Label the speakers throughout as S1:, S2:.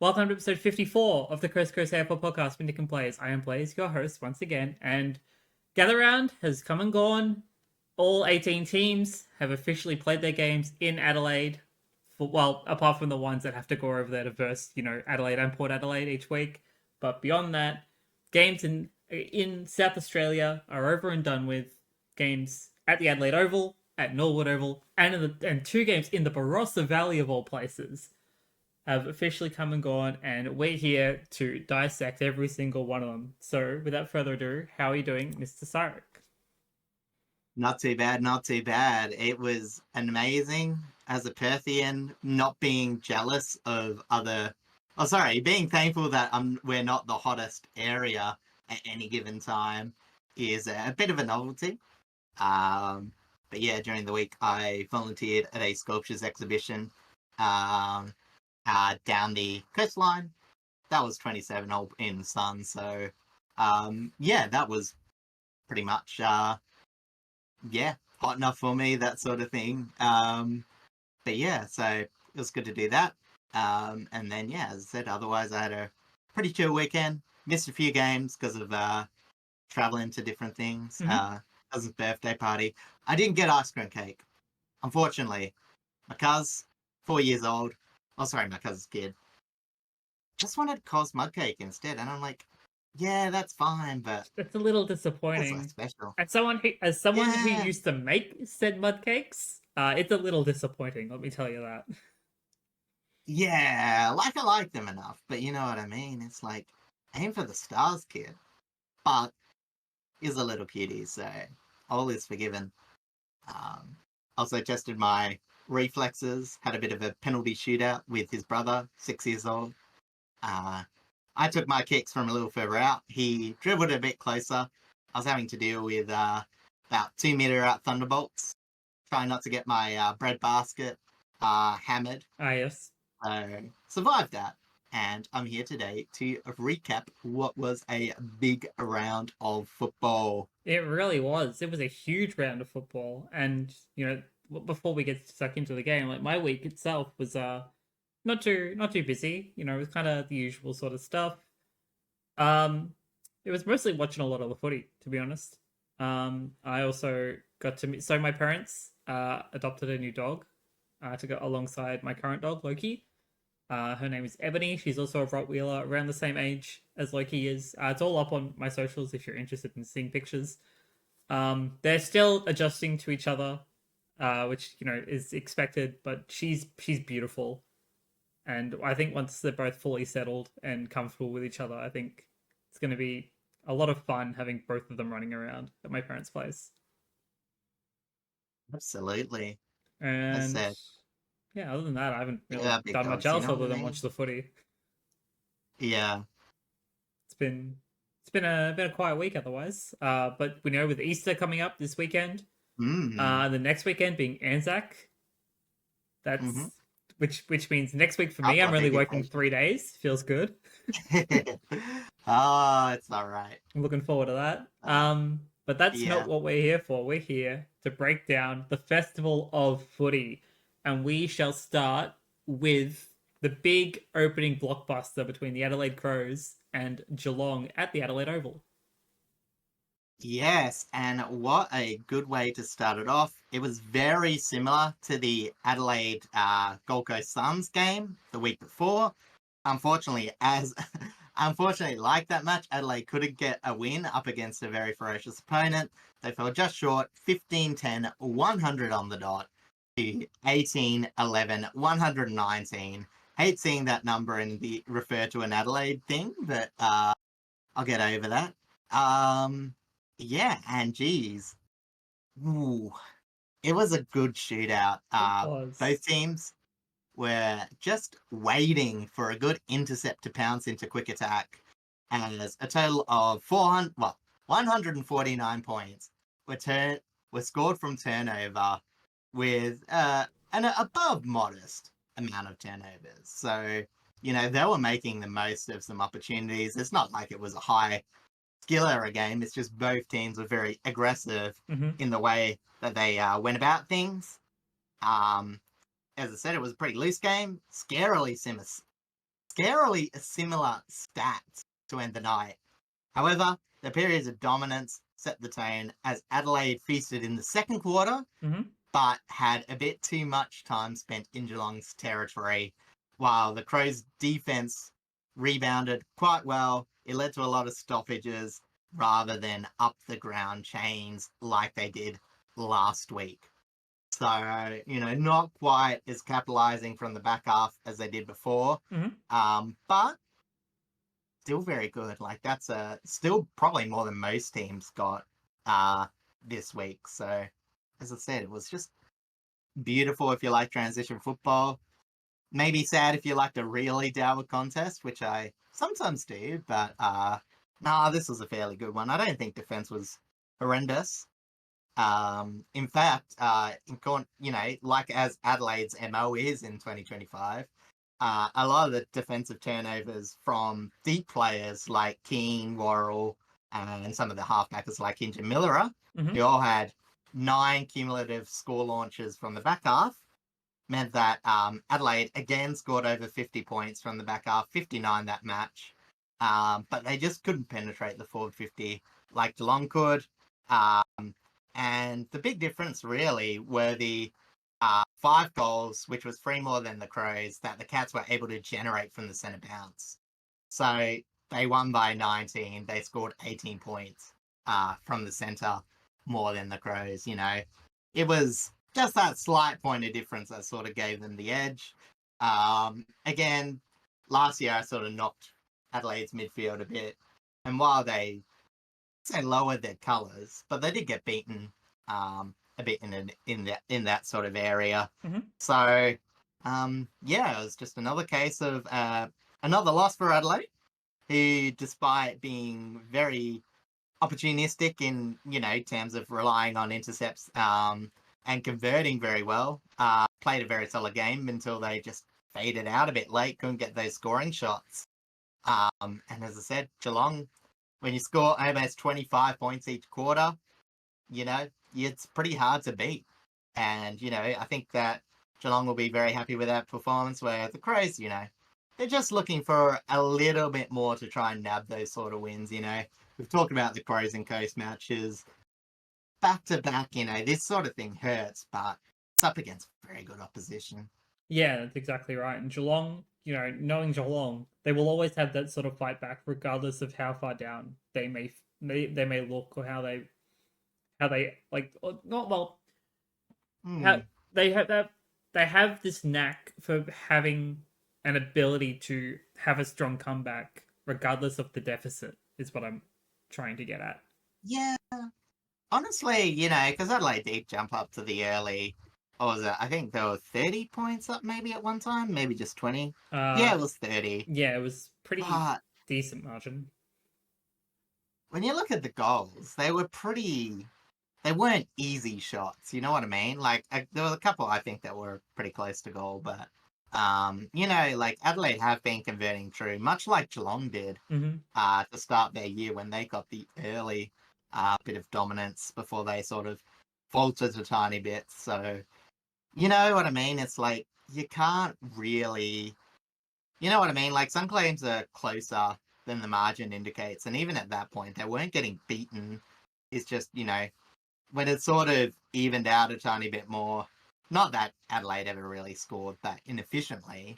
S1: Welcome to episode 54 of the Coast to Coast AFL podcast with Nick and Blaze. I am Blaze, your host, once again, and Gather Round has come and gone. All 18 teams have officially played their games in Adelaide, apart from the ones that have to go over there to verse, Adelaide and Port Adelaide each week. But beyond that, games in South Australia are over and done with. Games at the Adelaide Oval, at Norwood Oval, and two games in the Barossa Valley of all places have officially come and gone, and we're here to dissect every single one of them. So, without further ado, how are you doing, Mr. Sarek?
S2: Not too bad, not too bad. It was amazing as a Perthian, not being jealous of being thankful that we're not the hottest area at any given time is a bit of a novelty. But yeah, during the week I volunteered at a sculptures exhibition down the coastline. That was 27 all in the sun, so yeah, that was pretty much hot enough for me, that sort of thing. But yeah, so it was good to do that. And then yeah, as I said, otherwise I had a pretty chill weekend. Missed a few games because of traveling to different things. Cousin's birthday party. I didn't get ice cream cake, unfortunately. My cuz, 4 years old. Oh, sorry, my cousin's kid. Just wanted Cos mud cake instead, and I'm like, yeah, that's fine, but
S1: it's a little
S2: that's
S1: disappointing.
S2: not special.
S1: As someone who used to make said mud cakes, it's a little disappointing. Let me tell you that.
S2: Yeah, I like them enough, but you know what I mean. It's like aim for the stars, kid. But he's a little cutie, so all is forgiven. Also tested my reflexes, had a bit of a penalty shootout with his brother, 6 years old. I took my kicks from a little further out. He dribbled a bit closer. I was having to deal with about 2 meter out thunderbolts, trying not to get my bread basket hammered.
S1: Ah, yes.
S2: Survived that. And I'm here today to recap what was a big round of football.
S1: It really was. It was a huge round of football. And, before we get stuck into the game, like my week itself was not too busy. It was kind of the usual sort of stuff. It was mostly watching a lot of the footy, to be honest. I also got to meet. So my parents adopted a new dog to go alongside my current dog, Loki. Her name is Ebony. She's also a Rottweiler, around the same age as Loki is. It's all up on my socials if you're interested in seeing pictures. They're still adjusting to each other, which is expected. But she's beautiful, and I think once they're both fully settled and comfortable with each other, I think it's going to be a lot of fun having both of them running around at my parents' place.
S2: Absolutely.
S1: And yeah, other than that, I haven't really done much else other than watch the footy.
S2: Yeah.
S1: It's been a quiet week otherwise. But we know with Easter coming up this weekend, the next weekend being Anzac, that's which means next week for me, I'm really working 3 days. Feels good.
S2: Oh, it's all right.
S1: I'm looking forward to that. But that's not what we're here for. We're here to break down the Festival of Footy. And we shall start with the big opening blockbuster between the Adelaide Crows and Geelong at the Adelaide Oval.
S2: Yes, and what a good way to start it off. It was very similar to the Adelaide Gold Coast Suns game the week before. Unfortunately, like that match, Adelaide couldn't get a win up against a very ferocious opponent. They fell just short, 15-10, 100 on the dot. 18-11, 119. Hate seeing that number and refer to an Adelaide thing, but I'll get over that. Yeah, and geez, it was a good shootout. Both teams were just waiting for a good intercept to pounce into quick attack, and a total of 149 points were scored from turnover, with an above modest amount of turnovers. So, they were making the most of some opportunities. It's not like it was a high skill error game. It's just both teams were very aggressive in the way that they went about things. As I said, it was a pretty loose game, scarily fairly similar stats to end the night. However, the periods of dominance set the tone as Adelaide feasted in the second quarter, but had a bit too much time spent in Geelong's territory, while the Crows' defence rebounded quite well. It led to a lot of stoppages rather than up the ground chains like they did last week. So, not quite as capitalising from the back half as they did before. But still very good. Like, that's still probably more than most teams got this week. So, as I said, it was just beautiful if you like transition football. Maybe sad if you like a really dour contest, which I sometimes do. But this was a fairly good one. I don't think defense was horrendous. In fact, like as Adelaide's MO is in 2025, a lot of the defensive turnovers from deep players like King, Worrell, and some of the halfbackers like Hinge and Millera, who all had 9 cumulative score launches from the back half, meant that Adelaide again scored over 50 points from the back half, 59 that match. But they just couldn't penetrate the forward 50 like Geelong could. And the big difference really were the 5 goals, which was 3 more than the Crows, that the Cats were able to generate from the centre bounce. So they won by 19. They scored 18 points from the centre more than the Crows. It was just that slight point of difference that sort of gave them the edge. Again, last year I sort of knocked Adelaide's midfield a bit. And while they lowered their colours, but they did get beaten a bit in that sort of area. So, it was just another case of another loss for Adelaide, who, despite being very opportunistic in terms of relying on intercepts and converting very well, played a very solid game until they just faded out a bit late, couldn't get those scoring shots. And as I said, Geelong, when you score almost 25 points each quarter, it's pretty hard to beat. And, I think that Geelong will be very happy with that performance, where the Crows, they're just looking for a little bit more to try and nab those sort of wins. We've talked about the Crows and Coast matches back to back, this sort of thing hurts, but it's up against very good opposition.
S1: Yeah, that's exactly right. And Geelong, knowing Geelong, they will always have that sort of fight back, regardless of how far down they may look, or how they like, or not well. How they have this knack for having an ability to have a strong comeback, regardless of the deficit. Is what I'm trying to get at.
S2: Yeah, honestly, because Adelaide did jump up to the early. What was it? I think there were 30 points up maybe at one time, maybe just 20. Yeah, it was 30.
S1: Yeah, it was pretty
S2: But
S1: decent margin.
S2: when you look at the goals, they weren't easy shots. You know what I mean? Like, there were a couple I think that were pretty close to goal, but like Adelaide have been converting true, much like Geelong did to start their year when they got the early bit of dominance before they sort of faltered a tiny bit. So, you know what I mean? It's like, you can't really, you know what I mean? Like, some claims are closer than the margin indicates. And even at that point, they weren't getting beaten. It's just, when it sort of evened out a tiny bit more, not that Adelaide ever really scored that inefficiently,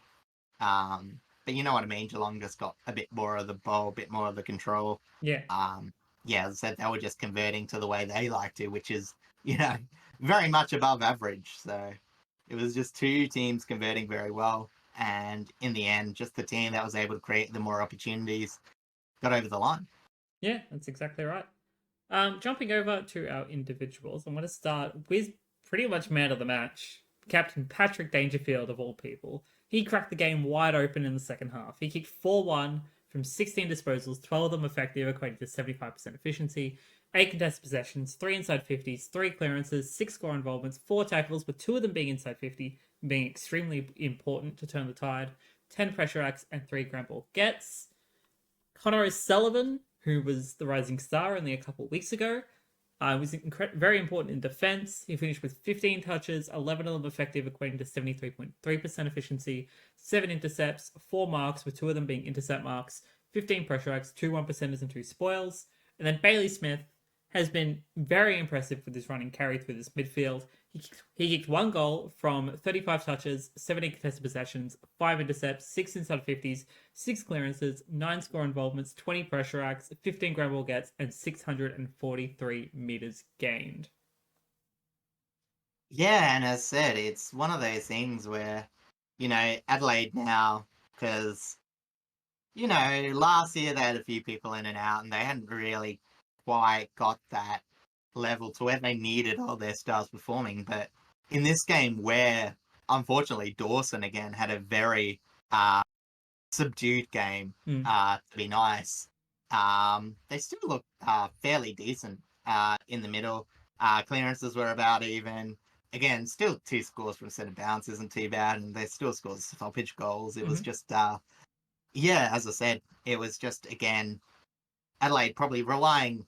S2: but you know what I mean? Geelong just got a bit more of the ball, a bit more of the control.
S1: Yeah.
S2: As I said, they were just converting to the way they like to, which is, very much above average. So it was just 2 teams converting very well. And in the end, just the team that was able to create the more opportunities got over the line.
S1: Yeah, that's exactly right. Jumping over to our individuals, I'm going to start with pretty much man of the match, Captain Patrick Dangerfield, of all people. He cracked the game wide open in the second half. He kicked 4-1 from 16 disposals, 12 of them effective, equating to 75% efficiency, 8 contested possessions, 3 inside 50s, 3 clearances, 6 score involvements, 4 tackles, with 2 of them being inside 50, being extremely important to turn the tide, 10 pressure acts, and 3 ground ball gets. Connor O'Sullivan, who was the rising star only a couple of weeks ago, Was very important in defense. He finished with 15 touches, 11 of them effective, equating to 73.3% efficiency, 7 intercepts, 4 marks, with 2 of them being intercept marks, 15 pressure acts, 2 1%ers, and 2 spoils. And then Bailey Smith has been very impressive with his running carry through this midfield. He kicked 1 goal from 35 touches, 17 contested possessions, 5 intercepts, 6 inside 50s, 6 clearances, 9 score involvements, 20 pressure acts, 15 ground ball gets, and 643 meters gained.
S2: Yeah, and as said, it's one of those things where, Adelaide now, because, last year they had a few people in and out, and they hadn't really quite got that level to where they needed all their stars performing. But in this game, where unfortunately Dawson again had a very subdued game, to be nice, they still look fairly decent in the middle. Clearances were about even. Again, still 2 scores from centre bounce isn't too bad, and they still scored stoppage goals. It was just, as I said, it was just, again, Adelaide probably relying,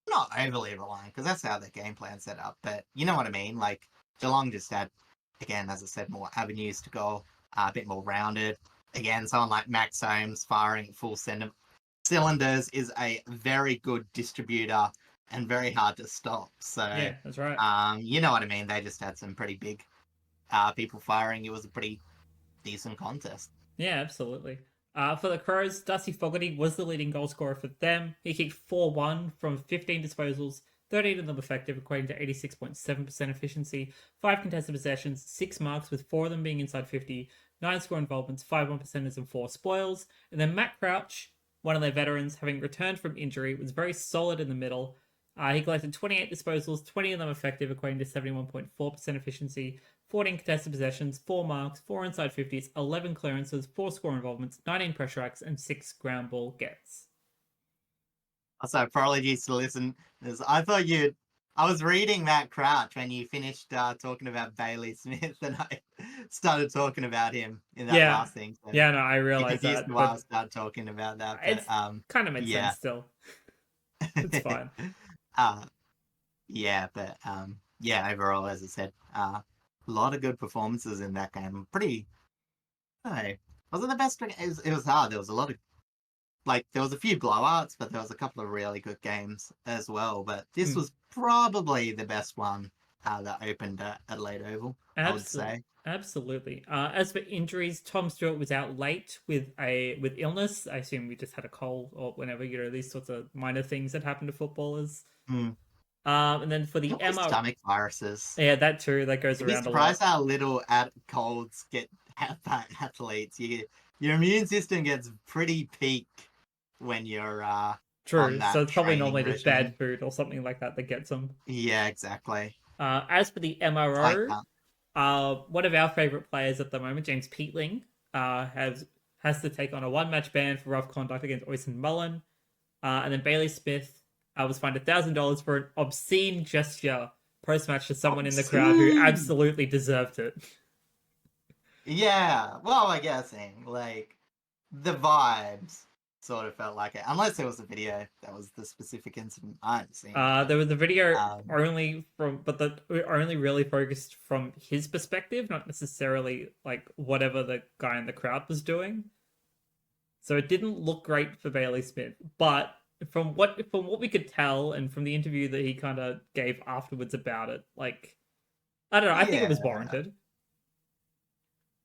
S2: not overly relying, because that's how their game plan set up, but you know what I mean? Like, Geelong just had, again, as I said, more avenues to go, a bit more rounded. Again, someone like Max Holmes firing full cylinders is a very good distributor and very hard to stop. So,
S1: yeah, that's right.
S2: you know what I mean? They just had some pretty big people firing. It was a pretty decent contest.
S1: Yeah, absolutely. For the Crows, Dusty Fogarty was the leading goal scorer for them. He kicked 4-1 from 15 disposals, 13 of them effective, equating to 86.7% efficiency, 5 contested possessions, 6 marks, with 4 of them being inside 50, 9 score involvements, 5 1%ers, and 4 spoils. And then Matt Crouch, one of their veterans, having returned from injury, was very solid in the middle. He collected 28 disposals, 20 of them effective, equating to 71.4% efficiency, 14 contested possessions, 4 marks, 4 inside 50s, 11 clearances, 4 score involvements, 19 pressure acts, and 6 ground ball gets.
S2: Also, apologies to listen. I thought I was reading Matt Crouch when you finished talking about Bailey Smith, and I started talking about him in that last thing. So
S1: yeah, no, I realized that.
S2: Why I started talking about that, but
S1: kind of made sense still. It's fine.
S2: Overall, as I said, a lot of good performances in that game. Wasn't the best. It was hard. There was a lot of, there was a few blowouts, but there was a couple of really good games as well. But this was probably the best one that opened at Adelaide Oval, I would say.
S1: Absolutely. As for injuries, Tom Stewart was out late with illness. I assume we just had a cold or whenever, these sorts of minor things that happen to footballers. And then for the
S2: stomach viruses.
S1: Yeah, that too. That goes around a lot.
S2: Surprised how little colds get athletes. Your immune system gets pretty peak when you're
S1: true. So it's probably normally just bad food or something like that gets them.
S2: Yeah, exactly.
S1: As for the MRO, one of our favorite players at the moment, James Peatling, has to take on a 1-match ban for rough conduct against Oyson Mullen. And then Bailey Smith was fined $1,000 for an obscene gesture post-match to someone in the crowd who absolutely deserved it.
S2: Yeah, well, I guess the vibes sort of felt like it, unless there was a video that was the specific incident I hadn't seen.
S1: There was a video only really focused from his perspective, not necessarily whatever the guy in the crowd was doing. So it didn't look great for Bailey Smith, but from what we could tell and from the interview that he kind of gave afterwards about it, I don't know, I think it was warranted.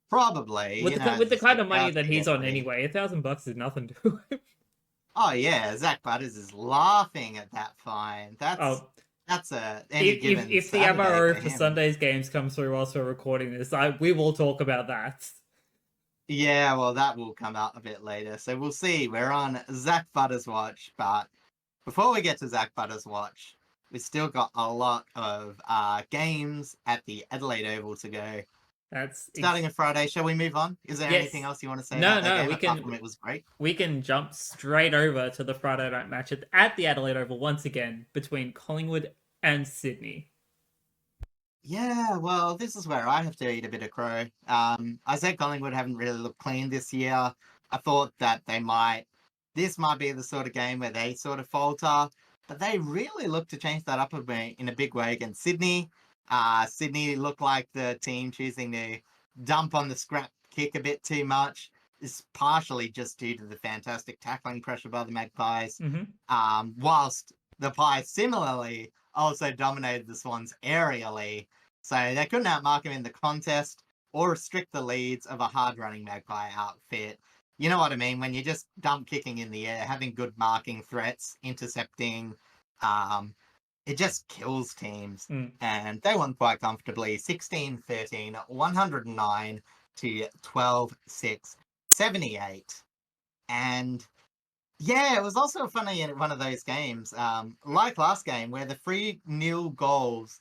S2: Probably.
S1: With the kind of money that he's on anyway, $1,000 is nothing to him.
S2: Oh yeah, Zach Butters is laughing at that fine. That's
S1: if the MRO for Sunday's games comes through whilst we're recording this, we will talk about that.
S2: Yeah, well, that will come out a bit later. So we'll see. We're on Zach Butters' watch, but before we get to Zach Butters' watch, we've still got a lot of games at the Adelaide Oval to go. Starting on Friday. Shall we move on? Is there anything else you want to say about that game?
S1: We can.
S2: It was great.
S1: We can jump straight over to the Friday night match at the Adelaide Oval once again between Collingwood and Sydney.
S2: Yeah, well, this is where I have to eat a bit of crow. I said Collingwood haven't really looked clean this year. I thought that this might be the sort of game where they sort of falter, but they really looked to change that up a bit in a big way against Sydney. Sydney looked like the team choosing to dump on the scrap kick a bit too much. It's partially just due to the fantastic tackling pressure by the Magpies. Whilst the Pies similarly also dominated the Swans aerially, so they couldn't outmark him in the contest or restrict the leads of a hard-running Magpie outfit. You know what I mean? When you're just dump kicking in the air, having good marking threats, intercepting, it just kills teams. And they won quite comfortably, 16-13, 109 to 12-6, 78. And yeah, it was also funny in one of those games, like last game, where the free to nil goals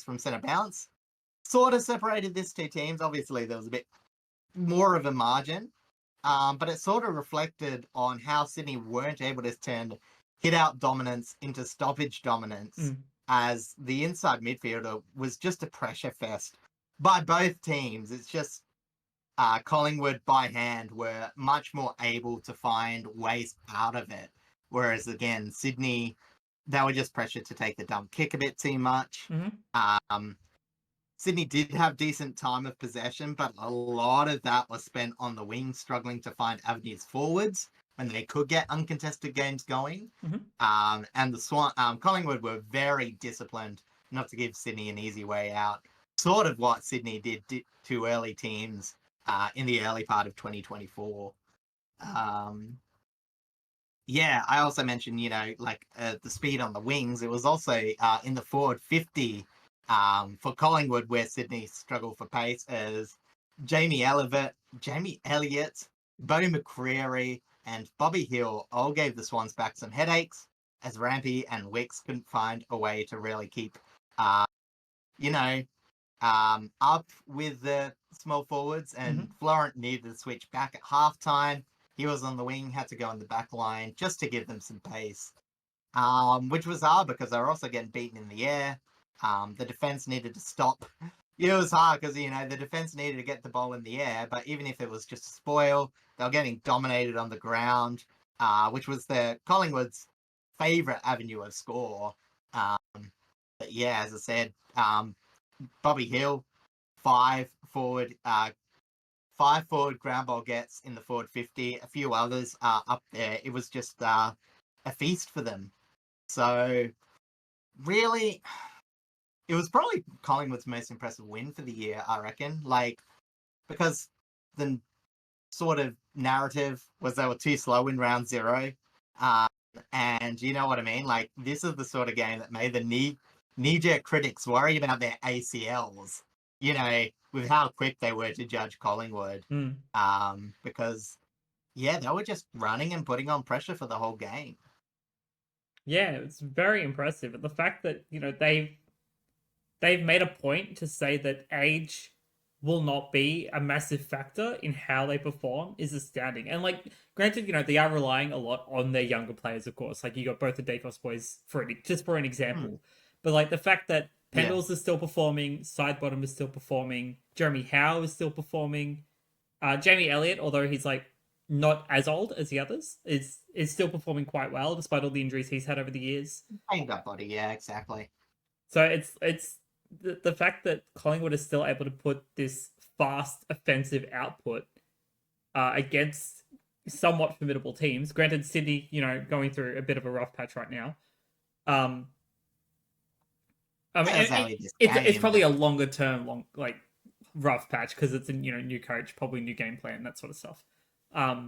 S2: from centre bounce sort of separated these two teams. Obviously, there was a bit more of a margin, but it sort of reflected on how Sydney weren't able to turn hit-out dominance into stoppage dominance, as the inside midfielder was just a pressure fest by both teams. It's just Collingwood by hand were much more able to find ways out of it. Whereas again, Sydney, they were just pressured to take the dump kick a bit too much. Sydney did have decent time of possession, but a lot of that was spent on the wing, struggling to find avenues forwards when they could get uncontested games going. And the Collingwood were very disciplined not to give Sydney an easy way out. Sort of what Sydney did to early teams in the early part of 2024. Yeah, I also mentioned, the speed on the wings. It was also in the forward 50 for Collingwood, where Sydney struggled for pace, as Jamie Elliott, Bo McCreary, and Bobby Hill all gave the Swans back some headaches, as Rampy and Wicks couldn't find a way to really keep, up with the small forwards, and Florent needed to switch back at halftime. He was on the wing, had to go in the back line just to give them some pace, which was hard because they were also getting beaten in the air. The defense needed to stop. It was hard because, the defense needed to get the ball in the air, but even if it was just a spoil, they were getting dominated on the ground, which was the Collingwood's favourite avenue of score. But yeah, as I said, Bobby Hill, five forward ground ball gets in the forward 50, a few others up there. It was just a feast for them. So really, it was probably Collingwood's most impressive win for the year, I reckon. Because the sort of narrative was they were too slow in round 0. And you know what I mean? This is the sort of game that made the knee-jerk critics worry about their ACLs, with how quick they were to judge Collingwood. Because, yeah, they were just running and putting on pressure for the whole game.
S1: Yeah, it's very impressive. And the fact that, they've made a point to say that age will not be a massive factor in how they perform is astounding. And granted, they are relying a lot on their younger players, of course. You got both the Dacos boys just for an example. But the fact that Pendles is still performing, Sidebottom is still performing, Jeremy Howe is still performing, Jamie Elliott, although he's not as old as the others, is still performing quite well despite all the injuries he's had over the years.
S2: Banged up body, yeah, exactly.
S1: So it's the fact that Collingwood is still able to put this fast offensive output against somewhat formidable teams. Granted, Sydney, going through a bit of a rough patch right now. It's probably a longer term, rough patch because it's a new coach, probably new game plan, that sort of stuff.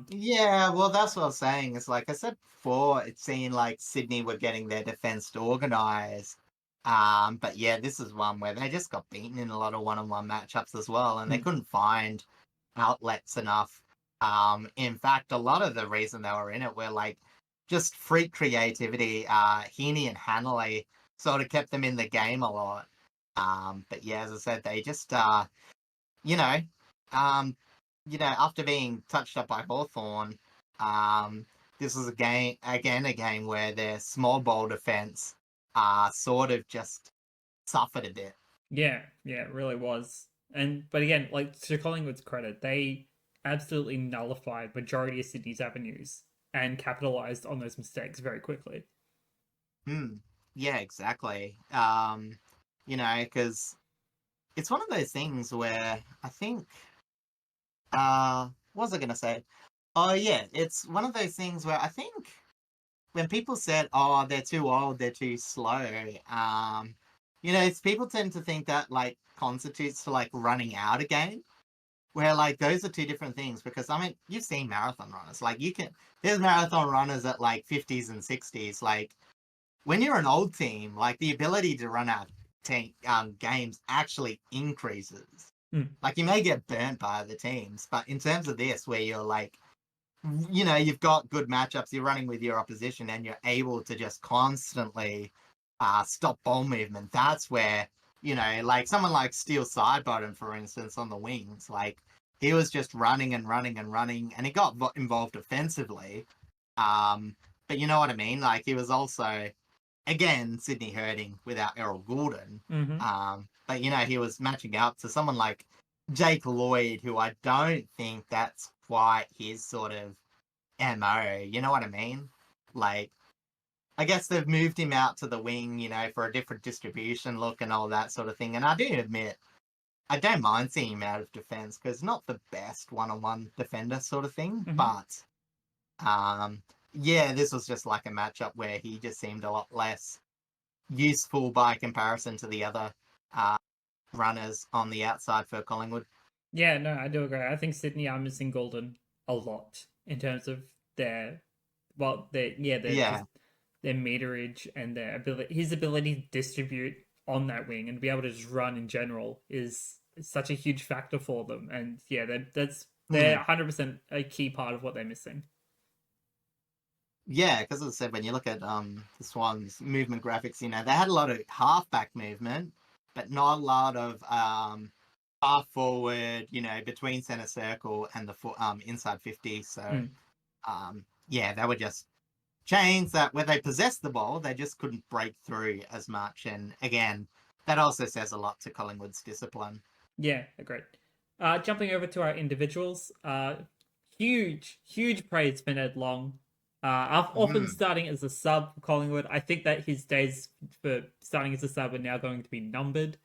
S2: Yeah, well, that's what I was saying. It's like I said before, it seemed like Sydney were getting their defense to organize. But yeah, this is one where they just got beaten in a lot of one-on-one matchups as well, and they couldn't find outlets enough. In fact, a lot of the reason they were in it were just freak creativity. Heaney and Hanley sort of kept them in the game a lot. But yeah, as I said, they just after being touched up by Hawthorn, this was a game where their small ball defense sort of just suffered a bit.
S1: Yeah, it really was. But again, to Collingwood's credit, they absolutely nullified majority of Sydney's avenues and capitalized on those mistakes very quickly.
S2: Yeah, exactly. Because it's one of those things where I think, what was I gonna say? Oh yeah, it's one of those things where I think when people said, "Oh, they're too old, they're too slow," it's people tend to think that like constitutes to like running out a game, where like those are two different things. Because I mean, you've seen marathon runners, like there's marathon runners at like 50s and 60s. Like when you're an old team, like the ability to run out games actually increases.
S1: Mm.
S2: Like you may get burnt by other teams, but in terms of this, where you're like, you've got good matchups, you're running with your opposition, and you're able to just constantly stop ball movement. That's where, like someone like Steel Sidebottom, for instance, on the wings, like he was just running and running and running, and he got involved offensively. But you know what I mean? Like he was also, again, Sydney hurting without Errol Gordon.
S1: Mm-hmm.
S2: But he was matching up to someone like Jake Lloyd, who I don't think that's quite his sort of MO. You know what I mean? Like, I guess they've moved him out to the wing, for a different distribution look and all that sort of thing. And I do admit, I don't mind seeing him out of defense because not the best one-on-one defender sort of thing.
S1: Mm-hmm.
S2: But, yeah, this was just like a matchup where he just seemed a lot less useful by comparison to the other runners on the outside for Collingwood.
S1: Yeah, no, I do agree. I think Sydney are missing Golden a lot in terms of their, well, their just
S2: Yeah,
S1: their meterage and their ability, his ability to distribute on that wing and be able to just run in general is such a huge factor for them. And yeah, they're
S2: mm.
S1: 100% a key part of what they're missing.
S2: Yeah, because as I said, when you look at the Swans movement graphics, they had a lot of halfback movement, but not a lot of half forward, between center circle and the inside 50. So
S1: Mm.
S2: yeah, they were just chains that where they possessed the ball, they just couldn't break through as much. And again, that also says a lot to Collingwood's discipline.
S1: Yeah, agreed. Jumping over to our individuals, huge praise for Ned Long. Often
S2: Mm.
S1: starting as a sub for Collingwood. I think that his days for starting as a sub are now going to be numbered.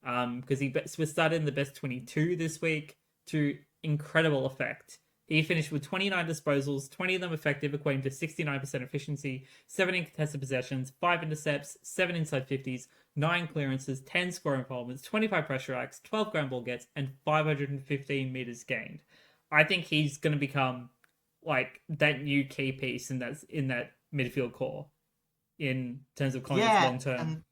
S1: Because he was started in the best 22 this week to incredible effect. He finished with 29 disposals, 20 of them effective, equating to 69% efficiency, 17 contested possessions, 5 intercepts, 7 inside 50s, 9 clearances, 10 scoring involvements, 25 pressure acts, 12 ground ball gets, and 515 meters gained. I think he's going to become like that new key piece in that midfield core in terms of Collingwood's
S2: Yeah,
S1: long term.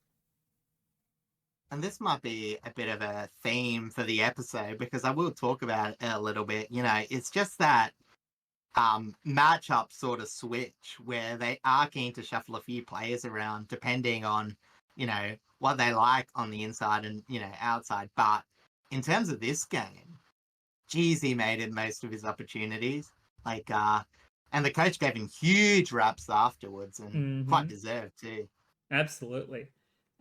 S2: and this might be a bit of a theme for the episode because I will talk about it a little bit. It's just that matchup sort of switch where they are keen to shuffle a few players around depending on, what they like on the inside and, outside. But in terms of this game, geez, he made it most of his opportunities. Like, and the coach gave him huge raps afterwards and
S1: Mm-hmm.
S2: quite deserved too.
S1: Absolutely.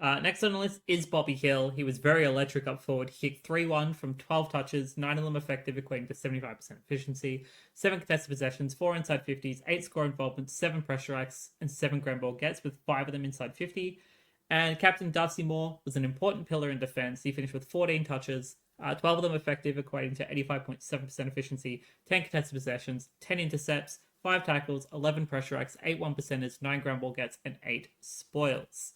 S1: Next on the list is Bobby Hill. He was very electric up forward. He kicked 3-1 from 12 touches, 9 of them effective, equating to 75% efficiency, 7 contested possessions, 4 inside 50s, 8 score involvements, 7 pressure acts, and 7 ground ball gets, with 5 of them inside 50. And Captain Darcy Moore was an important pillar in defense. He finished with 14 touches, 12 of them effective, equating to 85.7% efficiency, 10 contested possessions, 10 intercepts, 5 tackles, 11 pressure acts, 8 1%ers, 9 ground ball gets, and 8 spoils.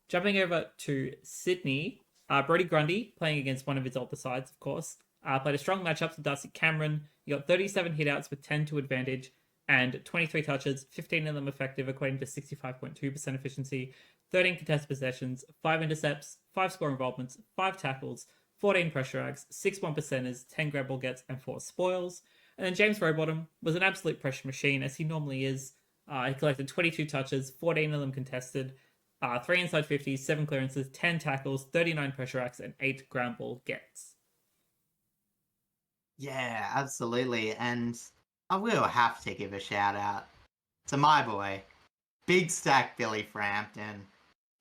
S1: Jumping over to Sydney, Brody Grundy, playing against one of his older sides, of course, played a strong matchup to Darcy Cameron. He got 37 hitouts with 10 to advantage and 23 touches, 15 of them effective, equating to 65.2% efficiency, 13 contested possessions, 5 intercepts, 5 score involvements, 5 tackles, 14 pressure acts, 6 1%ers, 10 grab ball gets, and 4 spoils. And then James Rowbottom was an absolute pressure machine, as he normally is. He collected 22 touches, 14 of them contested, 3 inside 50s, 7 clearances, 10 tackles, 39 pressure acts, and 8 ground ball gets.
S2: Yeah, absolutely. And I will have to give a shout out to my boy, Big Stack Billy Frampton.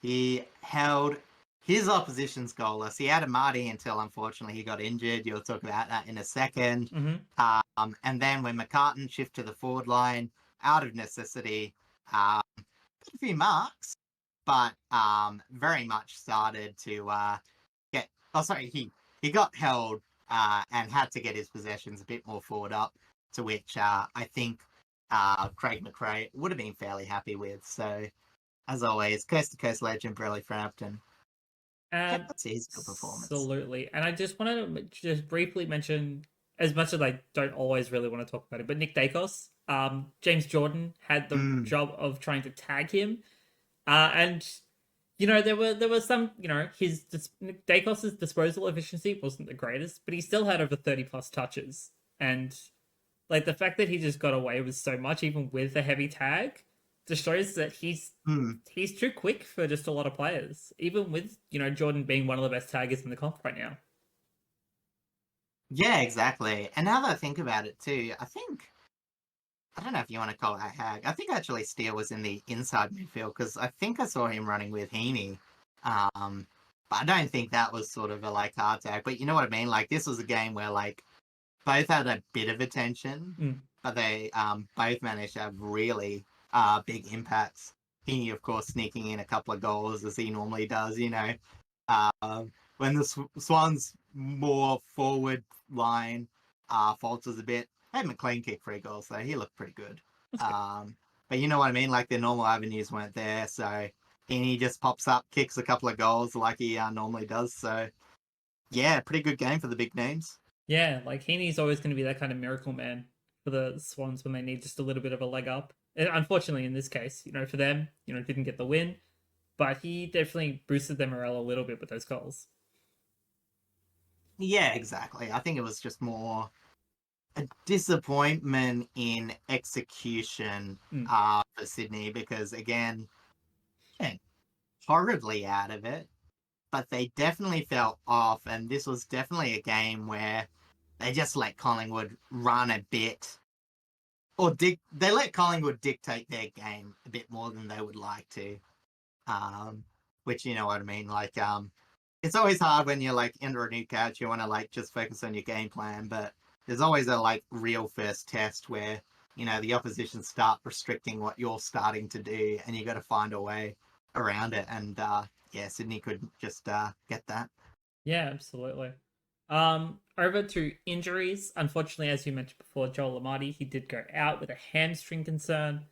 S2: He held his opposition's goalless. He had a Marty until unfortunately he got injured. You'll talk about that in a second. And then when McCartan shifted to the forward line out of necessity, got a few marks. but very much started to get. Oh, sorry, he got held and had to get his possessions a bit more forward up, to which I think Craig McRae would have been fairly happy with. So, as always, coast to coast legend Burley Frampton. That's his good performance.
S1: Absolutely. And I just wanted to just briefly mention, as much as I don't always really want to talk about it, but Nick Dacos, James Jordan had the job of trying to tag him. And there were some, Nick Dacos's disposal efficiency wasn't the greatest, but he still had over 30 plus touches. And like the fact that he just got away with so much, even with the heavy tag, just shows that he's too quick for just a lot of players. Even with Jordan being one of the best taggers in the comp right now.
S2: Yeah, exactly. And now that I think about it too, I don't know if you want to call it a hag. I think actually Steele was in the inside midfield because I think I saw him running with Heaney. But I don't think that was sort of a like hard tag. But you know what I mean? Like this was a game where like both had a bit of attention, but they both managed to have really big impacts. Heaney, of course, sneaking in a couple of goals as he normally does. When the Swans' more forward line falters a bit, had McLean kick 3 goals, so he looked pretty good. But you know what I mean? Like, their normal avenues weren't there, so he just pops up, kicks a couple of goals like he normally does. So, yeah, pretty good game for the big names.
S1: Yeah, like Heaney's always going to be that kind of miracle man for the Swans when they need just a little bit of a leg up. And unfortunately, in this case, for them, didn't get the win, but he definitely boosted their morale a little bit with those goals.
S2: Yeah, exactly. I think it was just more a disappointment in execution for Sydney because, again, horribly out of it, but they definitely fell off, and this was definitely a game where they just let Collingwood run a bit, or they let Collingwood dictate their game a bit more than they would like to, which you know what I mean. Like, it's always hard when you're like under a new coach, you want to like just focus on your game plan, but there's always a like real first test where the opposition start restricting what you're starting to do, and you got to find a way around it. And yeah, Sydney could just get that.
S1: Yeah, absolutely. Over to injuries. Unfortunately, as you mentioned before, Joel Amati, he did go out with a hamstring concern.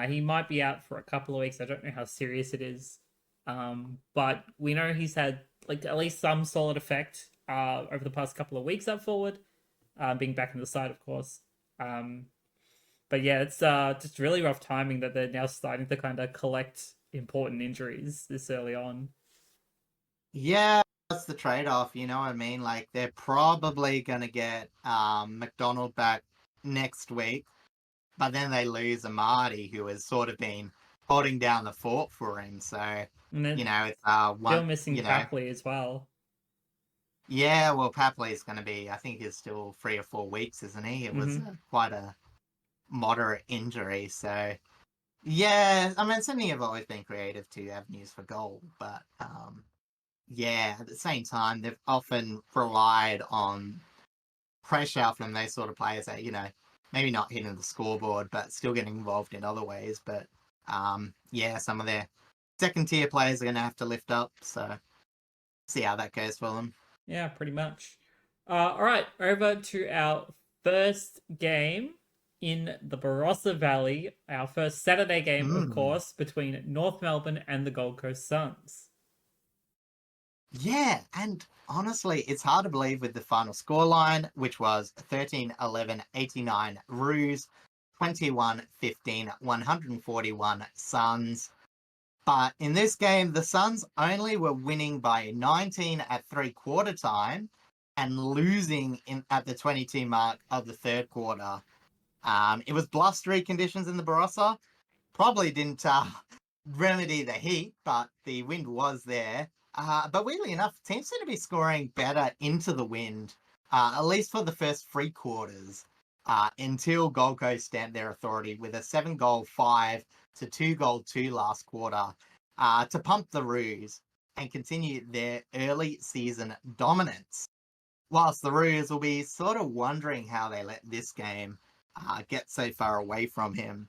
S1: He might be out for a couple of weeks. I don't know how serious it is. But we know he's had like at least some solid effect over the past couple of weeks up forward, being back in the side, of course. But yeah, it's just really rough timing that they're now starting to kind of collect important injuries this early on.
S2: Yeah, that's the trade-off. You know what I mean? Like they're probably gonna get McDonald back next week, but then they lose Amadi, who has sort of been holding down the fort for him. So
S1: And then
S2: it's
S1: still
S2: one.
S1: missing Papley as well.
S2: Yeah, well, Papley's going to be. I think he's still 3 or 4 weeks, isn't he? It was quite a moderate injury. So yeah, I mean, Sydney have always been creative to avenues for goal, but yeah, at the same time, they've often relied on pressure from those sort of players that, maybe not hitting the scoreboard, but still getting involved in other ways. But yeah, some of their second tier players are going to have to lift up. So see how that goes for them.
S1: Yeah, pretty much. All right, over to our first game in the Barossa Valley. Our first Saturday game, of course, between North Melbourne and the Gold Coast Suns.
S2: Yeah, and honestly, it's hard to believe with the final scoreline, which was 13-11-89 Roos, 21-15, 141 Suns. But in this game, the Suns only were winning by 19 at 3/4 time and losing at the 22 mark of the third quarter. It was blustery conditions in the Barossa. Probably didn't remedy the heat, but the wind was there. But weirdly enough, teams seem to be scoring better into the wind, at least for the first 3 quarters, until Gold Coast stamped their authority with a 7-goal 5 to 2-goal 2 last quarter to pump the Roos and continue their early season dominance. Whilst the Roos will be sort of wondering how they let this game get so far away from him.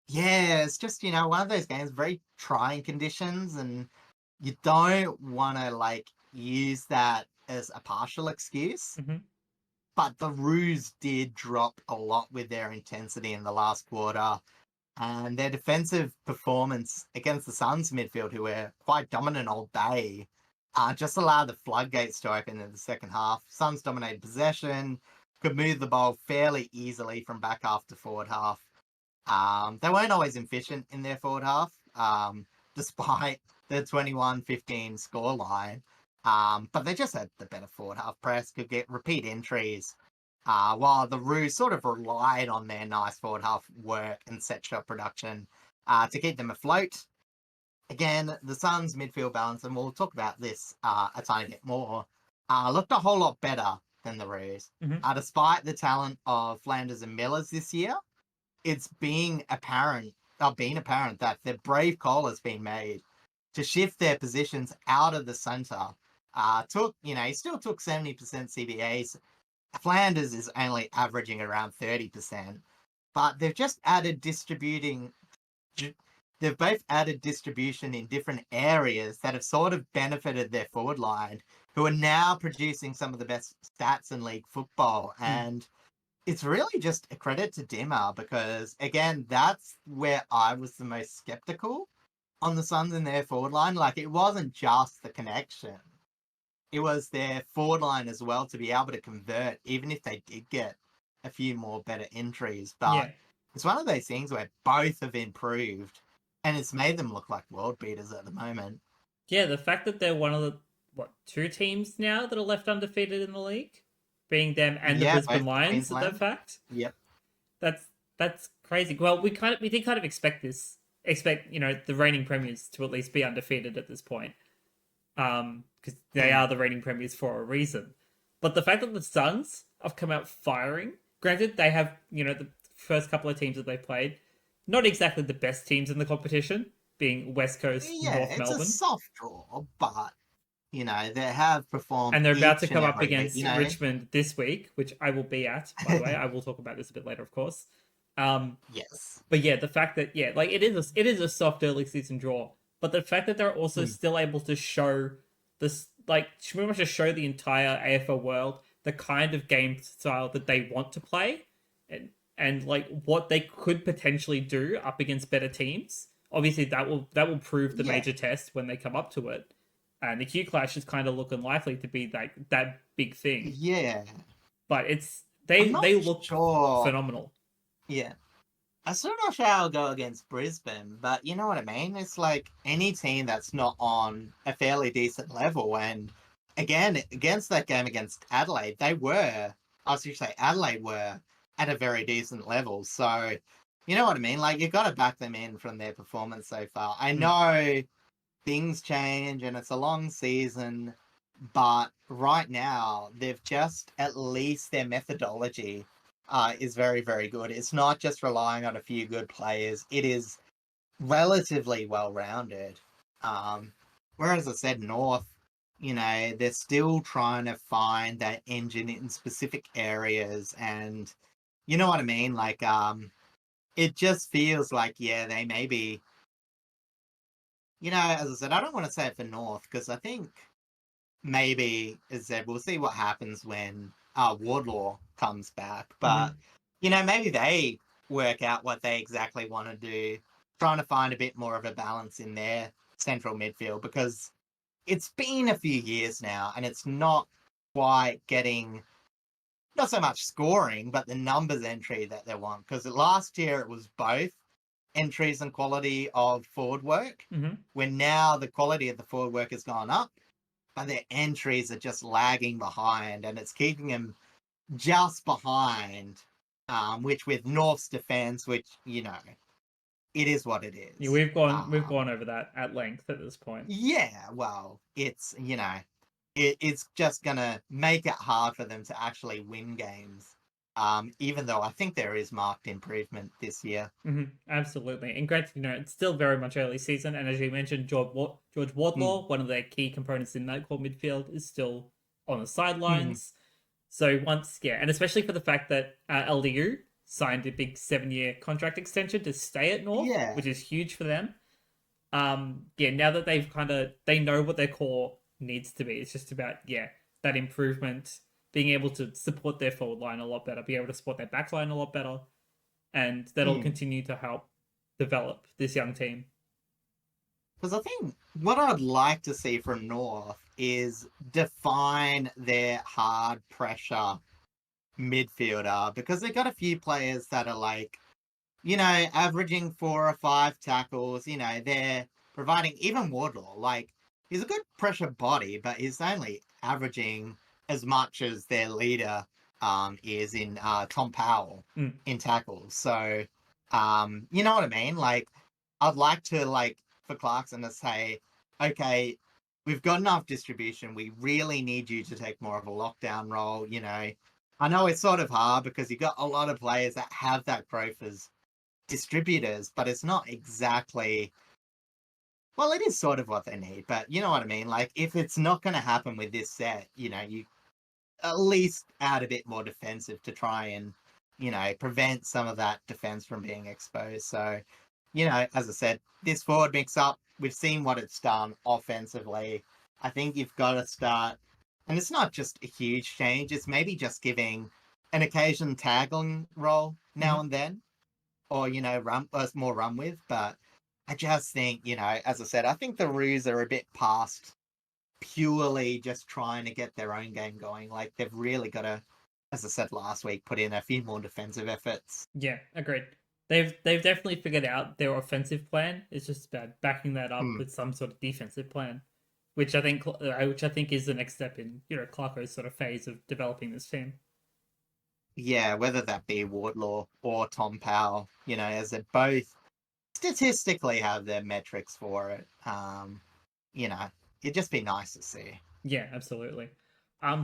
S2: Yeah, it's just, one of those games, very trying conditions, and you don't want to, like, use that as a partial excuse.
S1: Hmm.
S2: But the Roos did drop a lot with their intensity in the last quarter, and their defensive performance against the Suns midfield, who were quite dominant all day, just allowed the floodgates to open in the second half. Suns dominated possession, could move the ball fairly easily from back half to forward half. They weren't always efficient in their forward half, despite the 21-15 scoreline. But they just had the better forward half press, could get repeat entries, while the Roos sort of relied on their nice forward half work and set shot production to keep them afloat. Again, the Suns' midfield balance, and we'll talk about this a tiny bit more, looked a whole lot better than the Roos.
S1: Hmm.
S2: Despite the talent of Flanders and Millers this year, it's been apparent that the brave call has been made to shift their positions out of the center. He still took 70% CBAs. Flanders is only averaging around 30%, but they've both added distribution in different areas that have sort of benefited their forward line, who are now producing some of the best stats in league football. And it's really just a credit to Dimmer, because, again, that's where I was the most skeptical on the Suns in their forward line. Like, it wasn't just the connection, it was their forward line as well to be able to convert, even if they did get a few more better entries. But
S1: Yeah.
S2: it's one of those things where both have improved, and it's made them look like world beaters at the moment.
S1: Yeah, the fact that they're one of the two teams now that are left undefeated in the league, being them and the
S2: Yeah,
S1: Brisbane
S2: both for
S1: Lions at that
S2: Queensland.
S1: fact.
S2: Yep.
S1: That's crazy. Well, we did kind of expect this. Expect, the reigning premiers to at least be undefeated at this point. Because they are the reigning premiers for a reason. But the fact that the Suns have come out firing, granted they have, the first couple of teams that they played, not exactly the best teams in the competition, being West Coast,
S2: Yeah,
S1: North
S2: it's a
S1: Melbourne.
S2: soft draw, but they have performed
S1: And they're about to
S2: each and
S1: come up
S2: every week.
S1: against Richmond this week, which I will be at, by the way. I will talk about this a bit later, of course.
S2: Yes.
S1: But yeah, the fact that like it is a soft early season draw, but the fact that they're also still able to show this, like, pretty much to show the entire AFL world the kind of game style that they want to play, and like what they could potentially do up against better teams. Obviously, that will prove the
S2: Yeah.
S1: major test when they come up to it, and the Q Clash is kind of looking likely to be like that big thing.
S2: Yeah.
S1: But
S2: I'm not
S1: they look
S2: sure.
S1: phenomenal.
S2: Yeah. I'm still not sure how I'll go against Brisbane, but you know what I mean? It's like any team that's not on a fairly decent level. And again, against that game against Adelaide, Adelaide were at a very decent level. So, you know what I mean? Like, you've got to back them in from their performance so far. I know things change and it's a long season, but right now, they've just, at least their methodology is very, very good. It's not just relying on a few good players, it is relatively well rounded. Whereas I said, North, they're still trying to find that engine in specific areas. And you know what I mean? Like, it just feels like, yeah, they maybe, as I said, I don't want to say it for North, because I think maybe, as I said, we'll see what happens when Wardlaw comes back. But, maybe they work out what they exactly want to do, trying to find a bit more of a balance in their central midfield, because it's been a few years now and it's not quite getting, not so much scoring, but the numbers entry that they want. Because last year it was both entries and quality of forward work, when now the quality of the forward work has gone up, but their entries are just lagging behind, and it's keeping them just behind. Which, with North's defense, which it is what it
S1: Yeah,
S2: is.
S1: we've gone over that at length at this point.
S2: Yeah, well, it's it's just gonna make it hard for them to actually win games. Even though I think there is marked improvement this year.
S1: Absolutely, and granted, it's still very much early season, and as you mentioned, George Wardlaw, one of their key components in that core midfield, is still on the sidelines. So and especially for the fact that LDU signed a big 7-year contract extension to stay at North,
S2: Yeah.
S1: which is huge for them. Now that they know what their core needs to be, it's just about that improvement, being able to support their forward line a lot better, be able to support their back line a lot better, and that'll
S2: Hmm.
S1: continue to help develop this young team.
S2: Because I think what I'd like to see from North is define their hard pressure midfielder, because they got a few players that are like, averaging 4 or 5 tackles. They're providing, even Wardlaw, like, he's a good pressure body, but he's only averaging as much as their leader is in Tom Powell in tackles. So, you know what I mean? Like, I'd like to, like, for Clarkson to say, okay, we've got enough distribution. We really need you to take more of a lockdown role. I know it's sort of hard because you've got a lot of players that have that growth as distributors, but it's not exactly, well, it is sort of what they need, but you know what I mean? Like, if it's not going to happen with this set, you at least add a bit more defensive to try and, prevent some of that defense from being exposed. So, as I said, this forward mix up, we've seen what it's done offensively. I think you've got to start, and it's not just a huge change, it's maybe just giving an occasion tackling role now and then, or run more run with. But I just think, as I said, I think the Roos are a bit past purely just trying to get their own game going. Like, they've really got to, as I said last week, put in a few more defensive efforts.
S1: Yeah, agreed. They've definitely figured out their offensive plan. It's just about backing that up with some sort of defensive plan, which I think is the next step in Clarko's sort of phase of developing this team.
S2: Yeah, whether that be Wardlaw or Tom Powell, as they both statistically have their metrics for it. It'd just be nice to see.
S1: Yeah, absolutely.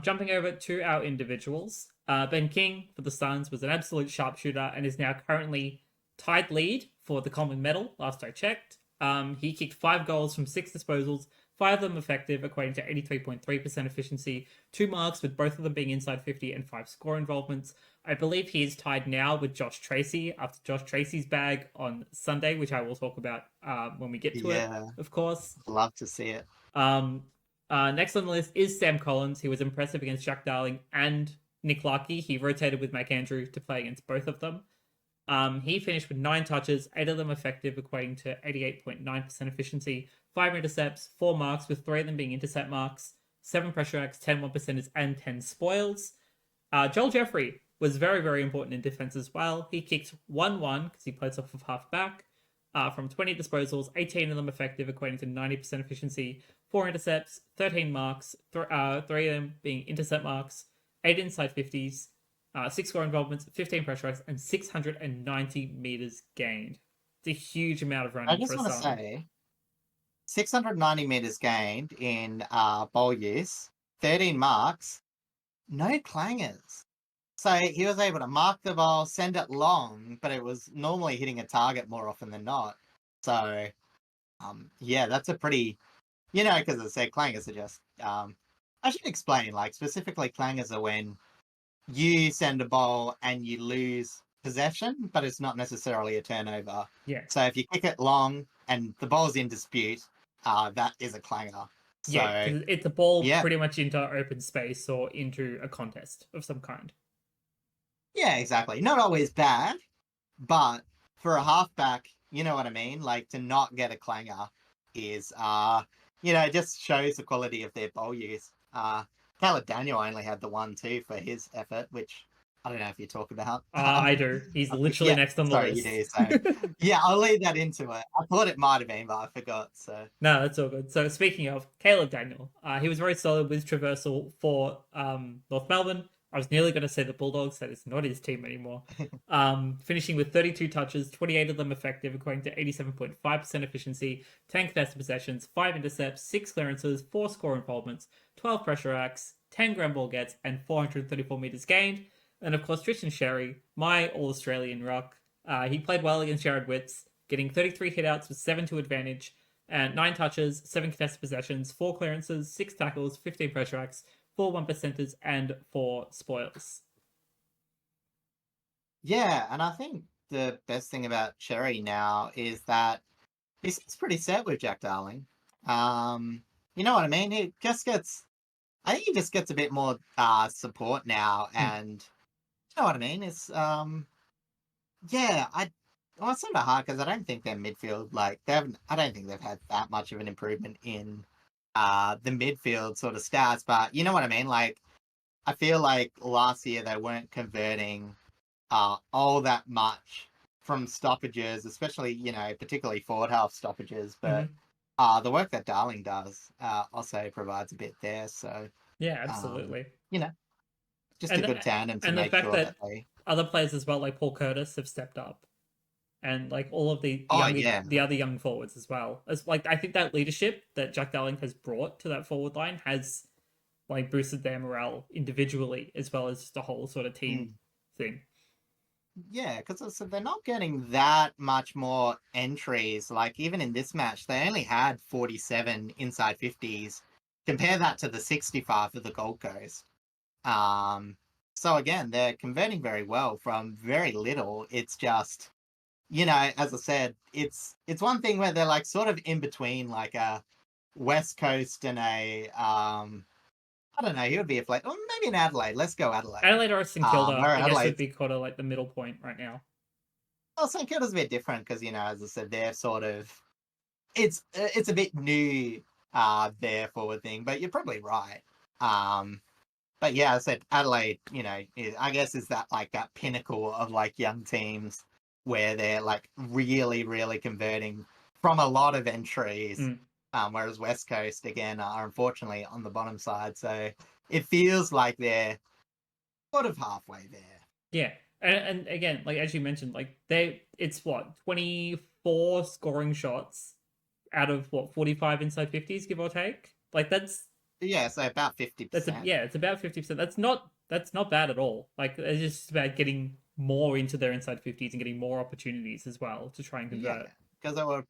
S1: Jumping over to our individuals, Ben King for the Suns was an absolute sharpshooter and is now currently tied lead for the Coleman medal. Last I checked, he kicked 5 goals from 6 disposals, 5 of them effective, equating to 83.3% efficiency. 2 marks, with both of them being inside 50, and 5 score involvements. I believe he is tied now with Josh Tracy after Josh Tracy's bag on Sunday, which I will talk about when we get to it, of course.
S2: Love to see it.
S1: Next on the list is Sam Collins. He was impressive against Jack Darling and Nick Larkey. He rotated with Mike Andrew to play against both of them. He finished with 9 touches, 8 of them effective, equating to 88.9% efficiency, 5 intercepts, 4 marks, with 3 of them being intercept marks, 7 pressure acts, 10 1%ers, and 10 spoils. Joel Jeffrey was very, very important in defense as well. He kicked 1-1 because he plays off of half back. From 20 disposals, 18 of them effective, equating to 90% efficiency, 4 intercepts, 13 marks, 3 of them being intercept marks, 8 inside 50s, 6 score involvements, 15 pressure acts, and 690 meters gained. It's a huge amount of running.
S2: I just want to say 690 meters gained in bowl use, 13 marks, no clangers. So he was able to mark the ball, send it long, but it was normally hitting a target more often than not. So, that's a pretty, because I said clangers are just, I should explain, like, specifically clangers are when you send a ball and you lose possession, but it's not necessarily a turnover.
S1: Yeah.
S2: So if you kick it long and the ball's in dispute, that is a clanger. So,
S1: yeah, because it's a ball pretty much into open space or into a contest of some kind.
S2: Yeah, exactly. Not always bad, but for a halfback, you know what I mean? Like, to not get a clanger is, it just shows the quality of their bowl use. Caleb Daniel only had the 1 too for his effort, which I don't know if you talk about.
S1: I do. He's literally next on the list.
S2: Sorry, you do. So, yeah, I'll leave that into it. I thought it might have been, but I forgot. So
S1: no, that's all good. So speaking of Caleb Daniel, he was very solid with traversal for North Melbourne. I was nearly going to say the Bulldogs. That is not his team anymore. Finishing with 32 touches, 28 of them effective, equating to 87.5% efficiency, 10 contested possessions, 5 intercepts, 6 clearances, 4 score involvements, 12 pressure acts, 10 ground ball gets, and 434 meters gained. And of course, Tristan Sherry, my All-Australian ruck. He played well against Jared Witts, getting 33 hitouts with 7 to advantage, and 9 touches, 7 contested possessions, 4 clearances, 6 tackles, 15 pressure acts, 4 1%ers, and 4 spoils.
S2: Yeah, and I think the best thing about Cherry now is that he's pretty set with Jack Darling. You know what I mean? He just gets, I think he just gets a bit more support now, and you know what I mean? It's yeah, well, it's sort of hard because I don't think their midfield like they haven't. I don't think they've had that much of an improvement in the midfield sort of stats, but you know what I mean? Like I feel like last year they weren't converting all that much from stoppages, especially, you know, particularly forward half stoppages. But
S1: Mm-hmm.
S2: the work that Darling does also provides a bit there. So,
S1: Yeah,
S2: um,
S1: absolutely.
S2: you know, just a
S1: And
S2: good tandem to
S1: and the
S2: make
S1: fact
S2: sure that
S1: that
S2: they.
S1: other players as well, like Paul Curtis, have stepped up, and like all of
S2: Oh, yeah.
S1: the other young forwards as well. As like I think that leadership that Jack Darling has brought to that forward line has like boosted their morale individually as well as just a whole sort of team
S2: Mm.
S1: thing.
S2: Yeah, because they're not getting that much more entries. Like, even in this match, they only had 47 inside 50s. Compare that to the 65 for the Gold Coast. Um, so again, they're converting very well from very little. It's just, you know, as I said, it's one thing where they're like sort of in between like a West Coast and a I don't know, he would be a flag. Or maybe in Adelaide. Let's go Adelaide.
S1: Adelaide or St Kilda,
S2: Where
S1: I guess, would
S2: Adelaide,
S1: be kind of like the middle point right now.
S2: well, St Kilda's a bit different because, you know, as I said, they're sort of it's a bit new their forward thing, but you're probably right. Um, But yeah, I said Adelaide, you know, I guess is that like that pinnacle of like young teams where they're like really, really converting from a lot of entries.
S1: Mm.
S2: Whereas West Coast again are unfortunately on the bottom side. So it feels like they're sort of halfway there.
S1: Yeah, and again, like as you mentioned, like it's what 24 scoring shots out of what 45 inside 50s, give or take. Like
S2: Yeah, so about
S1: that's a
S2: 50%.
S1: yeah, it's about 50%. That's not bad at all. Like it's just about getting more into their inside 50s and getting more opportunities as well to try and
S2: Yeah,
S1: convert.
S2: because they were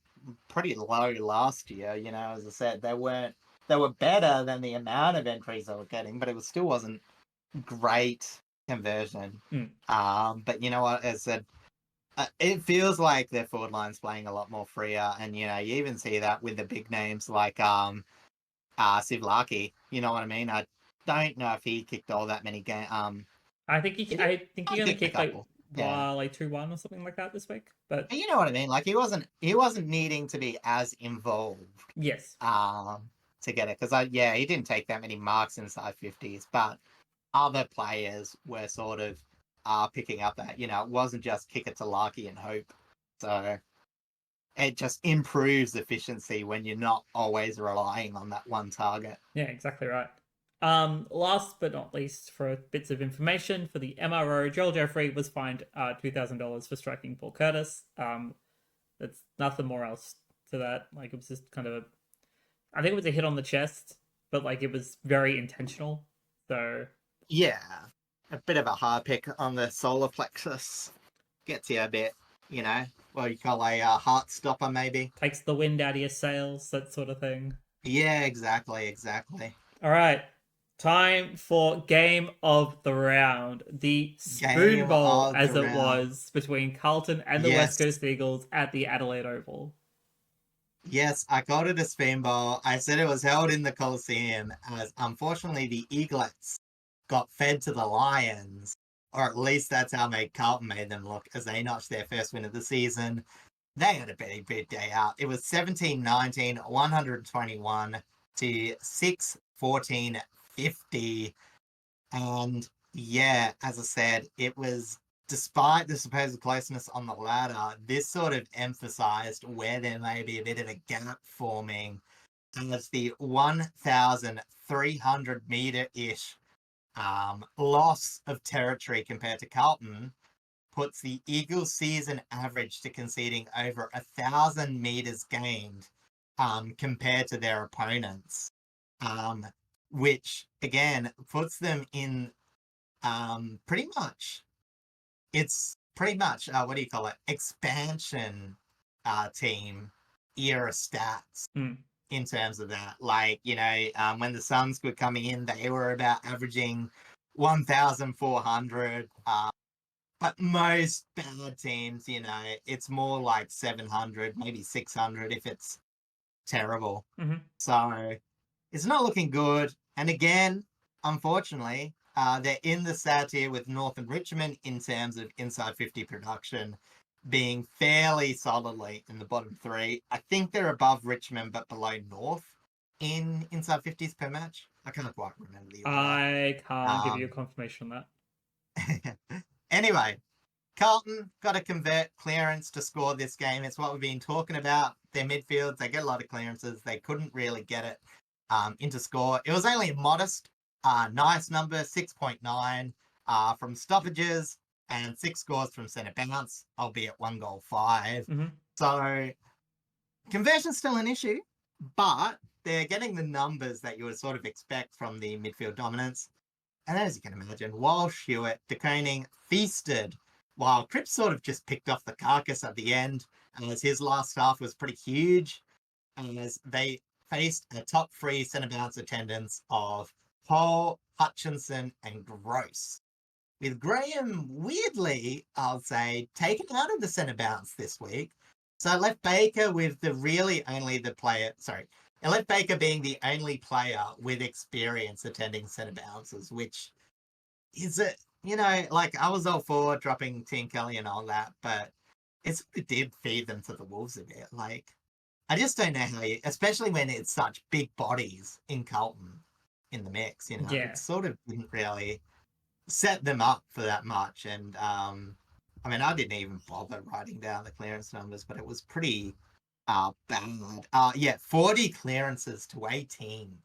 S2: pretty low last year. You know, as I said, they were better than the amount of entries they were getting, but it was still wasn't great conversion.
S1: Mm.
S2: But you know what? As I said, it feels like their forward line's playing a lot more freer, and you know, you even see that with the big names like Sivlaki. You know what I mean? I don't know if he kicked all that many game. Did he?
S1: I think
S2: I
S1: he only
S2: kicked a
S1: kicked like
S2: couple. Yeah.
S1: like 2-1 or something like that this week. But
S2: And you know what I mean? Like he wasn't needing to be as involved
S1: yes,
S2: um to get it because yeah, he didn't take that many marks inside 50s, but other players were sort of picking up that, you know, it wasn't just kick it to Larky and hope. So it just improves efficiency when you're not always relying on that one target.
S1: yeah, exactly right. Last but not least, for bits of information for the MRO, Joel Jeffrey was fined $2,000 for striking Paul Curtis. That's nothing more else to that. Like it was just kind of I think it was a hit on the chest, but like it was very intentional. So
S2: Yeah, a bit of a hard pick on the solar plexus gets you a bit, you know, what you call a heart stopper, maybe.
S1: takes the wind out of your sails, that sort of thing.
S2: Yeah, exactly, exactly.
S1: All right, time for game of the round. The Spoon
S2: Game
S1: Bowl,
S2: of
S1: as
S2: the
S1: it
S2: round.
S1: was between Carlton and the West
S2: Yes,
S1: Coast Eagles at the Adelaide Oval.
S2: yes, I called it a spin ball. I said it was held in the Coliseum, as unfortunately the Eaglets got fed to the Lions, or at least that's how Carlton made them look, as they notched their first win of the season. They had a very big day out. It was 17-19, 121 to 6-14-50. And yeah, as I said, it was despite the supposed closeness on the ladder, this sort of emphasized where there may be a bit of a gap forming as the 1,300 meter ish loss of territory compared to Carlton puts the Eagles' season average to conceding over 1,000 meters gained compared to their opponents, um, which again puts them in pretty much. It's pretty much what do you call it? Expansion team era stats
S1: Hmm.
S2: in terms of that. Like, you know, when the Suns were coming in, they were about averaging 1,400. But most bad teams, it's more like 700, maybe 600 if it's terrible.
S1: Mm-hmm.
S2: So it's not looking good. And again, unfortunately, they're in the sad tier with North and Richmond in terms of inside 50 production being fairly solidly in the bottom three. I think they're above Richmond but below North in inside 50s per match. I can't quite remember the order.
S1: I can't give you a
S2: Um,
S1: confirmation on
S2: Um, anyway, Carlton got to convert clearance to score this game. It's what we've been talking about. Their midfields, they get a lot of clearances. They couldn't really get it into score. It was only a modest, nice number, 6.9 from stoppages and 6 scores from centre bounce, albeit 1 goal 5.
S1: that. Mm-hmm.
S2: So conversion's still an issue, but they're getting the numbers that you would sort of expect from the midfield dominance. And as you can imagine, Walsh, Hewitt, de Koning feasted, while Cripps sort of just picked off the carcass at the end, as his last half was pretty huge, as they faced a top 3 centre bounce attendance of Paul, Hutchinson, and Gross. With Graham, weirdly, I'll say, taken out of the centre bounce this week. So I left Baker with it left Baker being the only player with experience attending centre bounces, which is like I was all for dropping Tim Kelly and all that, but it did feed them to the wolves a bit. Like, I just don't know how especially when it's such big bodies in Carlton in the mix,
S1: Yeah.
S2: it sort of didn't really set them up for that much. And I mean, I didn't even bother writing down the clearance numbers, but it was pretty bad. 40 clearances to 18,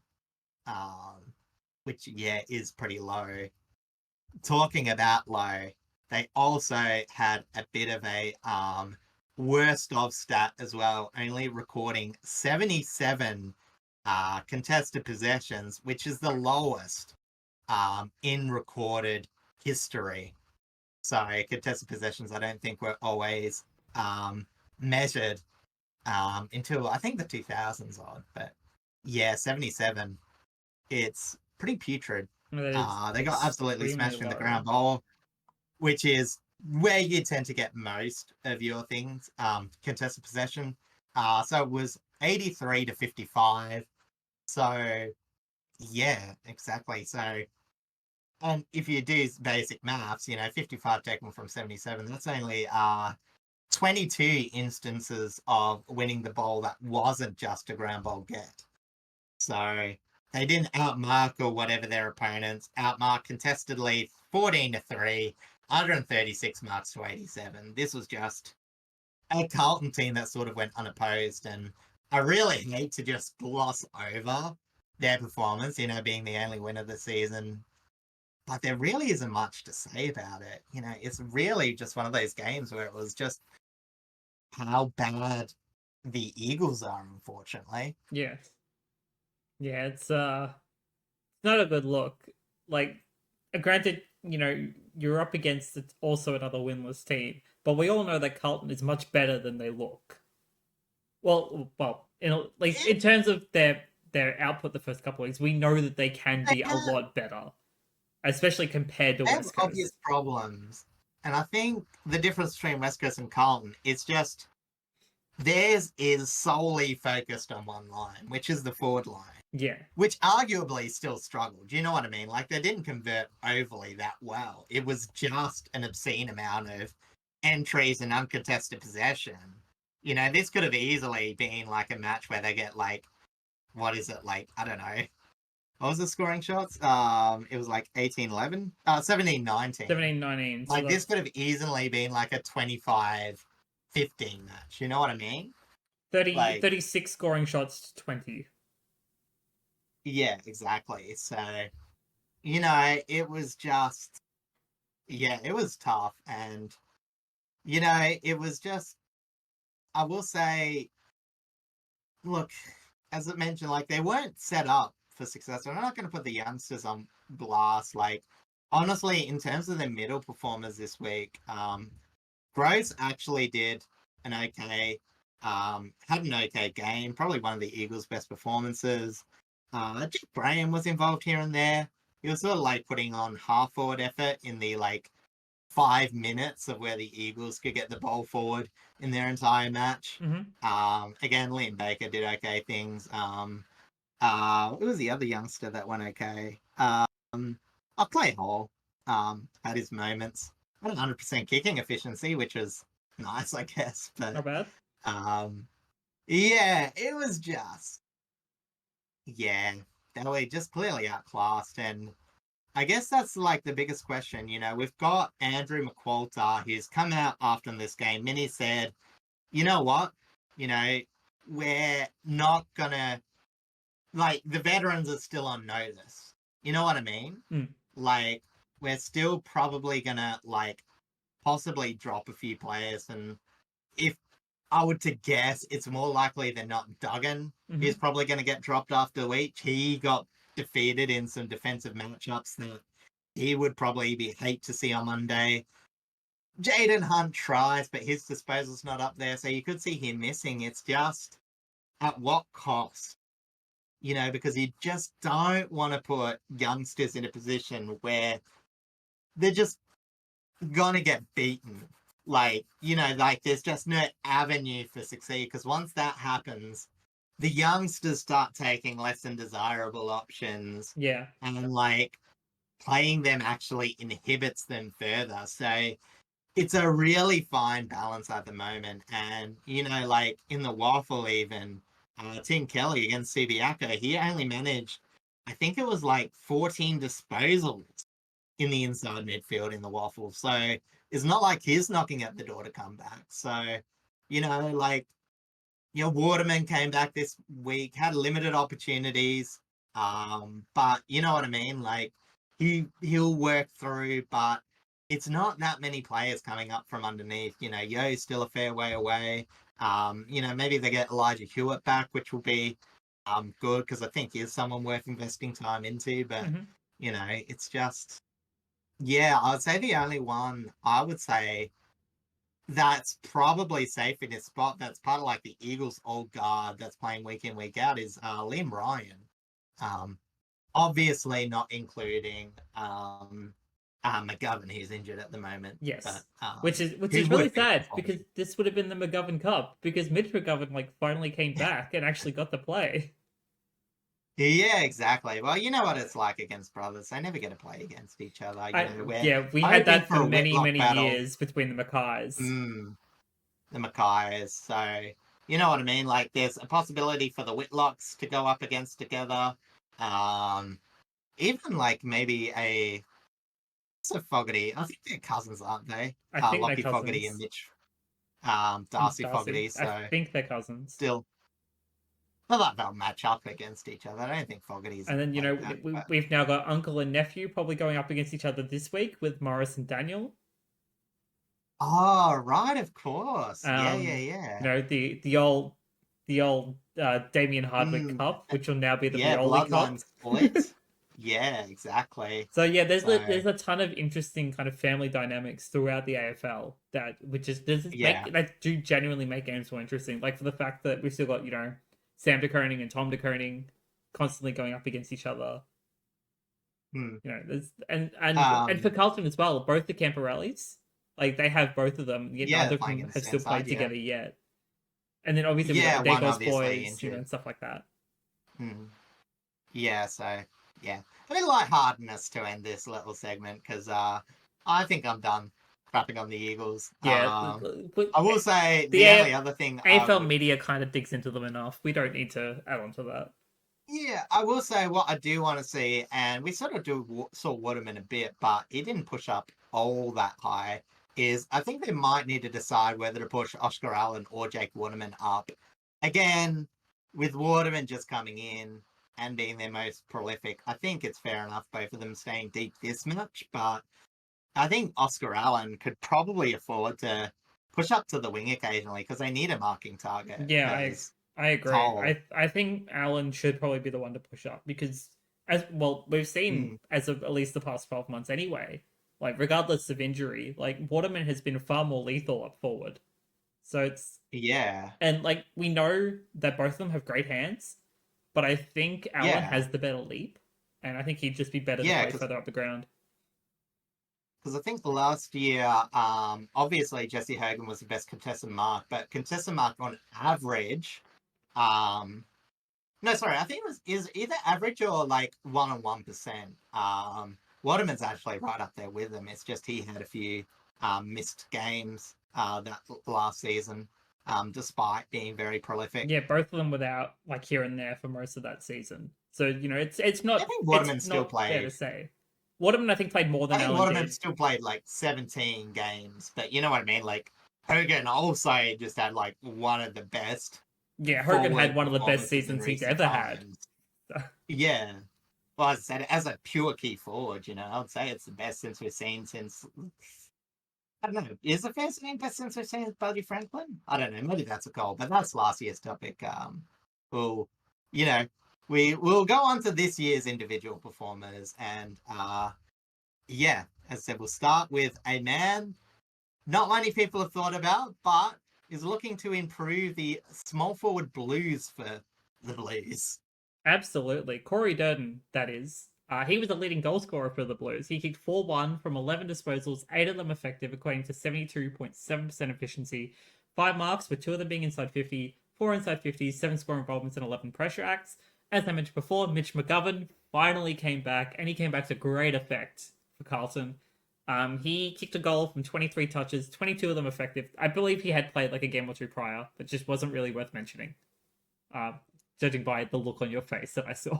S2: which is pretty low. Talking about low, they also had a bit of a worst of stat as well, only recording 77 contested possessions, which is the lowest in recorded history. So contested possessions, I don't think were always measured until I think the 2000s odd, but 77. It's pretty putrid. They got absolutely smashed in the ground ball, which is where you tend to get most of your things, contested possession. So it was 83 to 55. So yeah, exactly. So, and if you do basic maths, 55 taken from 77, that's only 22 instances of winning the ball that wasn't just a ground ball get. So they didn't outmark or whatever their opponents. Outmarked contestedly 14 to 3, 136 marks to 87. This was just a Carlton team that sort of went unopposed, and I really hate to just gloss over their performance, being the only win of the season. But there really isn't much to say about it. It's really just one of those games where it was just how bad the Eagles are, unfortunately.
S1: Yeah. Yeah, it's not a good look. Like, granted, you're up against also another winless team, but we all know that Carlton is much better than they look. Well, at least in terms of their output the first couple of weeks, we know that they can be a lot better, especially compared to West Coast.
S2: Obvious problems, and I think the difference between West Coast and Carlton is just theirs is solely focused on one line, which is the forward line.
S1: Yeah.
S2: Which arguably still struggled. You know what I mean? Like, they didn't convert overly that well. It was just an obscene amount of entries and uncontested possession. This could have easily been like a match where they get like, what is it? Like, I don't know. What was the scoring shots? It was like 18-11? 17-19.
S1: 17-19.
S2: Like, this could have easily been like a 25-15 match. You know what I mean?
S1: 36 scoring shots to 20.
S2: Yeah, exactly. So, it was just, it was tough. And, it was just, I will say, look, as I mentioned, like, they weren't set up for success. I'm not going to put the youngsters on blast. Like, honestly, in terms of the middle performers this week, Gross actually did an okay, had an okay game, probably one of the Eagles' best performances. Jack Graham was involved here and there. He was sort of like putting on half forward effort in the like 5 minutes of where the Eagles could get the ball forward in their entire match. Again, Liam Baker did okay things. Who was the other youngster that went okay? Clay Hall had his moments. Had 100% kicking efficiency, which was nice, I guess. But
S1: Not bad.
S2: yeah, it was just they were just clearly outclassed, and I guess that's like the biggest question. We've got Andrew McQualter, who's come out after this game, and he said, "You know what? We're not gonna the veterans are still on notice. You know what I mean? Like, we're still probably gonna possibly drop a few players, and if I were to guess, it's more likely than not Duggan is probably going to get dropped after the week. He got defeated in some defensive matchups that he would probably hate to see on Monday. Jaden Hunt tries, but his disposal's not up there, so you could see him missing. It's just at what cost? Because you just don't want to put youngsters in a position where they're just gonna get beaten. There's just no avenue for succeed, because once that happens, the youngsters start taking less than desirable options.
S1: Yeah.
S2: And playing them actually inhibits them further. So it's a really fine balance at the moment. And, in the waffle even, Tim Kelly against Subiaco, he only managed, I think it was 14 disposals in the inside midfield in the waffle. So it's not like he's knocking at the door to come back. So, Waterman came back this week, had limited opportunities. But you know what I mean? He'll work through, but it's not that many players coming up from underneath. Yo's still a fair way away. Maybe they get Elijah Hewitt back, which will be good, because I think he's someone worth investing time into. But it's just, I would say the only one I would say that's probably safe in his spot, that's part of the Eagles old guard that's playing week in, week out, is Liam Ryan. Obviously not including McGovern, who's injured at the moment.
S1: Yes.
S2: But,
S1: which is really sad, because this would have been the McGovern Cup, because Mitch McGovern finally came back and actually got to play.
S2: Yeah, exactly. Well, you know what it's like against brothers. They never get to play against each other.
S1: We had that for many
S2: battle.
S1: years between the Mackays.
S2: The Mackays. So, you know what I mean? There's a possibility for the Whitlocks to go up against together. Even maybe Fogarty. I think they're cousins, aren't they?
S1: I think
S2: Lockie
S1: they're cousins.
S2: Fogarty and Mitch Darcy Fogarty. So
S1: I think they're cousins.
S2: Still, not they'll match up against each other. I don't think Fogarty's.
S1: And then we've now got uncle and nephew probably going up against each other this week with Morris and Daniel.
S2: Oh, right, of course. Yeah.
S1: The old Damien Hardwick Cup, which will now be the Violi Cup.
S2: Split. Yeah, exactly.
S1: So there's a ton of interesting kind of family dynamics throughout the AFL that do genuinely make games more interesting. For the fact that we've still got Sam de Koning and Tom de Koning constantly going up against each other. And for Carlton as well, both the Camporellis, they have both of them. Neither of them have still played together yet. And then obviously we got Dagos boys, and stuff like that.
S2: Yeah, so yeah, a bit lightheartedness to end this little segment, because I think I'm done crapping on the Eagles.
S1: Yeah,
S2: I will say the only other thing,
S1: AFL media kind of digs into them enough. We don't need to add on to that.
S2: Yeah, I will say what I do want to see, and we sort of saw Waterman a bit, but he didn't push up all that high, is I think they might need to decide whether to push Oscar Allen or Jake Waterman up. Again, with Waterman just coming in and being their most prolific, I think it's fair enough both of them staying deep this much, but I think Oscar Allen could probably afford to push up to the wing occasionally, because they need a marking target.
S1: Yeah, I agree. I think Allen should probably be the one to push up, because as well we've seen as of at least the past 12 months anyway, regardless of injury, Waterman has been far more lethal up forward. So it's and we know that both of them have great hands, but I think Allen has the better leap, and I think he'd just be better to play further up the ground.
S2: because I think last year, obviously Jesse Hogan was the best contested mark, but contested mark on average, no, sorry, I think it was is either average or like 1%. Waterman's actually right up there with him. It's just he had a few missed games that last season, despite being very prolific.
S1: Yeah, both of them without like here and there for most of that season. So it's
S2: I think Waterman still
S1: fair to
S2: played.
S1: say. Waterman I think played more
S2: I
S1: than
S2: think
S1: Allen
S2: Waterman
S1: did.
S2: still played like 17 games, but you know what I mean. Like Hogan also just had like one of the best
S1: Yeah, Hogan had
S2: forward
S1: one of the best
S2: performances in
S1: seasons he's
S2: recent
S1: ever had.
S2: times. Yeah. Well, as I said, as a pure key forward, I would say it's the best since we've seen since. I don't know. Is the first name best since we've seen Buddy Franklin? I don't know. Maybe that's a call, but that's last year's topic. We'll, you know, we'll go on to this year's individual performers, and yeah, as I said, we'll start with a man not many people have thought about, but is looking to improve the small forward blues for the Blues.
S1: Absolutely. Corey Durden, that is. He was the leading goal scorer for the Blues. He kicked 4-1 from 11 disposals, 8 of them effective, equating to 72.7% efficiency. 5 marks, with 2 of them being inside 50, 4 inside 50s, 7 score involvements, and 11 pressure acts. As I mentioned before, Mitch McGovern finally came back, and he came back to great effect for Carlton. He kicked a goal from 23 touches, 22 of them effective. I believe he had played like a game or two prior, but just wasn't really worth mentioning. Uh, Judging by the look on your face that I saw.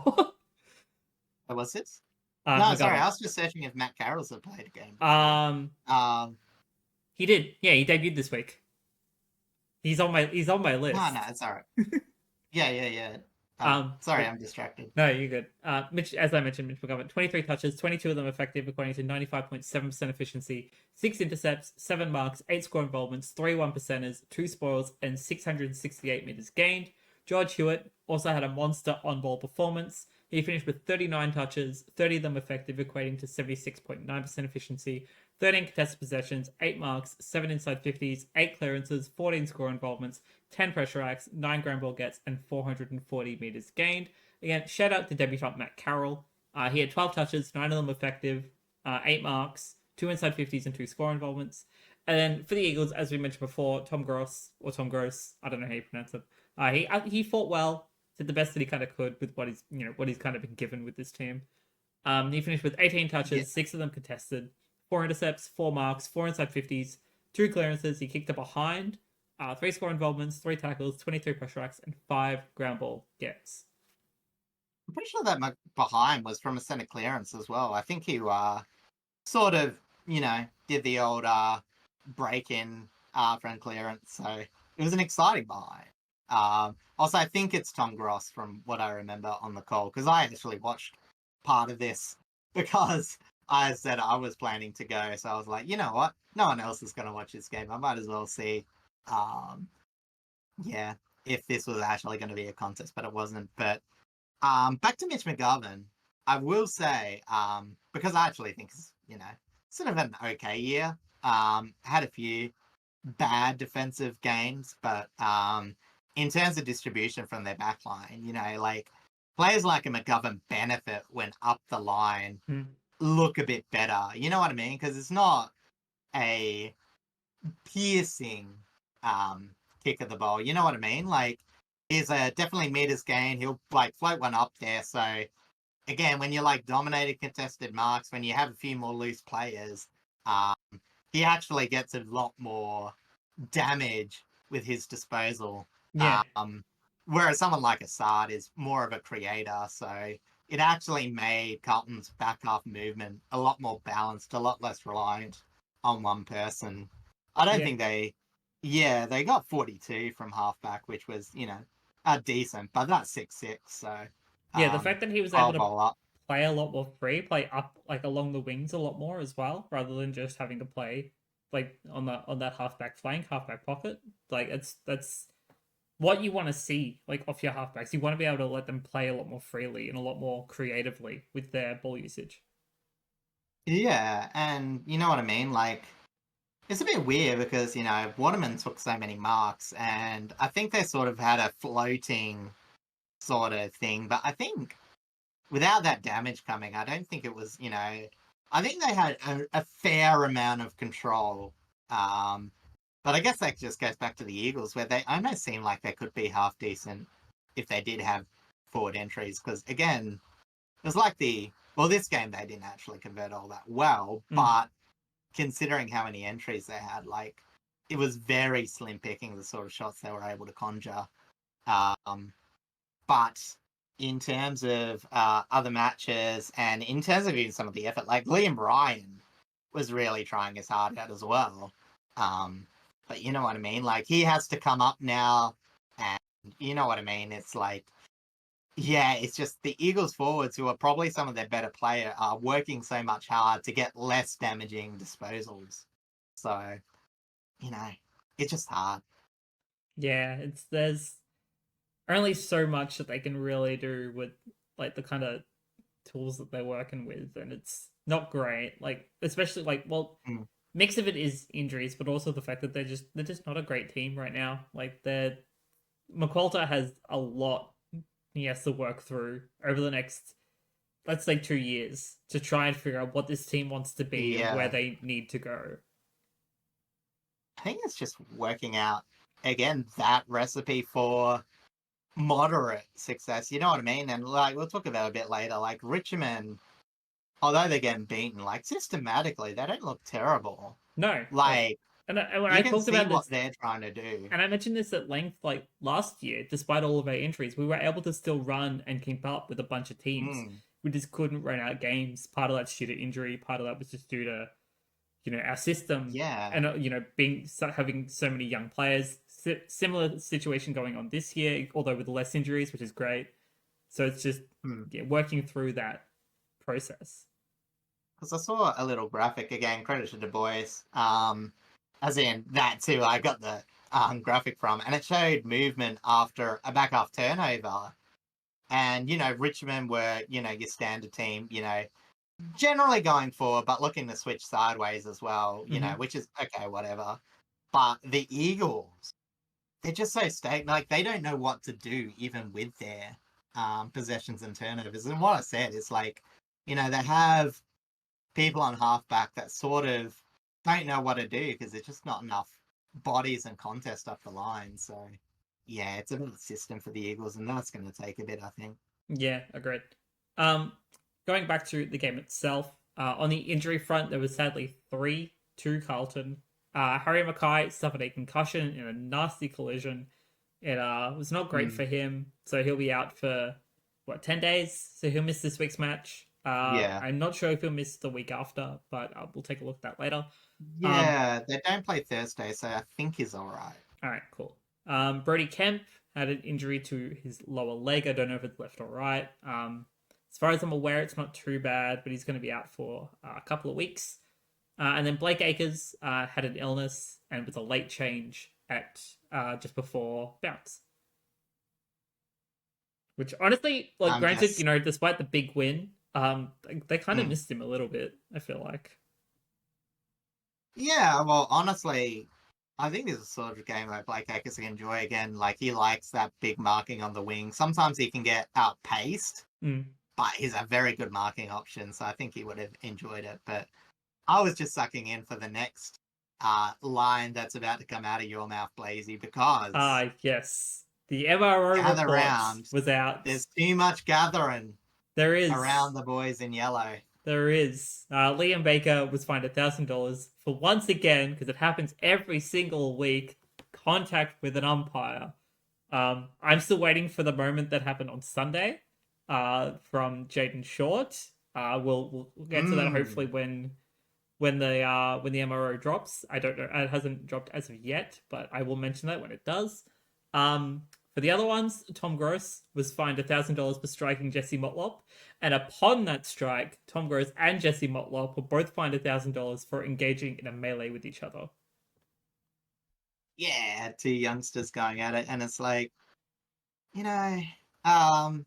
S2: What was this? No, sorry,
S1: McGovern.
S2: I was just searching if Matt Carroll's had played a game before.
S1: Um,
S2: Um,
S1: he did. Yeah, he debuted this week. He's on my
S2: no,
S1: list.
S2: no, it's all right. Yeah. Sorry,
S1: But
S2: I'm distracted.
S1: no, you're good. Mitch, as I mentioned, Mitch McGovern, 23 touches, 22 of them effective, according to 95.7% efficiency, 6 intercepts, 7 marks, 8 score involvements, 3 1%ers, 2 spoils, and 668 meters gained. George Hewitt also had a monster on-ball performance. He finished with 39 touches, 30 of them effective, equating to 76.9% efficiency, 13 contested possessions, 8 marks, 7 inside 50s, 8 clearances, 14 score involvements, 10 pressure acts, 9 ground ball gets, and 440 meters gained. Again, shout out to debutant Matt Carroll. He had 12 touches, 9 of them effective, 8 marks, 2 inside 50s, and 2 score involvements. And then for the Eagles, as we mentioned before, Tom Gross, I don't know how you pronounce it. He fought well, did the best that he kind of could with what he's kind of been given with this team. He finished with 18 touches,
S2: Yeah.
S1: 6 of them contested, 4 intercepts, 4 marks, 4 inside 50s, 2 clearances. He kicked a behind, 3 score involvements, 3 tackles, 23 pressure acts, and 5 ground ball gets.
S2: I'm pretty sure that behind was from a centre clearance as well. I think he sort of, did the old break in front clearance. So it was an exciting behind. Also, I think it's Tom Gross from what I remember on the call, because I actually watched part of this because I said I was planning to go. So I was like, you know what? No one else is going to watch this game. I might as well see, if this was actually going to be a contest, but it wasn't. But back to Mitch McGovern, I will say, because I actually think it's, sort of an okay year. Had a few bad defensive games, but in terms of distribution from their back line, like players like a McGovern benefit when up the line look a bit better. You know what I mean? Because it's not a piercing kick of the ball. You know what I mean? Like, he's a definitely meters gain. He'll like float one up there. So again, when you're like dominated contested marks, when you have a few more loose players, he actually gets a lot more damage with his disposal.
S1: Yeah.
S2: Whereas someone like Assad is more of a creator, so it actually made Carlton's back half movement a lot more balanced, a lot less reliant on one person. I don't think they got 42 from halfback, which was, decent, but that's 6-6, so
S1: Yeah, the fact that he was
S2: I'll
S1: able to
S2: bowl up.
S1: play a lot more free, play up like along the wings a lot more as well, rather than just having to play like on that halfback flank, halfback pocket. Like that's what you want to see, like off your halfbacks. You want to be able to let them play a lot more freely and a lot more creatively with their ball usage.
S2: Yeah, and you know what I mean? Like, it's a bit weird because, Waterman took so many marks, and I think they sort of had a floating sort of thing. But I think without that damage coming, I don't think it was, I think they had a fair amount of control. But I guess that just goes back to the Eagles, where they almost seem like they could be half decent if they did have forward entries. Because again, it was like this game they didn't actually convert all that well, but considering how many entries they had, like it was very slim picking the sort of shots they were able to conjure. But in terms of other matches and in terms of even some of the effort, like Liam Ryan was really trying his heart out as well. But you know what I mean? Like he has to come up now, and you know what I mean? It's like, yeah, it's just the Eagles forwards, who are probably some of their better players, are working so much hard to get less damaging disposals. So, you know, it's just hard.
S1: Yeah, there's only so much that they can really do with like the kind of tools that they're working with, and it's not great. Like especially like mix of it is injuries, but also the fact that they're just not a great team right now. Like McQualter has a lot he has to work through over the next, let's say, 2 years to try and figure out what this team wants to be and where they need to go.
S2: I think it's just working out again that recipe for moderate success. You know what I mean? And like we'll talk about it a bit later. Like Richmond, although they're getting beaten, like systematically, they don't look terrible.
S1: No,
S2: like
S1: and when
S2: you
S1: I
S2: can
S1: talked
S2: see
S1: about
S2: what
S1: this,
S2: they're trying to do.
S1: and I mentioned this at length, like last year, despite all of our injuries, we were able to still run and keep up with a bunch of teams. We just couldn't run out games. Part of that's due to injury. Part of that was just due to our system.
S2: Yeah,
S1: And having so many young players. Similar situation going on this year, although with less injuries, which is great. So it's just working through that process.
S2: because I saw a little graphic again. Credit to Du Bois. As in that too, I got the graphic from, and it showed movement after a back half turnover. And, Richmond were, your standard team, generally going forward, but looking to switch sideways as well, which is okay, whatever. But the Eagles, they're just so stagnant. Like, they don't know what to do, even with their possessions and turnovers. And what I said is like, they have people on halfback that sort of don't know what to do because there's just not enough bodies and contest up the line. So, yeah, it's a bit of a system for the Eagles, and that's going to take a bit, I think.
S1: Yeah, agreed. Going back to the game itself, on the injury front, there was sadly 3 to Carlton. Harry Mackay suffered a concussion in a nasty collision. It was not great for him, so he'll be out for 10 days. So he'll miss this week's match.
S2: Yeah.
S1: I'm not sure if he'll miss the week after, but we'll take a look at that later.
S2: Yeah, they don't play Thursday, so I think he's all right.
S1: All right, cool. Brody Kemp had an injury to his lower leg. I don't know if it's left or right. As far as I'm aware, it's not too bad, but he's going to be out for a couple of weeks. And then Blake Acres had an illness and was a late change at just before bounce. Which honestly, like granted,
S2: yes.
S1: Despite the big win, they kind of missed him a little bit, I feel like.
S2: Yeah, well, honestly, I think this is sort of a game that Blake Acres can enjoy again. Like, he likes that big marking on the wing. Sometimes he can get outpaced, but he's a very good marking option, so I think he would have enjoyed it. But I was just sucking in for the next line that's about to come out of your mouth, Blazy, because...
S1: yes. The MRO report was out.
S2: There's too much gathering.
S1: There is.
S2: Around the boys in yellow.
S1: There is. Liam Baker was fined $1,000 for once again, because it happens every single week, contact with an umpire. I'm still waiting for the moment that happened on Sunday from Jaden Short. We'll get to that hopefully when the MRO drops. I don't know. It hasn't dropped as of yet, but I will mention that when it does. For the other ones, Tom Gross was fined $1,000 for striking Jesse Motlop, and upon that strike, Tom Gross and Jesse Motlop were both fined $1,000 for engaging in a melee with each other.
S2: Yeah, 2 youngsters going at it, and it's like, and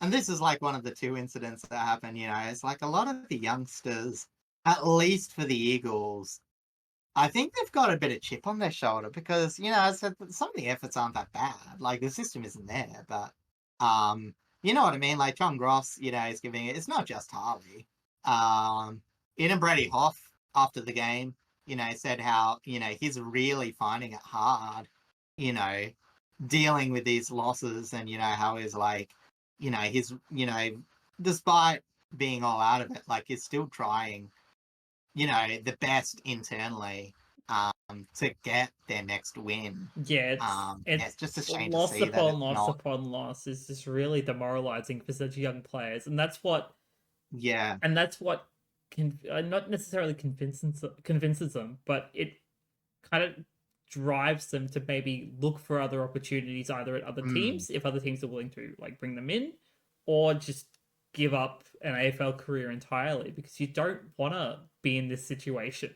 S2: this is like one of the 2 incidents that happened. It's like a lot of the youngsters, at least for the Eagles, I think they've got a bit of chip on their shoulder because, I said some of the efforts aren't that bad. Like, the system isn't there, but, you know what I mean? Like, John Gross, is giving it. It's not just Harley. Ian Brady Hoff, after the game, said how, he's really finding it hard, dealing with these losses, and, how he's like, he's, despite being all out of it, like, he's still trying, the best internally to get their next win.
S1: Yeah,
S2: It's just a shame to
S1: loss
S2: see that
S1: upon
S2: it's
S1: loss
S2: not.
S1: upon loss is just really demoralizing for such young players, and
S2: Yeah,
S1: that's what can not necessarily convinces them, but it kind of drives them to maybe look for other opportunities either at other
S2: mm,
S1: teams if other teams are willing to like bring them in, or just give up an AFL career entirely because you don't want to be in this situation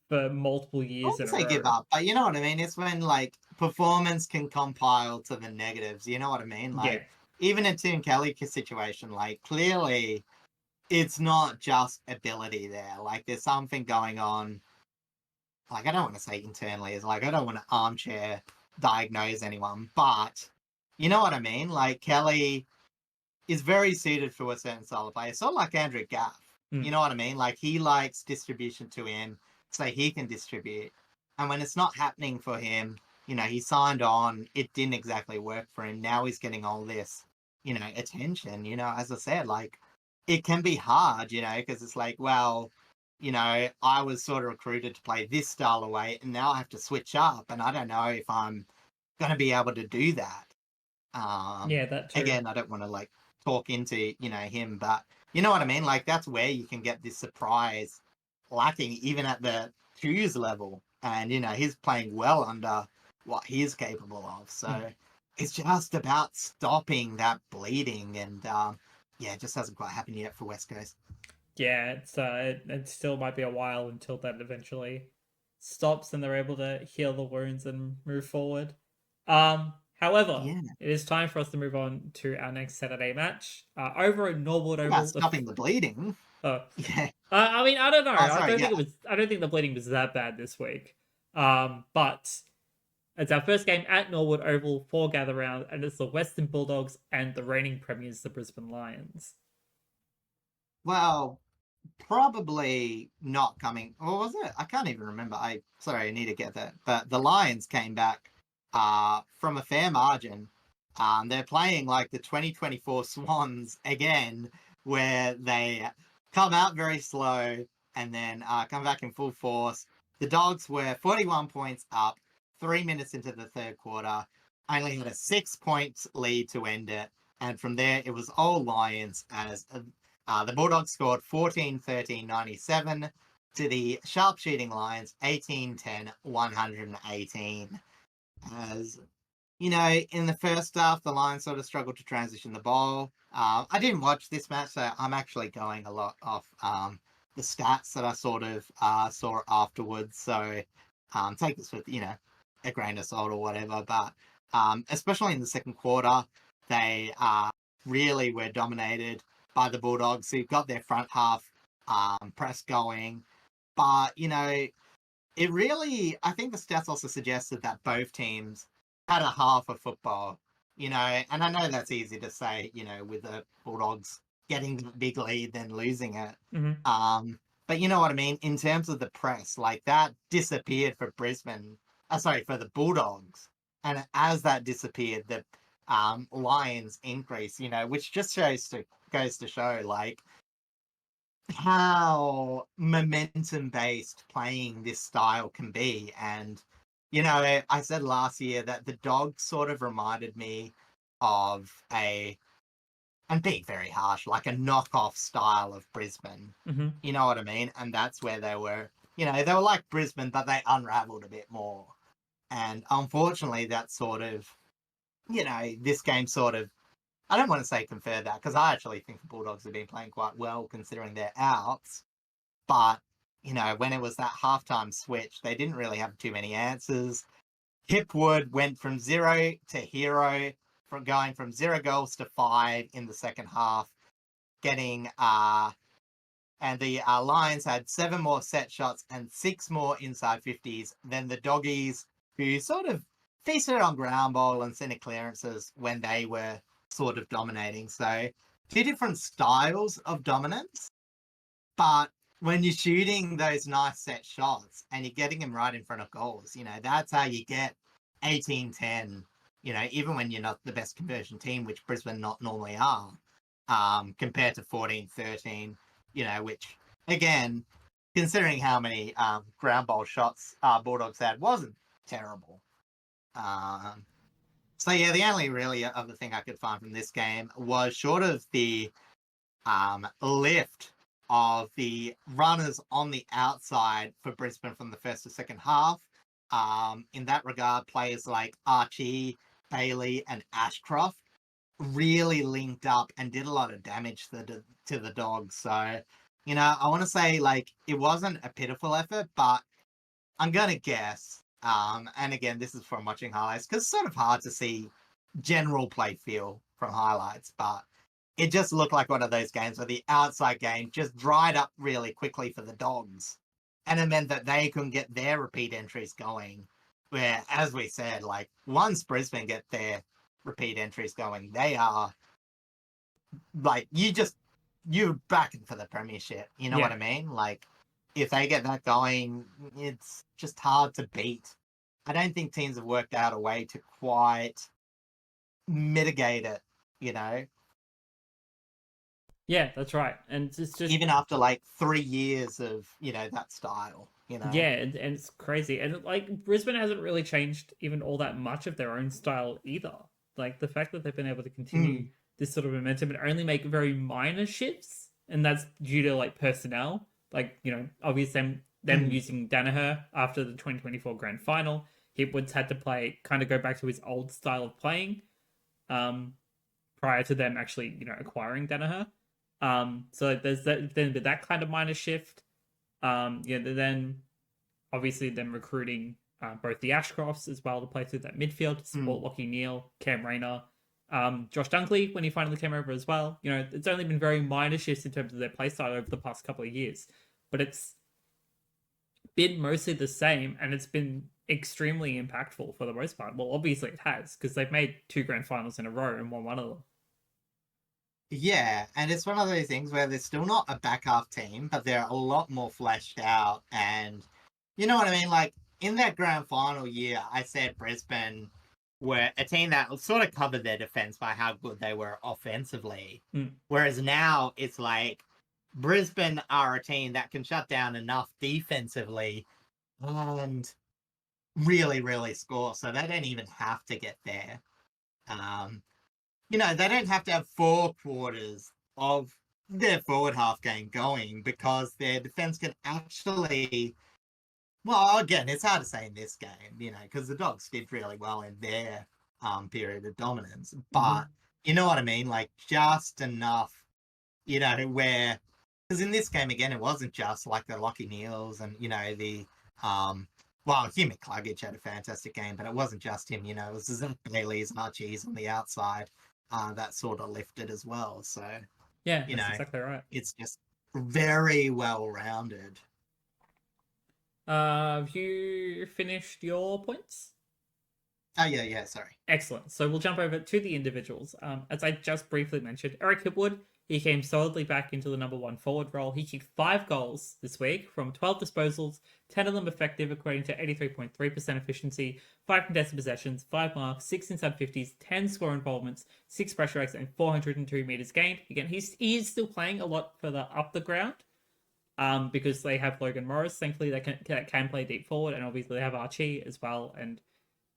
S1: for multiple
S2: I
S1: years in
S2: wouldn't
S1: a
S2: say give
S1: row.
S2: up, but you know what I mean? It's when, like, performance can compile to the negatives, you know what I mean?
S1: Yeah.
S2: Like, even in Tim Kelly's situation, like, clearly it's not just ability there. Like, there's something going on. Like, I don't want to say internally, it's like, I don't want to armchair diagnose anyone, but you know what I mean? Like, Kelly is very suited for a certain style of play. It's sort of like Andrew Gaff.
S1: Mm.
S2: You know what I mean? Like, he likes distribution to him so he can distribute. And when it's not happening for him, he signed on, it didn't exactly work for him. Now he's getting all this, attention. As I said, like, it can be hard, because it's like, well, I was sort of recruited to play this style of way, and now I have to switch up, and I don't know if I'm going to be able to do that.
S1: Yeah, that too.
S2: Again, I don't want to like talk into, him, but you know what I mean? Like, that's where you can get this surprise lacking even at the twos level. And, he's playing well under what he's capable of.
S1: Mm.
S2: So it's just about stopping that bleeding. And yeah, it just hasn't quite happened yet for West Coast.
S1: Yeah, it still might be a while until that eventually stops and they're able to heal the wounds and move forward. However,
S2: Yeah.
S1: it is time for us to move on to our next Saturday match. Over at Norwood
S2: About
S1: Oval.
S2: stopping the bleeding.
S1: Uh,
S2: Yeah.
S1: I mean, I don't know.
S2: Oh,
S1: I
S2: sorry.
S1: don't think
S2: Yeah.
S1: it was. I don't think the bleeding was that bad this week. But it's our first game at Norwood Oval for Gather Round, and it's the Western Bulldogs and the reigning premiers, the Brisbane Lions.
S2: Well, probably not coming. Or was it? I can't even remember. I need to get that. But the Lions came back from a fair margin. They're playing like the 2024 Swans again, where they come out very slow and then come back in full force. The Dogs were 41 points up 3 minutes into the third quarter, only had a 6 point lead to end it. And from there, it was all Lions as the Bulldogs scored 14-13-97 to the sharpshooting Lions 18-10, 118. As in the first half, the Lions sort of struggled to transition the ball. I didn't watch this match, so I'm actually going a lot off the stats that I sort of saw afterwards. So take this with, a grain of salt or whatever. But especially in the second quarter, they really were dominated by the Bulldogs, who got their front half press going. But, it really, I think the stats also suggested that both teams had a half of football, and I know that's easy to say, with the Bulldogs getting the big lead, then losing it.
S1: Mm-hmm.
S2: But you know what I mean? In terms of the press, like that disappeared for Brisbane, for the Bulldogs. And as that disappeared, the Lions increased, which just goes to show, like, how momentum based playing this style can be. And, I said last year that the Dogs sort of reminded me of I'm being very harsh, like a knockoff style of Brisbane.
S1: Mm-hmm.
S2: You know what I mean? And that's where they were, they were like Brisbane, but they unraveled a bit more. And unfortunately, that sort of, this game sort of, I don't want to say confer that, because I actually think the Bulldogs have been playing quite well considering their outs. But, when it was that halftime switch, they didn't really have too many answers. Hipwood went from zero to hero, from going from 0 goals to 5 in the second half, getting and the Lions had 7 more set shots and 6 more inside 50s than the Doggies, who sort of feasted on ground ball and centre clearances when they were sort of dominating. So 2 different styles of dominance, but when you're shooting those nice set shots and you're getting them right in front of goals, that's how you get 18-10, even when you're not the best conversion team, which Brisbane not normally are, compared to 14-13, which, again, considering how many ground ball shots Bulldogs had, wasn't terrible. So, yeah, the only really other thing I could find from this game was short of the lift of the runners on the outside for Brisbane from the first to second half. In that regard, players like Archie, Bailey, and Ashcroft really linked up and did a lot of damage to the Dogs. So, I want to say, it wasn't a pitiful effort, but I'm going to guess, and again, this is from watching highlights, because it's sort of hard to see general play feel from highlights, but it just looked like one of those games where the outside game just dried up really quickly for the Dogs. And it meant that they couldn't get their repeat entries going. Where, as we said, once Brisbane get their repeat entries going, they are you're backing for the premiership. You know what I mean? If they get that going, it's just hard to beat. I don't think teams have worked out a way to quite mitigate it,
S1: Yeah, that's right. And it's just
S2: even after 3 years of that style.
S1: Yeah, and it's crazy. And Brisbane hasn't really changed even all that much of their own style either. The fact that they've been able to continue this sort of momentum and only make very minor shifts, and that's due to personnel. Obviously them using Danaher after the 2024 grand final. Hipwood's had to go back to his old style of playing prior to them actually, acquiring Danaher. So there's that kind of minor shift. Then obviously them recruiting both the Ashcrofts as well to play through that midfield to support Lachie Neale, Cam Rayner, Josh Dunkley when he finally came over as well. It's only been very minor shifts in terms of their play style over the past couple of years, but it's been mostly the same, and it's been extremely impactful for the most part. Well, obviously it has, because they've made 2 grand finals in a row and won one of them.
S2: Yeah, and it's one of those things where they're still not a back half team, but they're a lot more fleshed out. And you know what I mean? In that grand final year, I said Brisbane were a team that sort of covered their defense by how good they were offensively. Whereas now it's Brisbane are a team that can shut down enough defensively and really, really score. So they don't even have to get there. They don't have to have 4 quarters of their forward half game going, because their defense can actually, well, again, it's hard to say in this game, because the Dogs did really well in their period of dominance, but you know what I mean? Just enough, where, because in this game, again, it wasn't just the Lachie Neales and, the, Hugh McCluggage had a fantastic game, but it wasn't just him, it was Zach Bailey's and Archie's on the outside. That sort of lifted as well. So,
S1: yeah, that's exactly right.
S2: It's just very well rounded.
S1: Have you finished your points?
S2: Oh, yeah, sorry.
S1: Excellent. So we'll jump over to the individuals. As I just briefly mentioned, Eric Hipwood, he came solidly back into the number 1 forward role. He kicked 5 goals this week from 12 disposals, 10 of them effective, equating to 83.3% efficiency, 5 contested possessions, 5 marks, 6 inside 50s, 10 score involvements, 6 pressure acts, and 402 meters gained. Again, he is still playing a lot further up the ground, because they have Logan Morris. Thankfully, they can play deep forward, and obviously they have Archie as well, and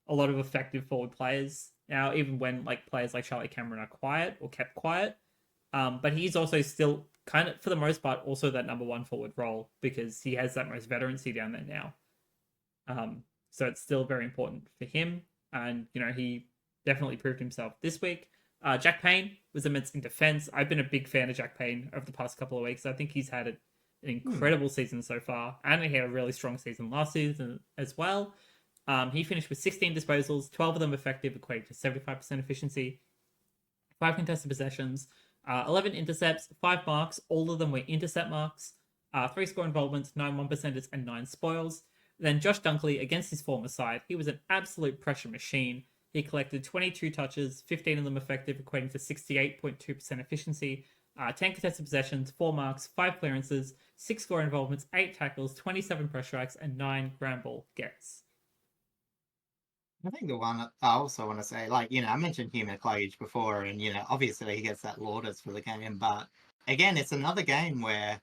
S1: a lot of effective forward players. Now, even when players like Charlie Cameron are quiet or kept quiet, but he's also still kind of, for the most part, also that number 1 forward role, because he has that most veterancy down there now. So it's still very important for him, and he definitely proved himself this week. Jack Payne was immense in defense. I've been a big fan of Jack Payne over the past couple of weeks. I think he's had an incredible season so far, and he had a really strong season last season as well. He finished with 16 disposals, 12 of them effective, equating to 75% efficiency, 5 contested possessions, 11 intercepts, 5 marks, all of them were intercept marks, 3 score involvements, 9 1%ers, and 9 spoils. Then Josh Dunkley, against his former side, he was an absolute pressure machine. He collected 22 touches, 15 of them effective, equating to 68.2% efficiency, 10 contested possessions, 4 marks, 5 clearances, 6 score involvements, 8 tackles, 27 pressure strikes, and 9 ground ball gets.
S2: I think the one I also want to say, like, I mentioned Hugh McCluggage before, and, obviously he gets that lauders for the game, but again, it's another game where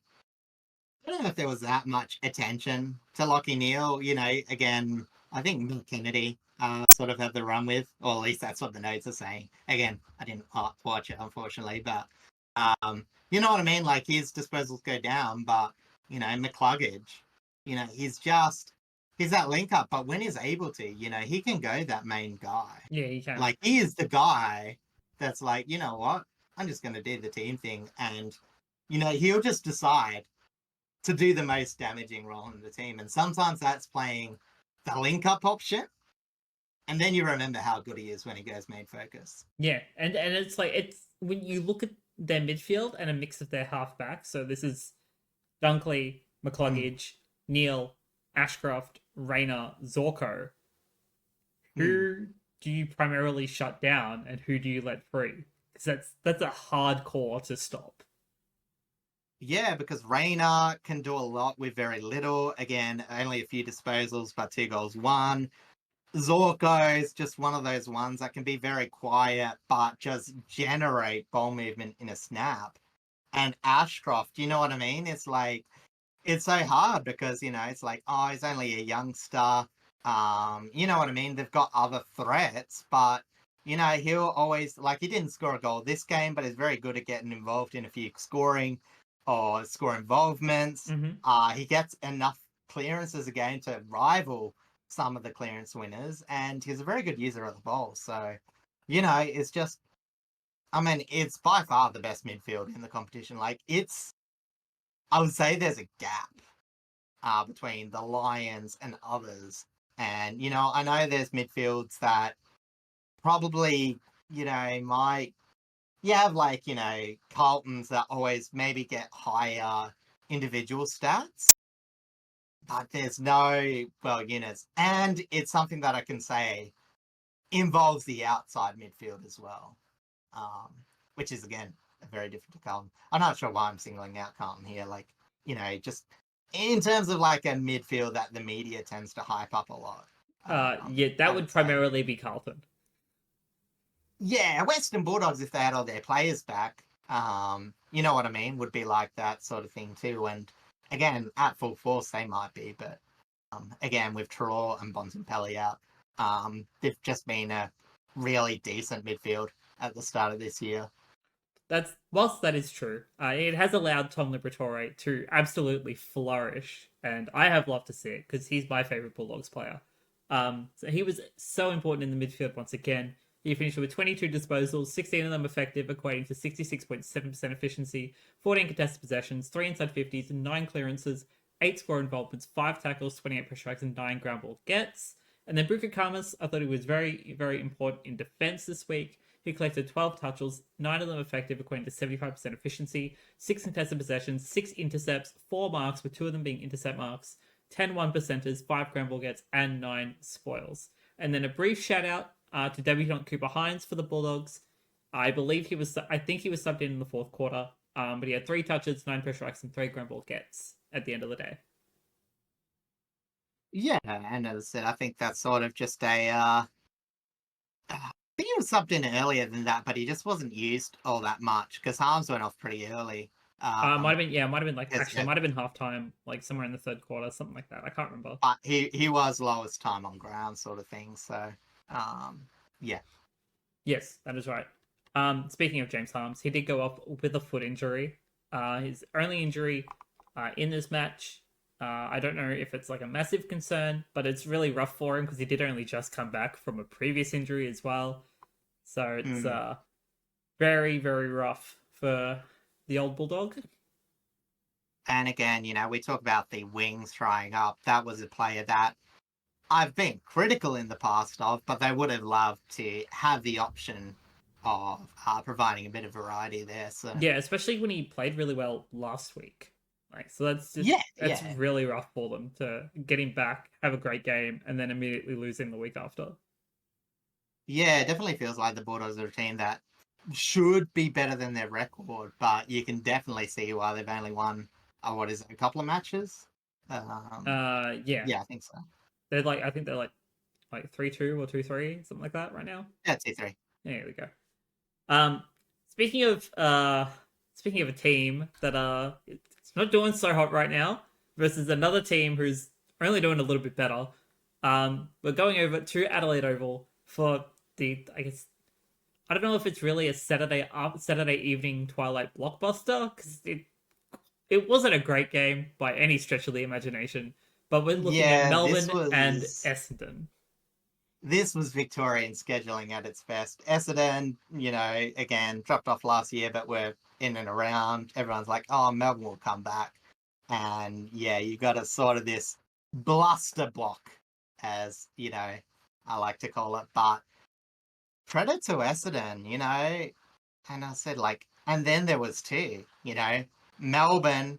S2: I don't know if there was that much attention to Lockie Neal. Again, I think Mill Kennedy sort of had the run with, or at least that's what the notes are saying. Again, I didn't watch it, unfortunately, but you know what I mean? Like, his disposals go down, but, McCluggage, he's that link up, but when he's able to, he can go that main guy.
S1: Yeah, he can.
S2: Like, he is the guy that's like, you know what? I'm just going to do the team thing. And, he'll just decide to do the most damaging role in the team. And sometimes that's playing the link up option. And then you remember how good he is when he goes main focus.
S1: Yeah, and it's like, it's when you look at their midfield and a mix of their halfbacks. So this is Dunkley, McCluggage, Neil, Ashcroft, Rayner, Zorko. Who do you primarily shut down and who do you let free? Because that's a hard core to stop.
S2: Yeah, because Rayner can do a lot with very little. Again, only a few disposals, but 2 goals, 1. Zorko is just one of those ones that can be very quiet, but just generate ball movement in a snap. And Ashcroft, you know what I mean? It's like, it's so hard because, it's like, oh, he's only a youngster. You know what I mean? They've got other threats, but, he'll always, like, he didn't score a goal this game, but he's very good at getting involved in a few scoring or score involvements. He gets enough clearances a game to rival some of the clearance winners, and he's a very good user of the ball. So, it's just, it's by far the best midfield in the competition. Like, I would say there's a gap between the Lions and others. And, I know there's midfields that probably, might, you have like, Carltons that always maybe get higher individual stats, but there's no units. And it's something that I can say involves the outside midfield as well, which is, again, very different to Carlton. I'm not sure why I'm singling out Carlton here. Like, just in terms of like a midfield that the media tends to hype up a lot.
S1: Yeah, that would primarily be Carlton.
S2: Yeah, Western Bulldogs, if they had all their players back, you know what I mean, would be like that sort of thing too. And again, at full force, they might be, but again, with Traore and Bontempelli out, they've just been a really decent midfield at the start of this year.
S1: Whilst that is true, it has allowed Tom Liberatore to absolutely flourish, and I have loved to see it because he's my favorite Bulldogs player. So he was so important in the midfield once again. He finished with 22 disposals, 16 of them effective, equating to 66.7% efficiency, 14 contested possessions, 3 inside 50s, 9 clearances, 8 score involvements, 5 tackles, 28 pressure strikes, and 9 ground ball gets. And then Buka Kamas, I thought he was very, very important in defense this week. He collected 12 touches, 9 of them effective, equating to 75% efficiency, 6 contested possessions, 6 intercepts, 4 marks, with 2 of them being intercept marks, 10 1%ers, 5 ground ball gets, and 9 spoils. And then a brief shout out to debutant Cooper Hines for the Bulldogs. I think he was subbed in the 4th quarter, but he had 3 touches, 9 pressure strikes, and 3 ground ball gets at the end of the day.
S2: Yeah, and as I said, I think that's sort of just I think he was subbed in earlier than that, but he just wasn't used all that much because Harms went off pretty early.
S1: Might have been like might have been halftime, like somewhere in the 3rd quarter, something like that. I can't remember.
S2: But he was lowest time on ground, sort of thing. So, yeah.
S1: Yes, that is right. Speaking of James Harms, he did go off with a foot injury. His only injury in this match. I don't know if it's like a massive concern, but it's really rough for him because he did only just come back from a previous injury as well. So it's very, very rough for the old Bulldog.
S2: And again, we talk about the wings trying up. That was a player that I've been critical in the past of, but they would have loved to have the option of providing a bit of variety there. So
S1: yeah, especially when he played really well last week. Like, so that's really rough for them to get him back, have a great game, and then immediately lose him the week after.
S2: Yeah, it definitely feels like the Bulldogs are a team that should be better than their record, but you can definitely see why they've only won, what is it, a couple of matches?
S1: Yeah,
S2: Yeah, I think so.
S1: they're like I think they're like 3-2 or 2-3, something like that right now.
S2: Yeah, T3.
S1: There we go. Um, speaking of a team that it's not doing so hot right now versus another team who's only doing a little bit better. We're going over to Adelaide Oval for the I guess I don't know if it's really a Saturday evening twilight blockbuster because it wasn't a great game by any stretch of the imagination. But we're looking at
S2: Yeah,
S1: Melbourne and Essendon.
S2: this was Victorian scheduling at its best. Essendon, again, dropped off last year, but we're in and around. Everyone's like, oh, Melbourne will come back. And yeah, you got a sort of this bluster block, as, I like to call it. But credit to Essendon, and I said, and then there was two, Melbourne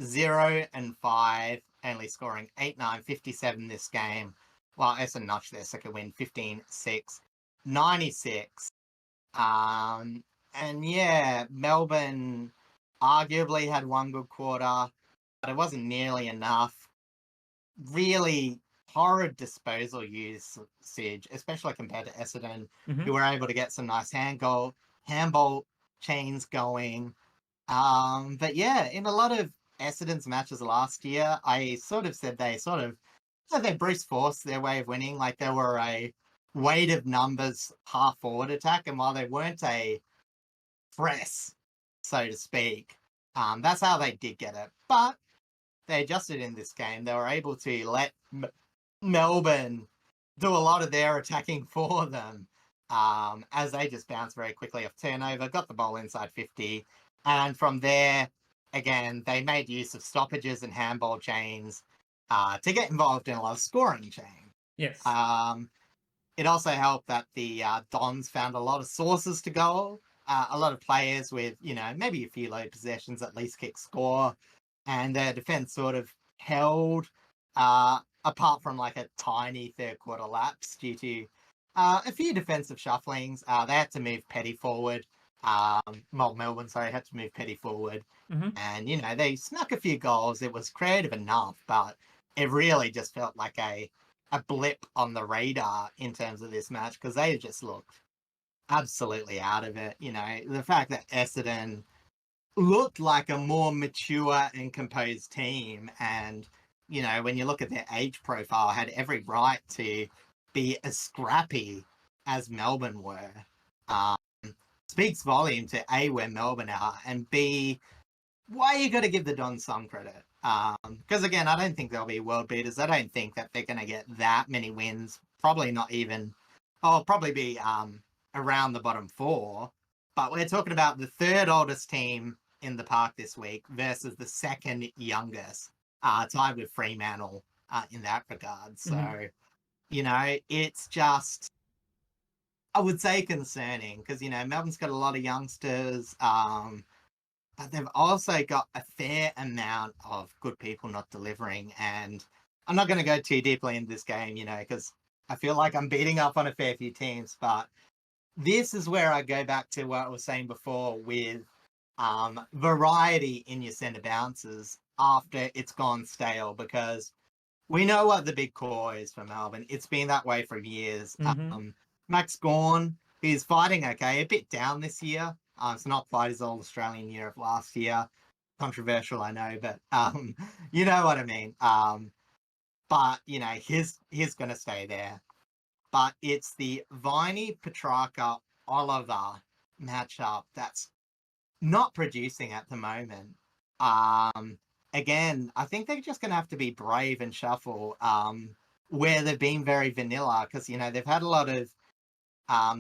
S2: 0-5, only scoring 8-9, 57 this game, while Essendon notched their second win 15-6, 96. And yeah, Melbourne arguably had one good quarter, but it wasn't nearly enough. Really horrid disposal usage, especially compared to Essendon, who were able to get some nice handball chains going. But yeah, in a lot of Essendon's matches last year, I sort of said they Bruce Force their way of winning. Like they were a weight of numbers half forward attack, and while they weren't a press, so to speak, that's how they did get it. But they adjusted in this game. They were able to let Melbourne do a lot of their attacking for them, as they just bounced very quickly off turnover, got the ball inside 50. And from there, again, they made use of stoppages and handball chains to get involved in a lot of scoring chain.
S1: Yes.
S2: It also helped that the Dons found a lot of sources to goal, a lot of players with, maybe a few low possessions, at least kick score, and their defense sort of held, apart from like a tiny third quarter lapse due to a few defensive shufflings. They had to move Petty forward. Melbourne, had to move Petty forward. And, they snuck a few goals. It was creative enough, but it really just felt like a blip on the radar in terms of this match because they just looked absolutely out of it. The fact that Essendon looked like a more mature and composed team, and when you look at their age profile, had every right to be as scrappy as Melbourne were. Speaks volume to A, where Melbourne are, and B, why you got to give the Dons some credit. Because again, I don't think they'll be world beaters. I don't think that they're going to get that many wins. Probably not even. I'll probably be around the bottom four. But we're talking about the third oldest team in the park this week versus the second youngest, tied with Fremantle in that regard. So, it's just, I would say, concerning because, Melbourne's got a lot of youngsters, but they've also got a fair amount of good people not delivering. And I'm not going to go too deeply into this game, because I feel like I'm beating up on a fair few teams, but this is where I go back to what I was saying before with variety in your centre bounces after it's gone stale, because we know what the big core is for Melbourne. It's been that way for years. Max Gawn, he's fighting okay, a bit down this year. It's not quite his All Australian year of last year. Controversial, I know, but you know what I mean. But he's going to stay there. But it's the Viney, Petrarca, Oliver matchup that's not producing at the moment. Again, I think they're just going to have to be brave and shuffle where they've been very vanilla because, they've had a lot of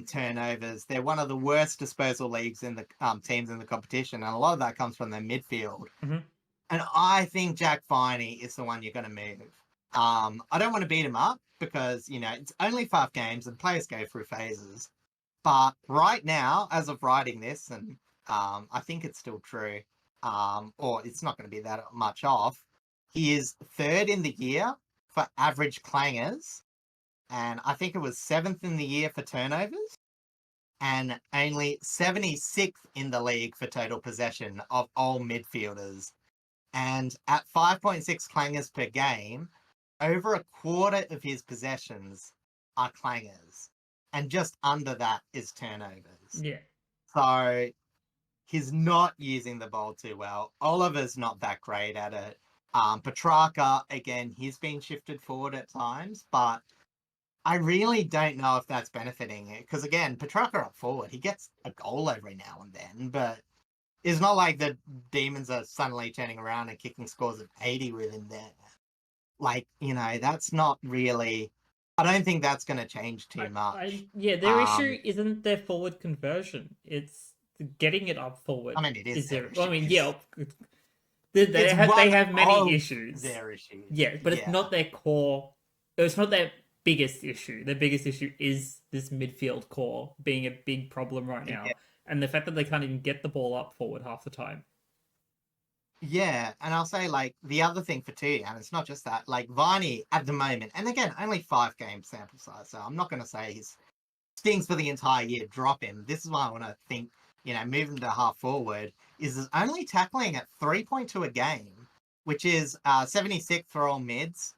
S2: turnovers. They're one of the worst disposal leagues in the teams in the competition, and a lot of that comes from their midfield. And I think Jack Viney is the one you're going to move. I don't want to beat him up because, it's only 5 games and players go through phases. But right now, as of writing this, and I think it's still true, or it's not going to be that much off, he is 3rd in the year for average clangers, and I think it was 7th in the year for turnovers. and only 76th in the league for total possession of all midfielders. And at 5.6 clangers per game, over a quarter of his possessions are clangers. And just under that is turnovers.
S1: Yeah.
S2: So he's not using the ball too well. Oliver's not that great at it. Petrarca, again, he's been shifted forward at times, but I really don't know if that's benefiting it. Because again, Petrarca up forward, he gets a goal every now and then, but it's not like the Demons are suddenly turning around and kicking scores of 80 with him there. Like, that's not really... I don't think that's going to change too much.
S1: Their issue isn't their forward conversion. It's getting it up forward.
S2: I mean, it is their
S1: I mean,
S2: issues.
S1: yeah, they have many issues.
S2: Their issues.
S1: Yeah, but it's not their core. It's not their biggest issue. Their biggest issue is this midfield core being a big problem right now, and the fact that they can't even get the ball up forward half the time.
S2: Yeah, and I'll say, like, the other thing for two, and it's not just that, like, Viney at the moment, and again, only 5 game sample size, so I'm not going to say his stings for the entire year, drop him. This is why I want to think, move him to half forward, is only tackling at 3.2 a game, which is 76th for all mids,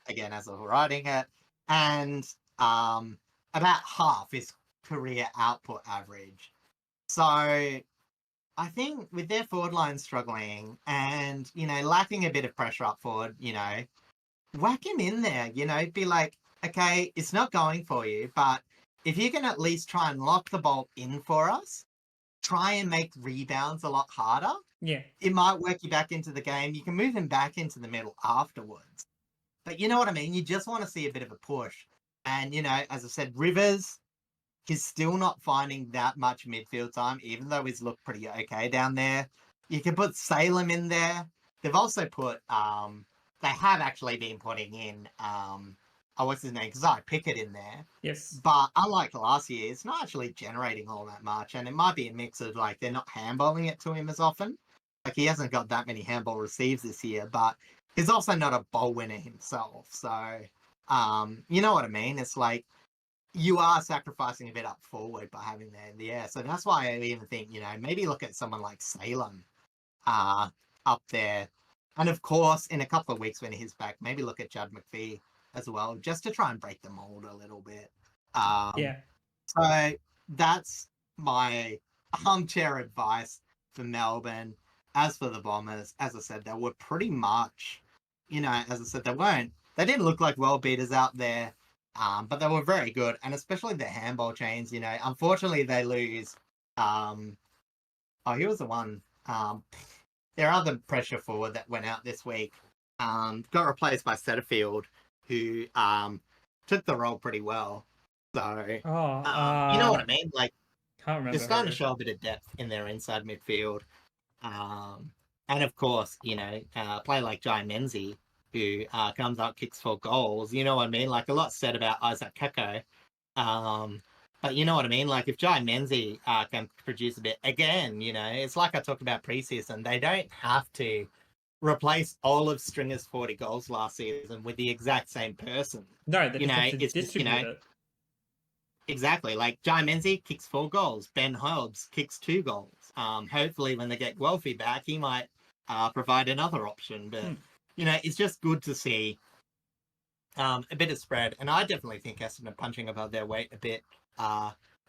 S2: again, as of writing it, and about half his career output average. So I think with their forward line struggling and, lacking a bit of pressure up forward, whack him in there, be like, okay, it's not going for you, but if you can at least try and lock the ball in for us, try and make rebounds a lot harder.
S1: Yeah.
S2: It might work you back into the game. You can move him back into the middle afterwards. But you know what I mean? You just want to see a bit of a push. And, as I said, Rivers... he's still not finding that much midfield time, even though he's looked pretty okay down there. You can put Salem in there. They've also put, they have actually been putting in, what's his name? Kazai Pickett in there.
S1: Yes.
S2: But unlike last year, it's not actually generating all that much. And it might be a mix of, like, they're not handballing it to him as often. Like, he hasn't got that many handball receives this year, but he's also not a ball winner himself. So, you know what I mean? It's like, you are sacrificing a bit up forward by having that in the air. So that's why I even think, maybe look at someone like Salem up there. And of course, in a couple of weeks when he's back, maybe look at Judd McPhee as well, just to try and break the mold a little bit. So that's my armchair advice for Melbourne. As for the Bombers, as I said, they were pretty much, as I said, they didn't look like world beaters out there. But they were very good, and especially the handball chains, unfortunately they lose. He was the one. Their other pressure forward that went out this week got replaced by Setterfield, who took the role pretty well. So, you know what I mean? Like,
S1: can't remember.
S2: They're starting to show a bit of depth in their inside midfield. And of course, a player like Jai Menzies, who comes up, kicks 4 goals. You know what I mean? Like, a lot said about Isaac Kako. But you know what I mean? Like, if Jai Menzies can produce a bit, again, it's like I talked about preseason. They don't have to replace all of Stringer's 40 goals last season with the exact same person.
S1: No, they just have to distribute it.
S2: Exactly. Like, Jai Menzies kicks 4 goals. Ben Hobbs kicks 2 goals. Hopefully, when they get Guelphy back, he might provide another option. But it's just good to see a bit of spread. And I definitely think Essendon are punching above their weight a bit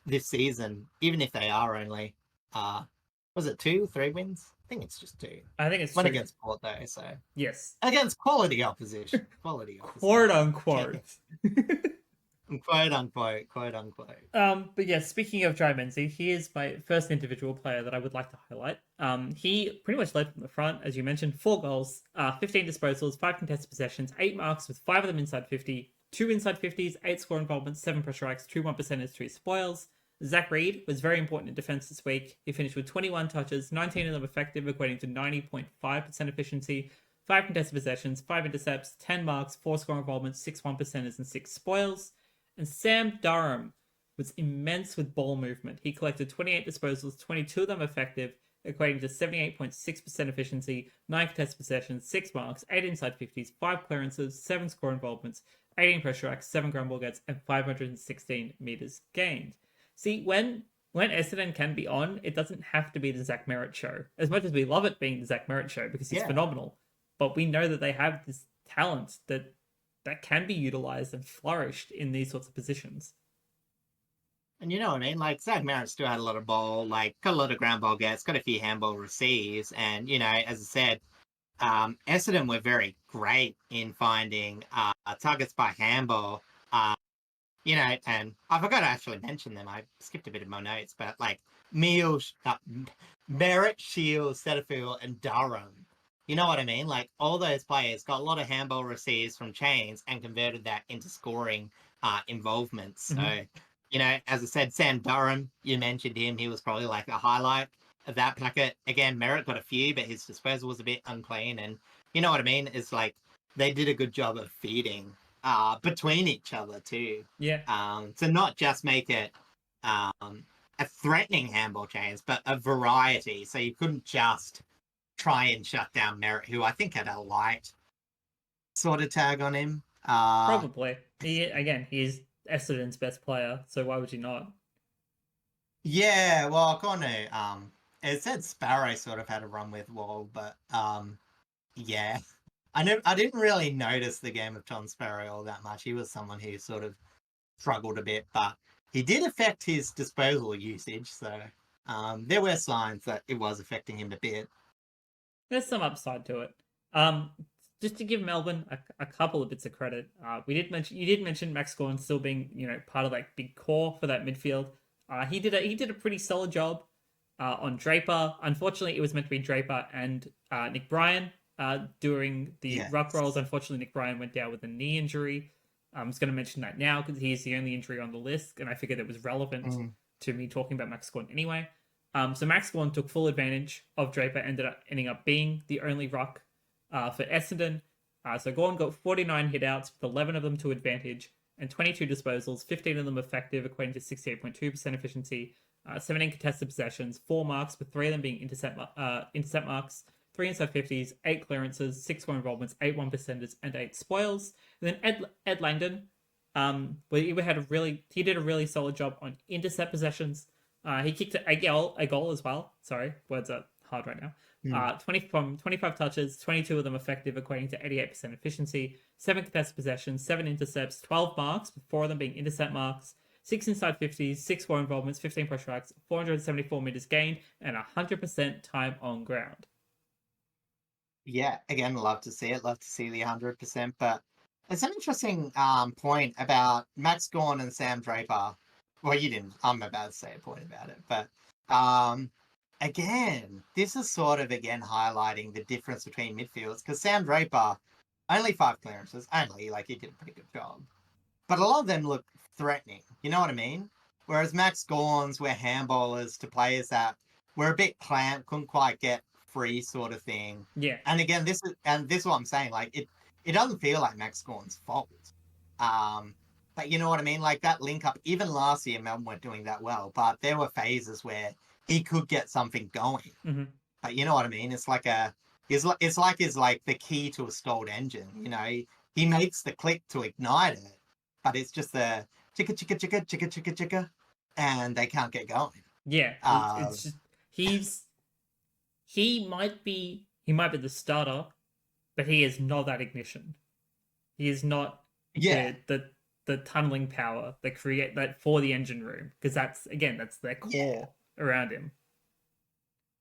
S2: this season, even if they are only, was it 2, 3 wins? I think it's just 2.
S1: I think it's
S2: one
S1: 2.
S2: against Port, though, so.
S1: Yes.
S2: Against quality opposition.
S1: Quote unquote.
S2: Quote unquote, quote unquote.
S1: But yeah, speaking of Jai Menzies, he is my first individual player that I would like to highlight. He pretty much led from the front, as you mentioned, 4 goals, 15 disposals, 5 contested possessions, 8 marks with 5 of them inside 50, 2 inside 50s, 8 score involvements, 7 pressure acts, 2 1%ers, 3 spoils. Zach Reed was very important in defense this week. He finished with 21 touches, 19 of them effective, equating to 90.5% efficiency, 5 contested possessions, 5 intercepts, 10 marks, 4 score involvements, 6 1%ers, and 6 spoils. And Sam Durham was immense with ball movement. He collected 28 disposals, 22 of them effective, equating to 78.6% efficiency, 9 contested possessions, 6 marks, 8 inside 50s, 5 clearances, 7 score involvements, 18 pressure acts, 7 ground ball gets, and 516 meters gained. See, when Essendon can be on, it doesn't have to be the Zach Merritt show. As much as we love it being the Zach Merritt show because he's
S2: Yeah.
S1: phenomenal, but we know that they have this talent that can be utilized and flourished in these sorts of positions.
S2: And you know what I mean? Like, Zach Merritt still had a lot of ball, like, got a lot of ground ball gets, got a few handball receives. And, you know, as I said, Essendon were very great in finding targets by handball. You know, and I forgot to actually mention them. I skipped a bit of my notes, but like Merritt, Shields, Setterfield, and Durham. You know what I mean? Like, all those players got a lot of handball receives from chains and converted that into scoring involvements. So, you know, as I said, Sam Durham, you mentioned him. He was probably like the highlight of that packet. Again, Merritt got a few, but his disposal was a bit unclean. And you know what I mean? It's like they did a good job of feeding between each other too.
S1: Yeah.
S2: To not just make it a threatening handball change, but a variety. So you couldn't just try and shut down Merritt, who I think had a light sort of tag on him.
S1: Probably. He's Essendon's best player, so why would you not?
S2: Yeah, well, according to it said Sparrow sort of had a run with Wall, but yeah. I didn't really notice the game of Tom Sparrow all that much. He was someone who sort of struggled a bit, but he did affect his disposal usage, so there were signs that it was affecting him a bit.
S1: There's some upside to it. Just to give Melbourne a couple of bits of credit, you did mention Max Gawn still being part of that big core for that midfield. He did a pretty solid job on Draper. Unfortunately, it was meant to be Draper and Nick Bryan during the ruck rolls. Unfortunately, Nick Bryan went down with a knee injury. I'm just going to mention that now because he's the only injury on the list, and I figured it was relevant to me talking about Max Gawn anyway. So Max Gawn took full advantage of Draper, ending up being the only ruck for Essendon. So Gawn got 49 hitouts, with 11 of them to advantage, and 22 disposals, 15 of them effective, equating to 68.2% efficiency, 17 contested possessions, 4 marks, with 3 of them being intercept marks, 3 inside 50s, 8 clearances, 6 score involvements, 8 1%ers, and 8 spoils. And then Ed Langdon, he did a really solid job on intercept possessions. He kicked a goal as well. Sorry, words are hard right now. 25 touches, 22 of them effective, equating to 88% efficiency, 7 contested possessions, 7 intercepts, 12 marks, with 4 of them being intercept marks, 6 inside 50s, 6 score involvements, 15 pressure strikes, 474 meters gained, and 100% time on ground.
S2: Yeah, again, love to see it. Love to see the 100%. But it's an interesting point about Max Gawn and Sam Draper. Well, you didn't. I'm about to say a point about it. But again, this is sort of, highlighting the difference between midfields. Because Sam Draper, only 5 clearances. Only, like, he did a pretty good job. But a lot of them look threatening. You know what I mean? Whereas Max Gawn's were handballers to players that were a bit clamped, couldn't quite get free sort of thing.
S1: Yeah.
S2: And again, this is what I'm saying. Like, it doesn't feel like Max Gawn's fault. But you know what I mean? Like, that link up, even last year, Melbourne weren't doing that well, but there were phases where he could get something going.
S1: Mm-hmm.
S2: But you know what I mean? It's like the key to a stalled engine. You know, he makes the click to ignite it, but it's just the chicka chicka chicka chicka chicka chicka, and they can't get going.
S1: Yeah, it's just he might be the starter, but he is not that ignition. He is not the tunneling power that create that for the engine room, because that's their core around him.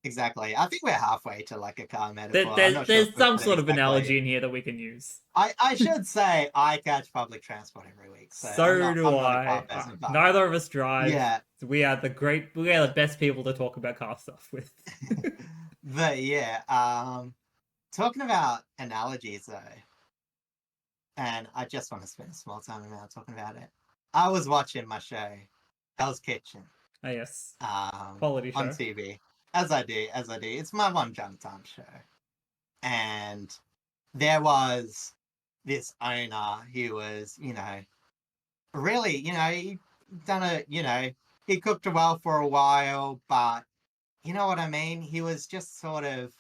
S2: Exactly. I think we're halfway to like a car metaphor.
S1: There's some sort of analogy in here that we can use.
S2: I should say I catch public transport every week. So
S1: do I. Neither of us drive.
S2: Yeah.
S1: We are the best people to talk about car stuff with.
S2: But yeah, talking about analogies though, and I just want to spend a small time around talking about it. I was watching my show, Hell's Kitchen.
S1: Oh yes. Quality show.
S2: On TV. As I do. It's my one jump time show. And there was this owner who was, really, he done he cooked well for a while, but you know what I mean? He was just sort of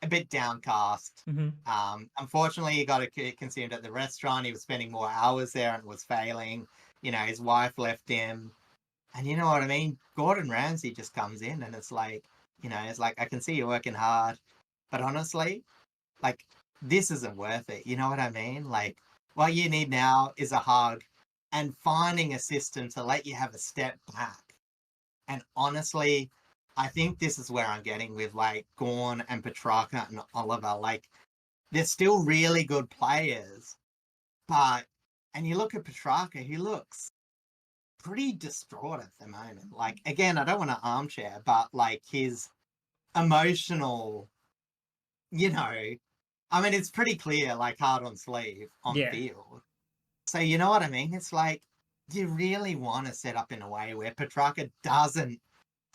S2: a bit downcast.
S1: Mm-hmm.
S2: Unfortunately, he got consumed at the restaurant. He was spending more hours there and was failing. His wife left him. And you know what I mean? Gordon Ramsay just comes in and it's like, it's like, I can see you working hard, but honestly, like, this isn't worth it. You know what I mean? Like, what you need now is a hug and finding a system to let you have a step back. And honestly, I think this is where I'm getting with like Gorn and Petrarca and Oliver. Like, they're still really good players, but, and you look at Petrarca, he looks pretty distraught at the moment. Like, again, I don't want to armchair, but like his emotional, I mean, it's pretty clear, like hard on sleeve on
S1: Yeah.
S2: field. So you know what I mean? It's like, do you really want to set up in a way where Petrarca doesn't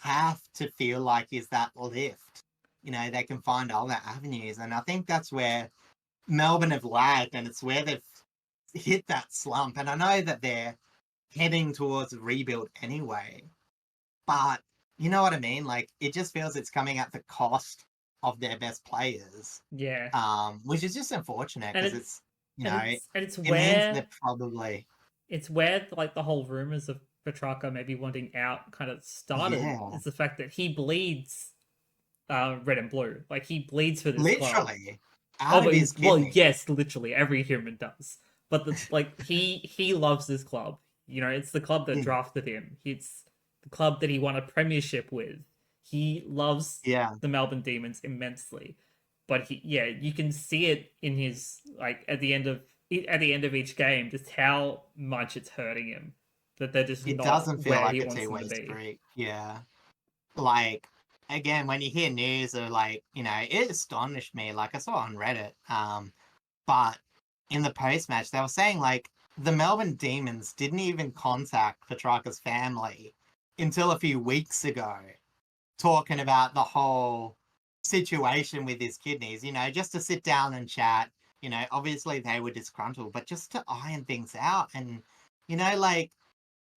S2: have to feel like he's that lift? They can find other avenues. And I think that's where Melbourne have lagged, and it's where they've hit that slump. And I know that they're heading towards a rebuild anyway, but you know what I mean? Like, it just feels it's coming at the cost of their best players.
S1: Yeah.
S2: Which is just unfortunate
S1: And
S2: because
S1: it's
S2: it's,
S1: and it's
S2: it means
S1: where
S2: they're probably,
S1: like the whole rumors of Petrarca maybe wanting out kind of started.
S2: yeah,
S1: Is the fact that he bleeds red and blue. Like he bleeds for this club.
S2: literally
S1: Oh,
S2: out of
S1: but
S2: his
S1: well,
S2: kidney.
S1: yes, literally every human does. But he loves this club. It's the club that
S2: Mm,
S1: drafted him. It's the club that he won a premiership with. He loves
S2: yeah,
S1: the Melbourne Demons immensely. But you can see it in his like at the end of each game, just how much it's hurting him that they're just
S2: it
S1: not
S2: doesn't feel
S1: where
S2: like
S1: he
S2: a
S1: wants them to
S2: two-way
S1: be.
S2: street. Yeah, like, again, when you hear news of like, it astonished me. Like, I saw on Reddit, but in the post-match they were saying like the Melbourne Demons didn't even contact Petrarca's family until a few weeks ago, talking about the whole situation with his kidneys, just to sit down and chat. Obviously they were disgruntled, but just to iron things out. And, like,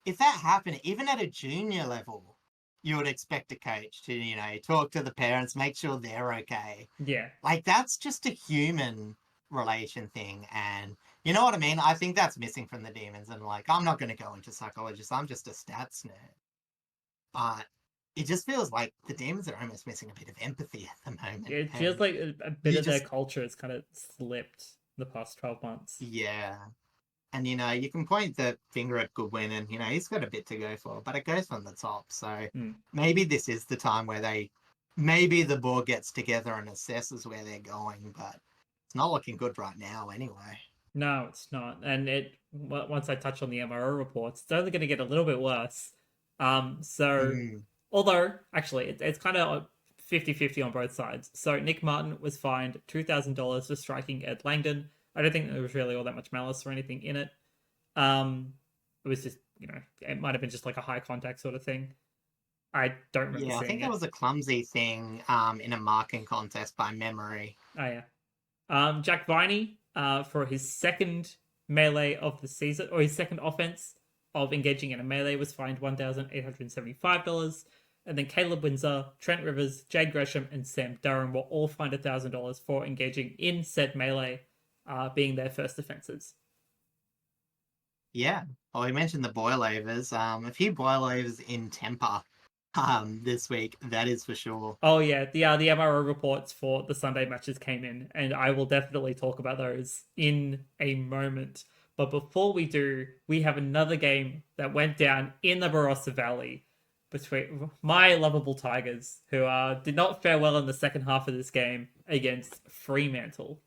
S2: if that happened, even at a junior level, you would expect a coach to, talk to the parents, make sure they're okay.
S1: Yeah.
S2: Like, that's just a human relation thing. And you know what I mean? I think that's missing from the Demons. And like, I'm not going to go into psychologists, I'm just a stats nerd. But it just feels like the Demons are almost missing a bit of empathy at the moment.
S1: It feels
S2: And
S1: like a bit
S2: you
S1: of their
S2: just,
S1: culture has kind of slipped the past 12 months.
S2: yeah. And, you can point the finger at Goodwin and, he's got a bit to go for, but it goes from the top. So
S1: Mm.
S2: maybe this is the time where maybe the board gets together and assesses where they're going, but it's not looking good right now anyway.
S1: No, it's not. And once I touch on the MRO reports, it's only going to get a little bit worse. So
S2: Mm.
S1: although actually it's kind of 50-50 on both sides. So Nick Martin was fined $2,000 for striking Ed Langdon. I don't think there was really all that much malice or anything in it. It was just, it might have been just like a high contact sort of thing. I don't remember
S2: Yeah, I
S1: seeing
S2: think there
S1: it.
S2: was a clumsy thing in a marking contest by memory.
S1: Oh yeah. Jack Viney, for his second melee of the season, or his second offense of engaging in a melee, was fined $1,875. And then Caleb Windsor, Trent Rivers, Jade Gresham, and Sam Durham were all fined $1,000 for engaging in said melee, being their first offenses.
S2: Yeah. Well, we mentioned the boilovers. A few boilovers in temper this week, that is for sure.
S1: Oh yeah, the MRO reports for the Sunday matches came in, and I will definitely talk about those in a moment. But before we do, we have another game that went down in the Barossa Valley between my lovable Tigers, who did not fare well in the second half of this game against Fremantle.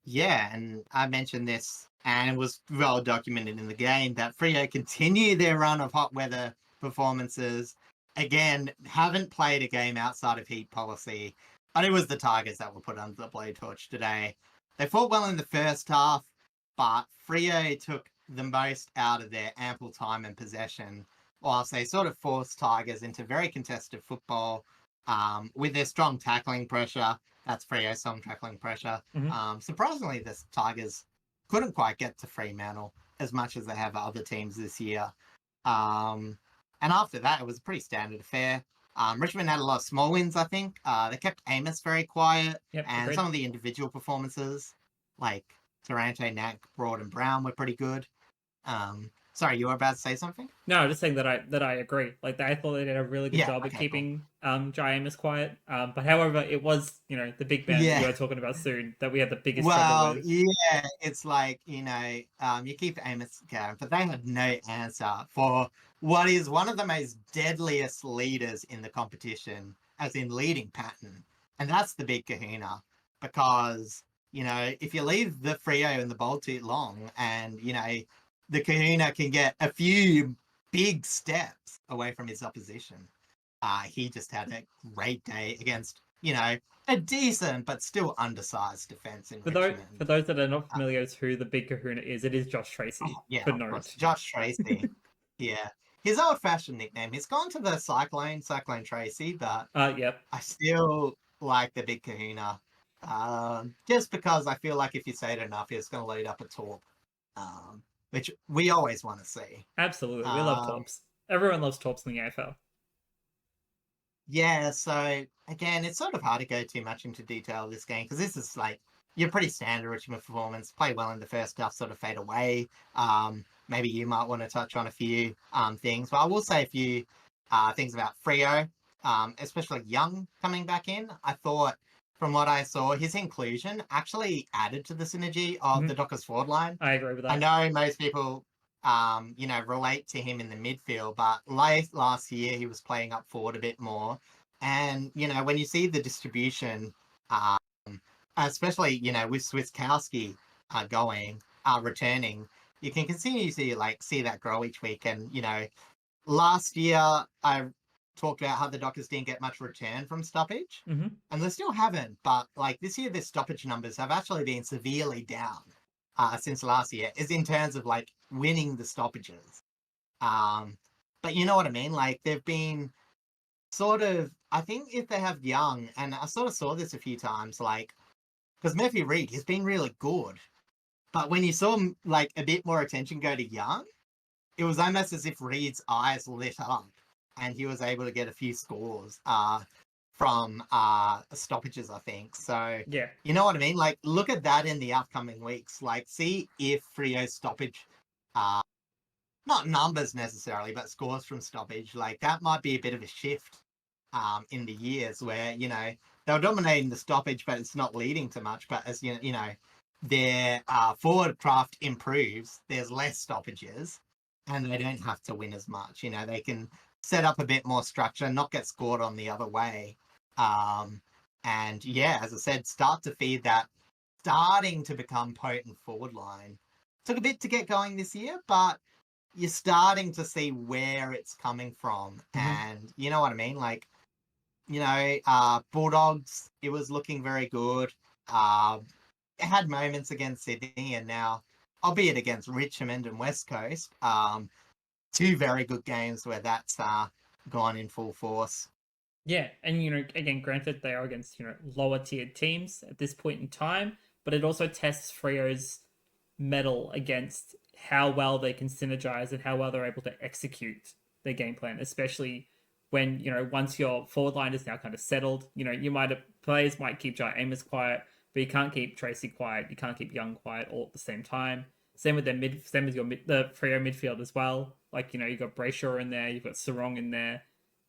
S2: Yeah, and I mentioned this, and it was well documented in the game that Freo continue their run of hot weather performances. Again, haven't played a game outside of heat policy, but it was the Tigers that were put under the blowtorch today. They fought well in the first half, but Freo took the most out of their ample time and possession, whilst they sort of forced Tigers into very contested football with their strong tackling pressure. That's Freo's strong tackling pressure.
S1: Mm-hmm.
S2: Surprisingly, the Tigers couldn't quite get to Fremantle as much as they have other teams this year. And after that, it was a pretty standard affair. Richmond had a lot of small wins, I think. They kept Amos very quiet,
S1: Yep,
S2: and
S1: agreed.
S2: some of the individual performances, like Tarante, Knack, Broad, and Brown, were pretty good. Sorry, you were about to say something?
S1: No, I'm just saying that I agree. Like I thought they did a really good
S2: Yeah.
S1: job at
S2: Okay. Cool.
S1: keeping Jai Amos quiet. But however, it was the big man that
S2: Yeah.
S1: you were talking about soon that we had the biggest trouble
S2: Well,
S1: with.
S2: yeah, it's like, you keep Amos going, but they had no answer for what is one of the most deadliest leaders in the competition, as in leading pattern. And that's the big kahuna. Because, if you leave the Freo in the bowl too long and, the kahuna can get a few big steps away from his opposition. He just had a great day against, a decent but still undersized defense in
S1: For
S2: Richmond.
S1: those that are not familiar with who the big kahuna is, it is Josh Tracy,
S2: Yeah,
S1: for
S2: of course.
S1: note.
S2: Josh Tracy. Yeah. His old fashioned nickname. He's gone to the Cyclone Tracy, but
S1: Yep.
S2: I still like the big kahuna. Just because I feel like if you say it enough, it's going to lead up a talk, which we always want to see.
S1: Absolutely. We love
S2: Um,
S1: Torps. Everyone loves Torps in the AFL.
S2: Yeah, so again, it's sort of hard to go too much into detail of this game because this is like your pretty standard Richmond performance. Play well in the first half, sort of fade away. Maybe you might want to touch on a few things, but I will say a few things about Freo, especially Young coming back in. I thought from what I saw, his inclusion actually added to the synergy of the
S1: Mhm.
S2: Dockers forward line.
S1: I agree with
S2: I
S1: that.
S2: know most people relate to him in the midfield. But late last year, he was playing up forward a bit more. And, when you see the distribution, um, especially, with Swiskowski returning, you can continue to see that grow each week. And, last year, I talked about how the Dockers didn't get much return from stoppage.
S1: Mm-hmm.
S2: And they still haven't. But, this year, their stoppage numbers have actually been severely down since last year, is in terms of winning the stoppages. But you know what I mean? Like they've been sort of, I think if they have Young, and I sort of saw this a few times, because Murphy Reed has been really good, but when you saw a bit more attention go to Young, it was almost as if Reed's eyes lit up and he was able to get a few scores from stoppages, I think. So
S1: Yeah.
S2: you know what I mean? Look at that in the upcoming weeks. See if Frio's stoppage, uh, not numbers necessarily, but scores from stoppage. That might be a bit of a shift in the years where they were dominating the stoppage, but it's not leading to much. But as their forward craft improves, there's less stoppages, and they don't have to win as much. They can set up a bit more structure, not get scored on the other way. And yeah, as I said, start to feed that starting to become potent forward line. Took a bit to get going this year, but you're starting to see where it's coming from.
S1: Mm-hmm.
S2: And you know what I mean? Bulldogs, it was looking very good. It had moments against Sydney and now, albeit against Richmond and West Coast, two very good games where that's gone in full force.
S1: Yeah, and again, granted they are against lower tiered teams at this point in time, but it also tests Freo's mettle against how well they can synergize and how well they're able to execute their game plan, especially when once your forward line is now kind of settled. Players might keep Jai Amos quiet, but you can't keep Tracy quiet, you can't keep Young quiet all at the same time. Same with same with the Freo midfield as well. You've got Brayshaw in there, you've got Sarong in there.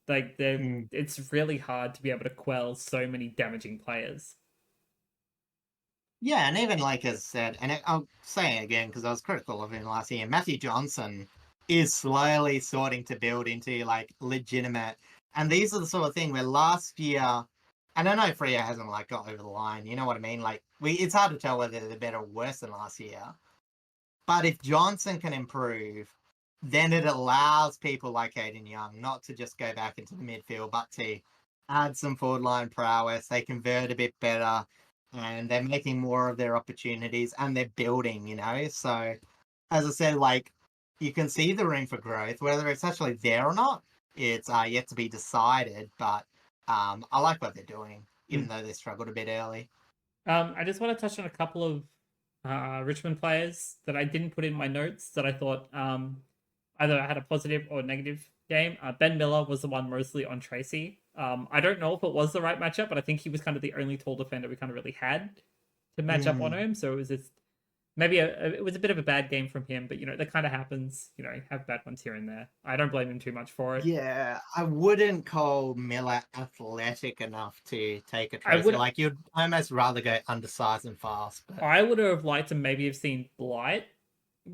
S2: Mm.
S1: It's really hard to be able to quell so many damaging players.
S2: Yeah, and even as I said, and I'll say it again because I was critical of him last year, Matthew Johnson is slowly starting to build into legitimate. And these are the sort of thing where last year, and I know Freo hasn't got over the line. You know what I mean? It's hard to tell whether they're better or worse than last year. But if Johnson can improve, then it allows people like Aiden Young not to just go back into the midfield, but to add some forward line prowess. They convert a bit better and they're making more of their opportunities and they're building, So, as I said, you can see the room for growth, whether it's actually there or not, it's yet to be decided. But I like what they're doing, even though they struggled a bit early.
S1: I just want to touch on a couple of Richmond players that I didn't put in my notes that I thought either had a positive or negative game. Ben Miller was the one mostly on Tracy. I don't know if it was the right matchup, but I think he was kind of the only tall defender we kind of really had to match up on
S2: Mm.
S1: him. So it was just maybe it was a bit of a bad game from him, but that kind of happens. Have bad ones here and there. I don't blame him too much for it.
S2: Yeah, I wouldn't call Miller athletic enough to take a
S1: I
S2: trophy.
S1: would
S2: Like, you'd almost rather go undersized and fast. But
S1: I would have liked to maybe have seen Blight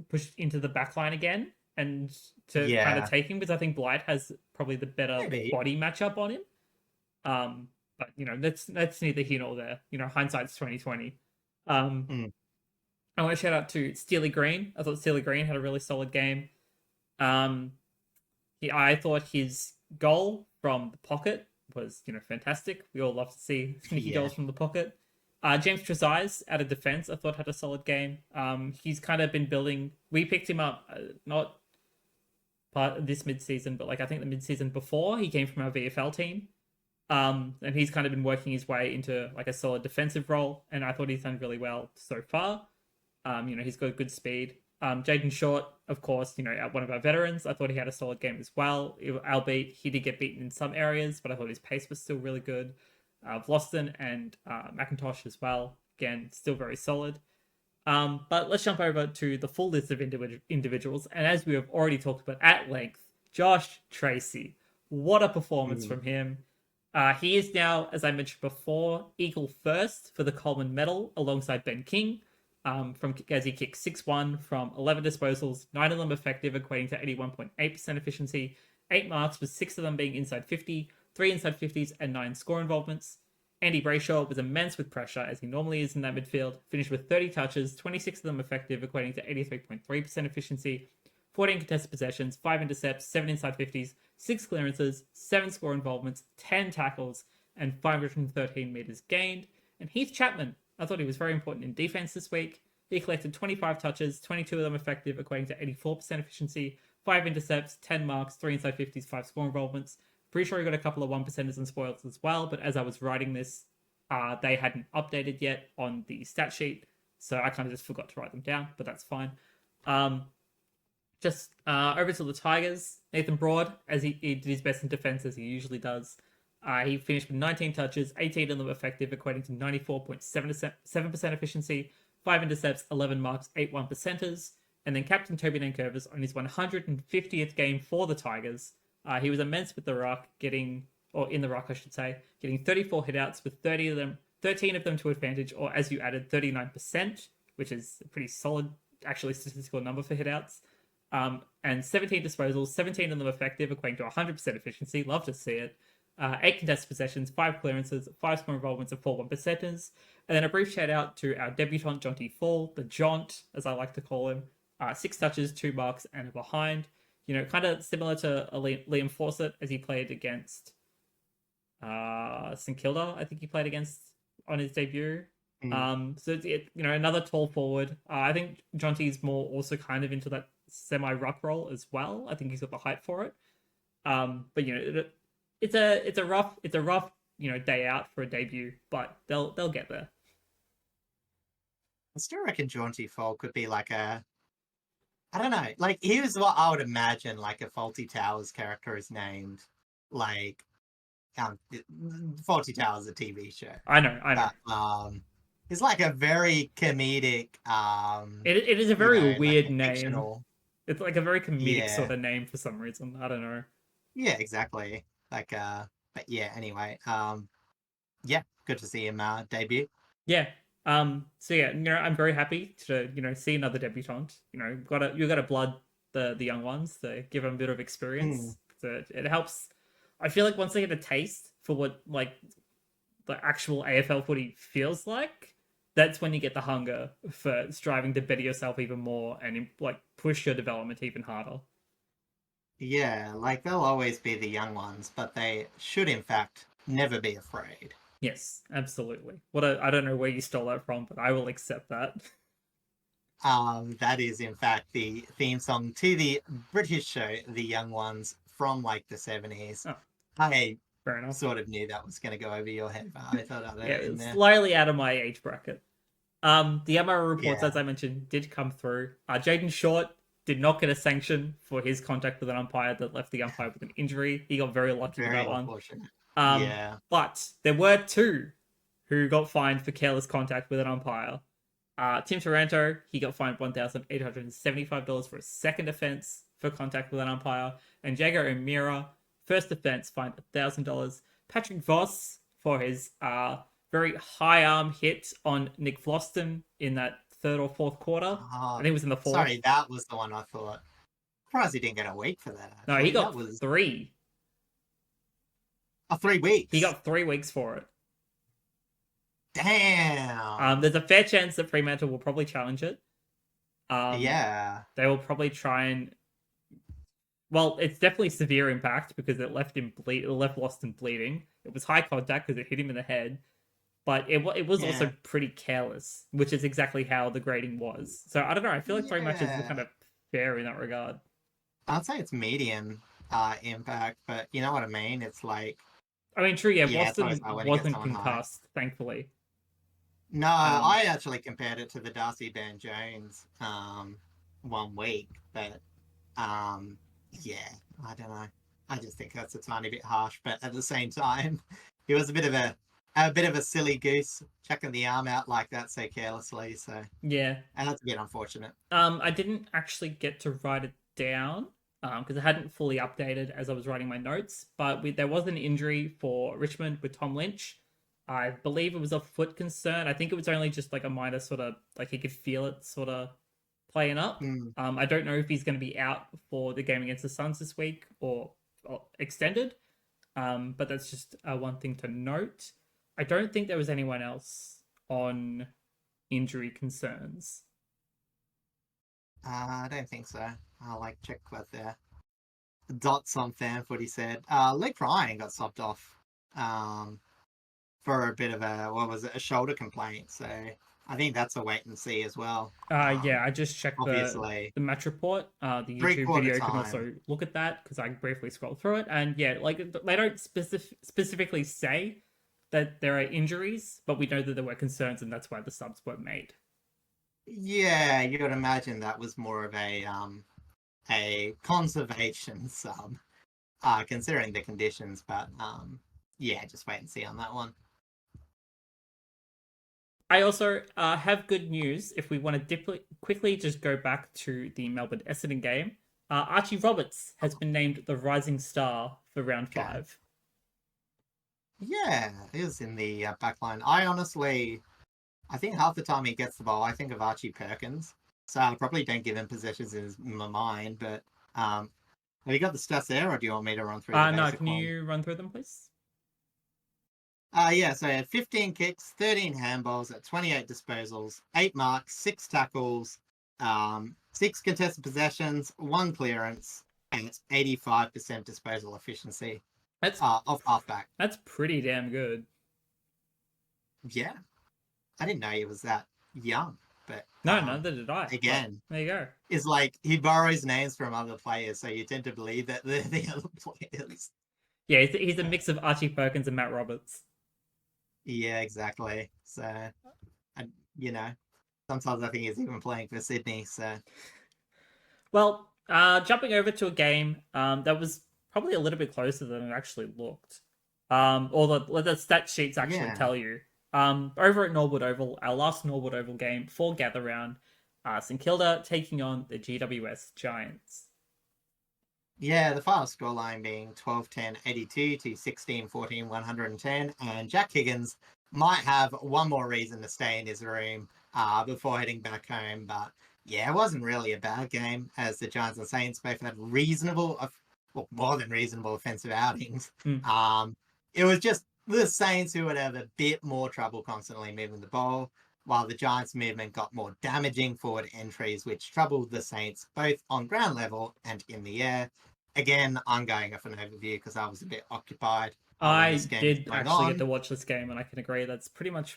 S1: pushed into the back line again and to kind of
S2: yeah,
S1: take him, because I think Blight has probably the better
S2: maybe.
S1: body matchup on him. But that's neither here nor there. Hindsight's 2020. Um,
S2: Mm,
S1: I want to shout out to Steely Green. I thought Steely Green had a really solid game. Um, I thought his goal from the pocket was, fantastic. We all love to see sneaky
S2: yeah,
S1: goals from the pocket. James Trezise out of defense, I thought had a solid game. He's kind of been building. We picked him up, not part of this mid-season, but I think the mid-season before he came from our VFL team. And he's kind of been working his way into a solid defensive role, and I thought he's done really well so far. He's got good speed. Jaden Short, of course, one of our veterans. I thought he had a solid game as well. Albeit he did get beaten in some areas, but I thought his pace was still really good. Vlosten and McIntosh as well. Again, still very solid. But let's jump over to the full list of individuals. And as we have already talked about at length, Josh Tracy. What a performance from him. He is now, as I mentioned before, Eagle first for the Coleman medal alongside Ben King. As he kicked 6-1 from 11 disposals, 9 of them effective, equating to 81.8% efficiency, 8 marks, with 6 of them being inside 50, 3 inside 50s, and 9 score involvements. Andy Brayshaw was immense with pressure, as he normally is in that midfield, finished with 30 touches, 26 of them effective, equating to 83.3% efficiency, 14 contested possessions, 5 intercepts, 7 inside 50s, 6 clearances, 7 score involvements, 10 tackles, and 513 metres gained. And Heath Chapman, I thought he was very important in defense this week. He collected 25 touches, 22 of them effective, equating to 84% efficiency, 5 intercepts, 10 marks, 3 inside 50s, 5 score involvements. Pretty sure he got a couple of 1%ers and spoils as well, but as I was writing this, they hadn't updated yet on the stat sheet, so I kind of just forgot to write them down, but that's fine. Over to the Tigers. Nathan Broad, as he did his best in defense, as he usually does. He finished with 19 touches, 18 of them effective, equating to 94.7% efficiency, 5 intercepts, 11 marks, 8 1%ers. And then Captain Toby Nankervis on his 150th game for the Tigers. He was immense with the ruck, in the ruck, I should say, getting 34 hitouts with 13 of them to advantage, or as you added, 39%, which is a pretty solid, actually, statistical number for hitouts. And 17 disposals, 17 of them effective, equating to 100% efficiency. Love to see it. 8 contested possessions, 5 clearances, 5 score involvements, and 4 1%ers. And then a brief shout out to our debutant, Jonty Fall, the Jaunt, as I like to call him. 6 touches, 2 marks, and a behind. Kind of similar to Liam Fawcett as he played against St Kilda, I think he played against on his debut. So it's another tall forward. I think Jonty's more also kind of into that semi-ruck role as well. I think he's got the height for it. But it's a rough day out for a debut, but they'll get there.
S2: I still reckon Jaunty Fall could be I don't know. Here's what I would imagine a Fawlty Towers character is named. Fawlty Towers, a TV show.
S1: I know.
S2: But, it's a very comedic.
S1: It is a very weird name.
S2: Fictional.
S1: It's a very comedic sort of name for some reason. I don't know.
S2: Yeah, exactly. But yeah. Anyway, yeah, good to see him debut.
S1: Yeah. So yeah, I'm very happy to see another debutant. You got to blood the young ones to give them a bit of experience. So it helps. I feel like once they get a taste for what the actual AFL footy feels like, that's when you get the hunger for striving to better yourself even more and push your development even harder.
S2: Yeah, they'll always be the young ones, but they should in fact never be afraid.
S1: Yes, absolutely. I don't know where you stole that from, but I will accept that.
S2: That is in fact the theme song to the British show The Young Ones from the 70s.
S1: Oh,
S2: I
S1: fair enough.
S2: sort of knew that was going to go over your head, but I thought I'd add it in there.
S1: Slightly out of my age bracket. The MRO reports, as I mentioned, did come through. Jaden Short did not get a sanction for his contact with an umpire that left the umpire with an injury. He got very lucky with that one.
S2: Yeah.
S1: But there were 2 who got fined for careless contact with an umpire. Tim Taranto, he got fined $1,875 for a second offence for contact with an umpire. And Jago O'Meara, first offence, fined $1,000. Patrick Voss for his very high arm hit on Nick Vlauston in that third or fourth quarter. I think it was in the fourth.
S2: Sorry, that was the one I thought. Surprised he didn't get a week for that.
S1: No, he got 3.
S2: 3 weeks.
S1: He got 3 weeks for it.
S2: Damn.
S1: There's a fair chance that Fremantle will probably challenge it.
S2: Yeah.
S1: They will probably try and. Well, it's definitely severe impact because it left him It left Boston bleeding. It was high contact because it hit him in the head, but it was also pretty careless, which is exactly how the grading was. So I don't know. I feel like very much is kind of fair in that regard.
S2: I'd say it's medium impact, but you know what I mean. It's like.
S1: I mean, true. Yeah, Boston wasn't concussed, thankfully.
S2: No, I actually compared it to the Darcy Banjones 1 week, but yeah, I don't know. I just think that's a tiny bit harsh, but at the same time, he was a bit of a silly goose, chucking the arm out like that so carelessly. So
S1: yeah,
S2: and that's a bit unfortunate.
S1: I didn't actually get to write it down because I hadn't fully updated as I was writing my notes, but there was an injury for Richmond with Tom Lynch. I believe it was a foot concern. I think it was only just like a minor sort of, like he could feel it sort of playing up. I don't know if he's going to be out for the game against the Suns this week or extended, but that's just one thing to note. I don't think there was anyone else on injury concerns.
S2: I don't think so. I'll check what the dots on fan footy said. Luke Ryan got sopped off for a bit of a shoulder complaint. So I think that's a wait and see as well.
S1: Yeah, I just checked the match report. The YouTube video can also look at that because I briefly scrolled through it. And yeah, they don't specifically say that there are injuries, but we know that there were concerns and that's why the subs were made.
S2: Yeah, you would imagine that was more of a conservation sub, considering the conditions. But yeah, just wait and see on that one.
S1: I also have good news if we want to quickly just go back to the Melbourne Essendon game. Archie Roberts has been named the rising star for round 5.
S2: Yeah, he was in the back line. I think half the time he gets the ball, I think of Archie Perkins. So I probably don't give him possessions in my mind, but have you got the stats there, or do you want me to run through them?
S1: No, can you run through them, please?
S2: Yeah, so he had 15 kicks, 13 handballs at 28 disposals, 8 marks, 6 tackles, 6 contested possessions, 1 clearance, and it's 85% disposal efficiency.
S1: That's
S2: off halfback.
S1: That's pretty damn good.
S2: Yeah. I didn't know he was that young, but
S1: no, neither did I.
S2: Again,
S1: there you go.
S2: It's like he borrows names from other players, so you tend to believe that they're the other players.
S1: Yeah, he's a mix of Archie Perkins and Matt Roberts.
S2: Yeah, exactly. So, sometimes I think he's even playing for Sydney. So,
S1: well, jumping over to a game that was probably a little bit closer than it actually looked. Or the stat sheets actually tell you. Over at Norwood Oval, our last Norwood Oval game for Gather Round, St Kilda taking on the GWS Giants.
S2: Yeah, the final scoreline being 12-10-82 to 16-14 110, and Jack Higgins might have one more reason to stay in his room before heading back home. But yeah, it wasn't really a bad game, as the Giants and Saints both had more than reasonable offensive outings. It was just the Saints who would have a bit more trouble constantly moving the ball, while the Giants' movement got more damaging forward entries, which troubled the Saints both on ground level and in the air. Again, I'm going off an overview because I was a bit occupied.
S1: I did actually get to watch this game, and I can agree that's pretty much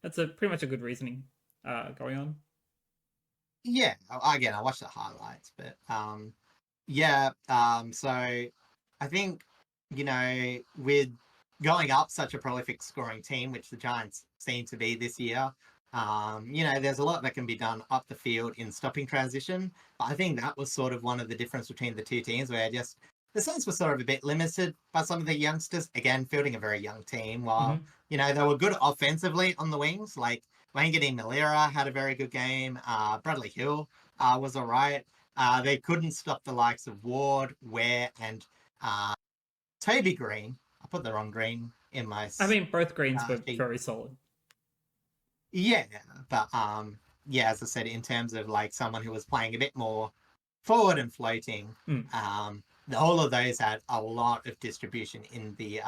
S1: that's pretty much a good reasoning going on.
S2: Yeah, again, I watched the highlights, but so I think, with going up such a prolific scoring team, which the Giants seem to be this year, there's a lot that can be done up the field in stopping transition. But I think that was sort of one of the difference between the two teams, where the Saints were sort of a bit limited by some of the youngsters. Again, fielding a very young team, while, they were good offensively on the wings. Like, Wangini Malira had a very good game. Bradley Hill was all right. They couldn't stop the likes of Ward, Ware, and Toby Green. I put the wrong green in my.
S1: I mean, both greens were
S2: sheet.
S1: very solid.
S2: Yeah, but yeah, as I said, in terms of like someone who was playing a bit more forward and floating, all of those had a lot of distribution in the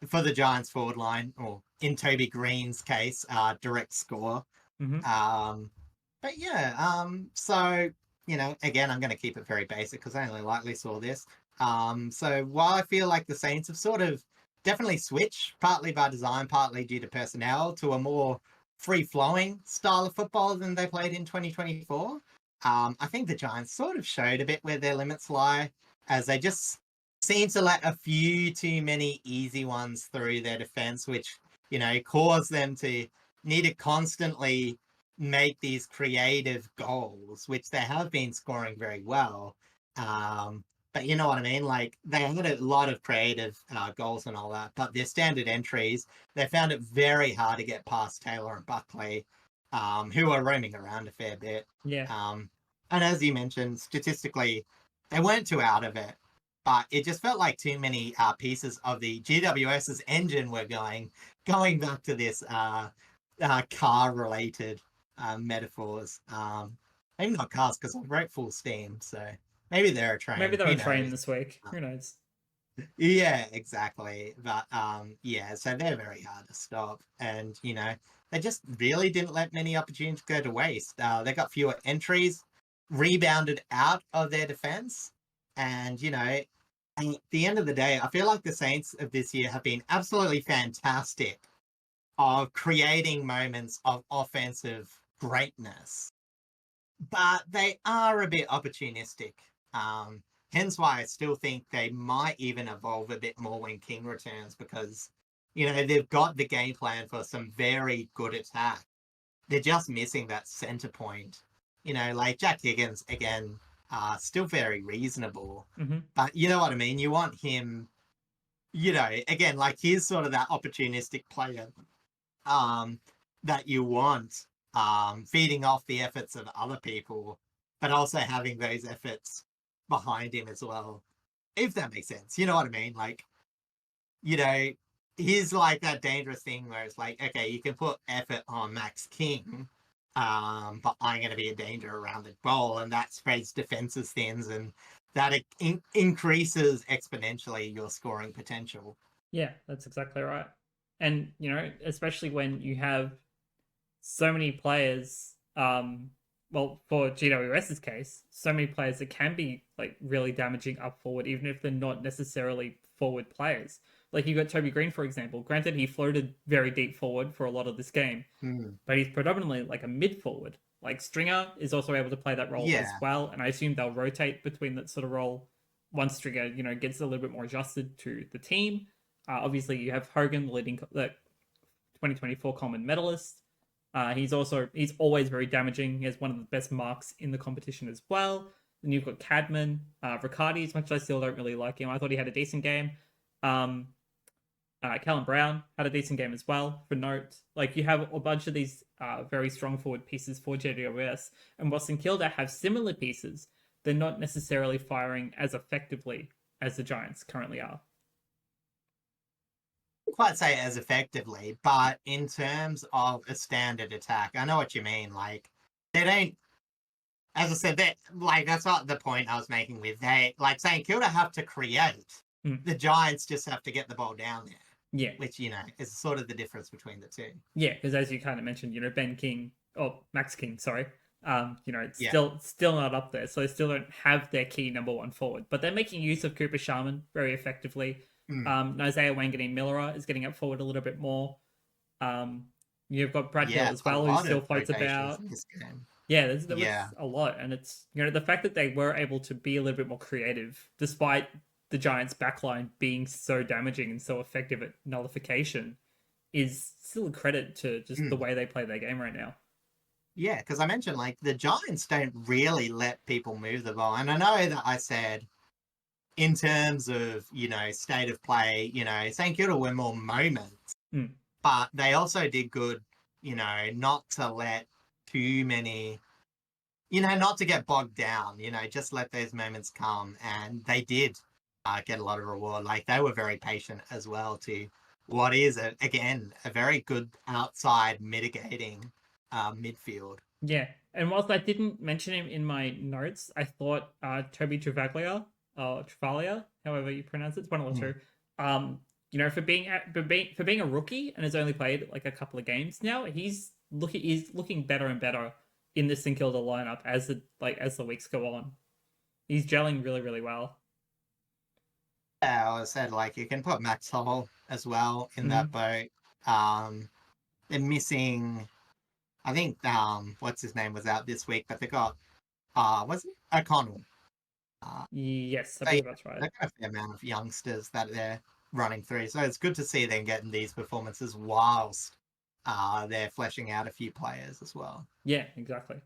S2: for the Giants forward line, or in Toby Green's case, direct score. But yeah, so again, I'm going to keep it very basic because I only lightly saw this. So while I feel like the Saints have sort of definitely switched, partly by design, partly due to personnel, to a more free-flowing style of football than they played in 2024. I think the Giants sort of showed a bit where their limits lie, as they just seem to let a few too many easy ones through their defense, which, cause them to need to constantly make these creative goals, which they have been scoring very well. But you know what I mean? Like, they had a lot of creative goals and all that, but their standard entries, they found it very hard to get past Taylor and Buckley, who are roaming around a fair bit.
S1: Yeah.
S2: And as you mentioned, statistically, they weren't too out of it, but it just felt like too many pieces of the GWS's engine were going back to this car-related metaphors. Maybe not cars, because I wrote full steam, so maybe they're a train.
S1: Maybe they're a train this week. Who knows?
S2: Yeah, exactly. But yeah, so they're very hard to stop, and they just really didn't let many opportunities go to waste. They got fewer entries, rebounded out of their defense, and at the end of the day, I feel like the Saints of this year have been absolutely fantastic of creating moments of offensive greatness, but they are a bit opportunistic. Hence why I still think they might even evolve a bit more when King returns, because they've got the game plan for some very good attack. They're just missing that center point. Like Jack Higgins again, still very reasonable, but you know what I mean. You want him, again, like he's sort of that opportunistic player that you want, feeding off the efforts of other people, but also having those efforts behind him as well, if that makes sense. You know what I mean? Like, he's like that dangerous thing where it's like, okay, you can put effort on Max King, but I'm going to be a danger around the goal, and that spreads defenses thins, and that increases exponentially your scoring potential.
S1: Yeah, that's exactly right. And especially when you have so many players, well, for GWS's case, so many players that can be like really damaging up forward, even if they're not necessarily forward players. Like you got Toby Green, for example. Granted, he floated very deep forward for a lot of this game, but he's predominantly like a mid forward. Like Stringer is also able to play that role as well, and I assume they'll rotate between that sort of role once Stringer, gets a little bit more adjusted to the team. Obviously, you have Hogan, the 2024 Coleman medalist. He's always very damaging. He has one of the best marks in the competition as well. Then you've got Cadman, Riccardi, as much as I still don't really like him. I thought he had a decent game. Callum Brown had a decent game as well, for note. Like, you have a bunch of these very strong forward pieces for GWS, and whilst Kilda have similar pieces, they're not necessarily firing as effectively as the Giants currently are.
S2: Quite say as effectively, but in terms of a standard attack, I know what you mean. Like, they don't, as I said, that's not the point I was making with saying Kilda have to create. The Giants just have to get the ball down there.
S1: Yeah.
S2: Which, is sort of the difference between the two.
S1: Yeah, because as you kind of mentioned, Ben King, or Max King, sorry, it's still not up there. So they still don't have their key number one forward. But they're making use of Cooper Sharman very effectively. Isaiah Wangani Miller is getting up forward a little bit more. You've got Brad Hill as well, who still floats about. Yeah, there's a lot. And it's, the fact that they were able to be a little bit more creative, despite the Giants' backline being so damaging and so effective at nullification, is still a credit to just the way they play their game right now.
S2: Yeah, because I mentioned, the Giants don't really let people move the ball. And I know that I said, in terms of, state of play, St Kilda were more moments, but they also did good, not to let too many, not to get bogged down, just let those moments come. And they did get a lot of reward. Like, they were very patient as well to what is, again, a very good outside mitigating midfield.
S1: Yeah, and whilst I didn't mention him in my notes, I thought Toby Travaglia, or Travaglia, however you pronounce it, it's one of the two. For being a rookie and has only played like a couple of games now, he's looking better and better in the St Kilda lineup as the weeks go on. He's gelling really, really well.
S2: Yeah, I said, like, you can put Max Hall as well in that boat. They're missing, I think, what's his name was out this week, but they got, was it O'Connell?
S1: Yes, I
S2: They,
S1: believe that's right.
S2: they've got a fair amount of youngsters that they're running through, so it's good to see them getting these performances whilst they're fleshing out a few players as well.
S1: Yeah, exactly.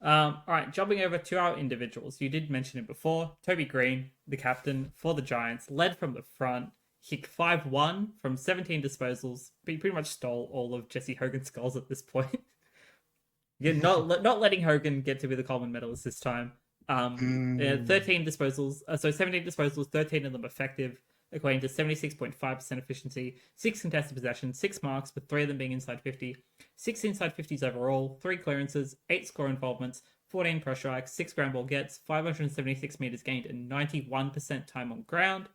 S1: All right, jumping over to our individuals. You did mention it before. Toby Green, the captain for the Giants, led from the front, kicked 5-1 from 17 disposals. He pretty much stole all of Jesse Hogan's goals at this point. Yeah, not letting Hogan get to be the Coleman medalist this time. 13 disposals, so 17 disposals, 13 of them effective, equating to 76.5% efficiency, 6 contested possessions, 6 marks, with 3 of them being inside 50, 6 inside 50s overall, 3 clearances, 8 score involvements, 14 pressure strikes, 6 ground ball gets, 576 metres gained, and 91% time on ground.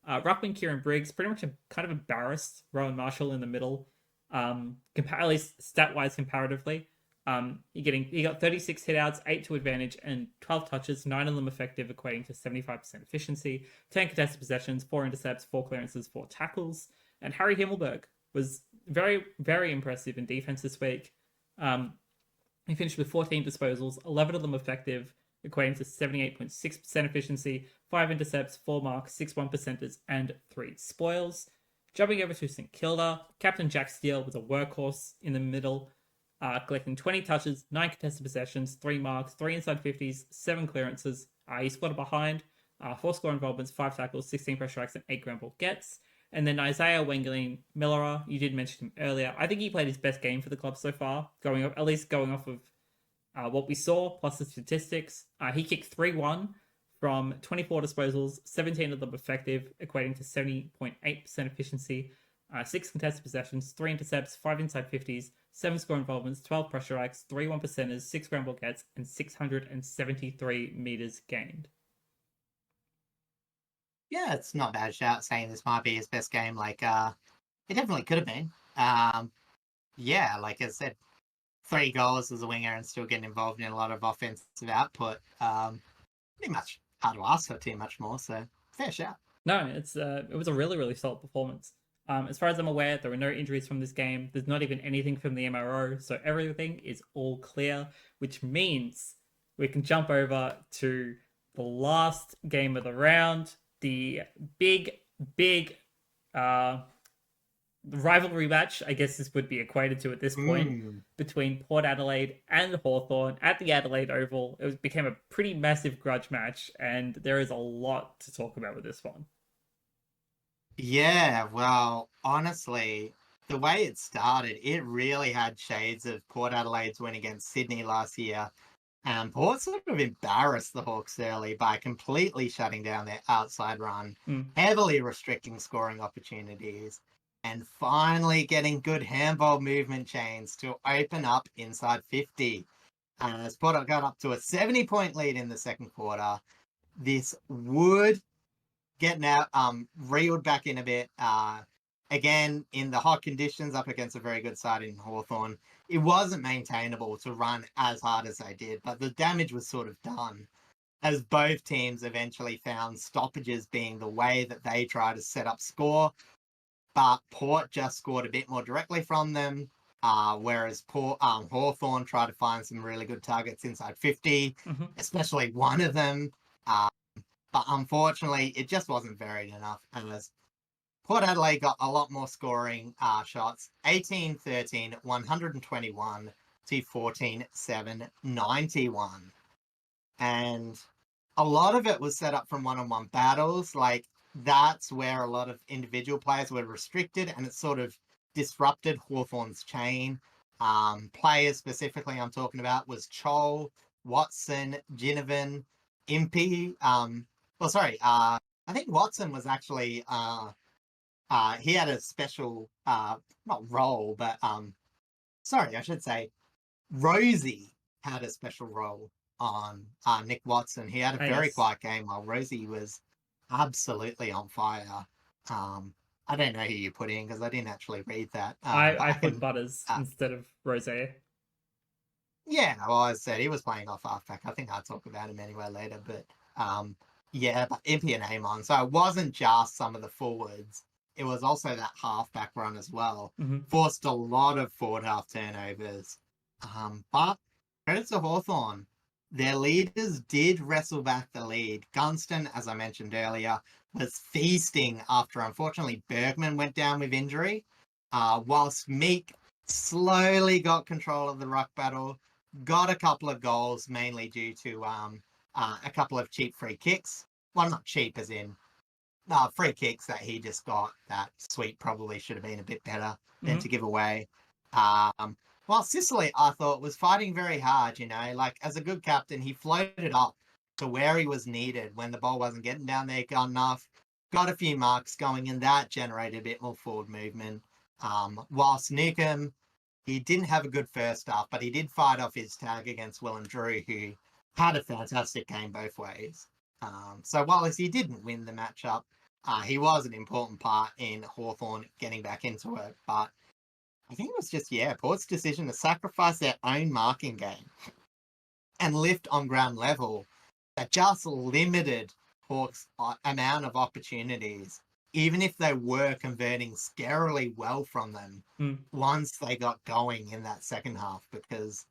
S1: Ruckman, Kieran Briggs pretty much kind of embarrassed Rowan Marshall in the middle, at least stat-wise comparatively. He got 36 hitouts, 8 to advantage, and 12 touches, 9 of them effective, equating to 75% efficiency, 10 contested possessions, 4 intercepts, 4 clearances, 4 tackles. And Harry Himmelberg was very, very impressive in defense this week. He finished with 14 disposals, 11 of them effective, equating to 78.6% efficiency, 5 intercepts, 4 marks, 6 1%ers, and 3 spoils. Jumping over to St Kilda, Captain Jack Steele was a workhorse in the middle, collecting 20 touches, 9 contested possessions, 3 marks, 3 inside 50s, 7 clearances. He squatted behind, 4 score involvements, 5 tackles, 16 pressure strikes, and 8 ground ball gets. And then Isaiah Wengeling-Millerer, you did mention him earlier. I think he played his best game for the club so far, going off of what we saw, plus the statistics. He kicked 3-1 from 24 disposals, 17 of them effective, equating to 70.8% efficiency. 6 contested possessions, 3 intercepts, 5 inside 50s, 7 score involvements, 12 pressure strikes, 3 1%ers, 6 ground ball gets, and 673 metres gained.
S2: Yeah, it's not a bad shout saying this might be his best game. Like, it definitely could have been. Yeah, like I said, 3 goals as a winger and still getting involved in a lot of offensive output. Pretty much hard to ask for too much more, so fair shout.
S1: No, it was a really, really solid performance. As far as I'm aware, there were no injuries from this game. There's not even anything from the MRO, so everything is all clear, which means we can jump over to the last game of the round, the big rivalry match, I guess this would be equated to at this point, between Port Adelaide and Hawthorn at the Adelaide Oval. It became a pretty massive grudge match, and there is a lot to talk about with this one.
S2: Yeah, well, honestly, the way it started, it really had shades of Port Adelaide's win against Sydney last year. And Port sort of embarrassed the Hawks early by completely shutting down their outside run, heavily restricting scoring opportunities, and finally getting good handball movement chains to open up inside 50. As Port got up to a 70-point lead in the second quarter, this would get now reeled back in a bit. Again, in the hot conditions up against a very good side in Hawthorn, it wasn't maintainable to run as hard as they did, but the damage was sort of done as both teams eventually found stoppages being the way that they try to set up score. But Port just scored a bit more directly from them, whereas Hawthorn tried to find some really good targets inside 50, especially one of them. But unfortunately, it just wasn't varied enough. And as Port Adelaide got a lot more scoring shots, 18-13, 121 to 14-7, 91. And a lot of it was set up from one-on-one battles. Like, that's where a lot of individual players were restricted, and it sort of disrupted Hawthorn's chain. Players specifically I'm talking about was Chol, Watson, Ginnivan, Impey. I think Watson was actually he had a special not role, but I should say Rosie had a special role on Nick Watson. He had a very
S1: Yes.
S2: quiet game while Rosie was absolutely on fire. I don't know who you put in because I didn't actually read that. But
S1: I
S2: I
S1: put
S2: can,
S1: Butters instead of Rose.
S2: yeah, well, I said he was playing off halfback. I think I'll talk about him anyway later. But yeah, but Impey and Amon. So it wasn't just some of the forwards. It was also that halfback run as well.
S1: Mm-hmm.
S2: Forced a lot of forward half turnovers. But credit to Hawthorn. Their leaders did wrestle back the lead. Gunston, as I mentioned earlier, was feasting after, unfortunately, Bergman went down with injury. Whilst Meek slowly got control of the ruck battle, got a couple of goals, mainly due to a couple of cheap free kicks. Well, not cheap as in free kicks that he just got that Sweet probably should have been a bit better than to give away. While Sicily, I thought, was fighting very hard, like as a good captain, he floated up to where he was needed when the ball wasn't getting down there good enough, got a few marks going, and that generated a bit more forward movement. Whilst Newcomb, he didn't have a good first half, but he did fight off his tag against Will and Drew, who had a fantastic game both ways. So while he didn't win the matchup, he was an important part in Hawthorn getting back into it. But I think it was just, Port's decision to sacrifice their own marking game and lift on ground level that just limited Hawks' amount of opportunities, even if they were converting scarily well from them once they got going in that second half. Because,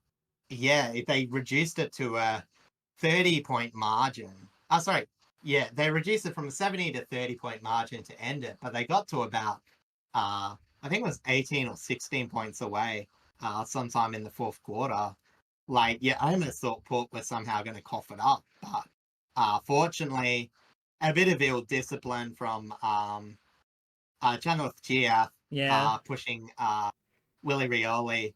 S2: if they reduced it to a 30-point margin. They reduced it from a 70 to 30-point margin to end it, but they got to about, I think it was 18 or 16 points away sometime in the fourth quarter. I almost thought Port was somehow going to cough it up, but fortunately, a bit of ill discipline from Chanoth Chia pushing Willie Rioli,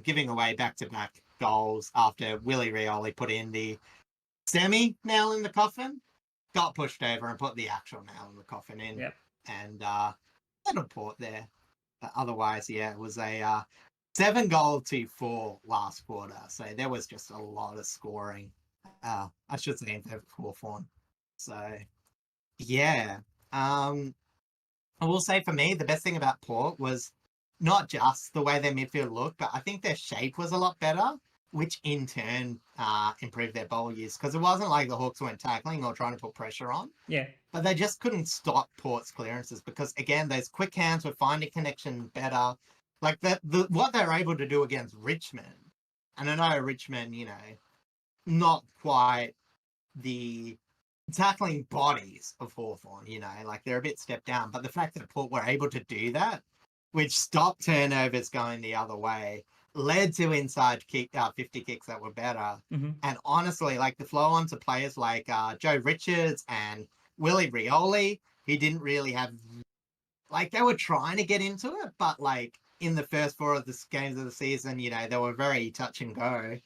S2: giving away back-to-back goals after Willie Rioli put in the semi-nail in the coffin, got pushed over and put the actual nail in the coffin in.
S1: Yep.
S2: And little Port there. But otherwise, it was a 7-4 last quarter. So there was just a lot of scoring. I should say in favor of Hawthorn. So, yeah. I will say for me, the best thing about Port was not just the way their midfield looked, but I think their shape was a lot better, which in turn improved their ball use. Because it wasn't like the Hawks weren't tackling or trying to put pressure on.
S1: Yeah.
S2: But they just couldn't stop Port's clearances because, again, those quick hands were finding connection better. Like what they're able to do against Richmond. And I know Richmond, not quite the tackling bodies of Hawthorn, like they're a bit stepped down. But the fact that Port were able to do that, which stopped turnovers going the other way, led to inside 50 kicks that were better. And honestly, like the flow on to players like Joe Richards and Willie Rioli, he didn't really have, like they were trying to get into it, but like in the first 4 of the games of the season, they were very touch and go.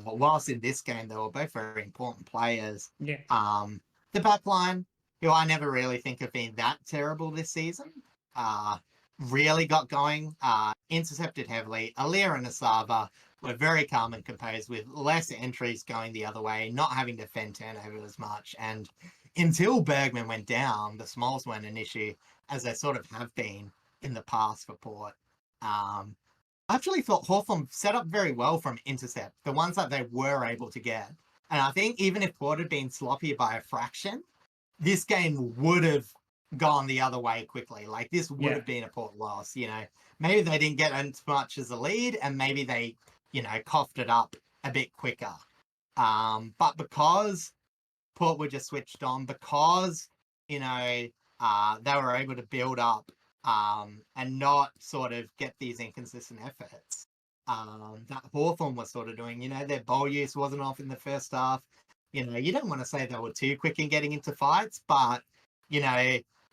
S2: Whilst in this game, they were both very important players.
S1: Yeah.
S2: The back line, who I never really think have been that terrible this season, really got going, intercepted heavily. Alir and Asava were very calm and composed with less entries going the other way, not having to fend turnover as much. And until Bergman went down, the smalls weren't an issue, as they sort of have been in the past for Port. I actually thought Hawthorn set up very well from intercept, the ones that they were able to get. And I think even if Port had been sloppy by a fraction, this game would have gone the other way quickly. Like this would have been a Port loss, Maybe they didn't get as much as a lead and maybe they, coughed it up a bit quicker. But because Port were just switched on, because, they were able to build up and not sort of get these inconsistent efforts that Hawthorn was sort of doing. Their ball use wasn't off in the first half. You don't want to say they were too quick in getting into fights, but,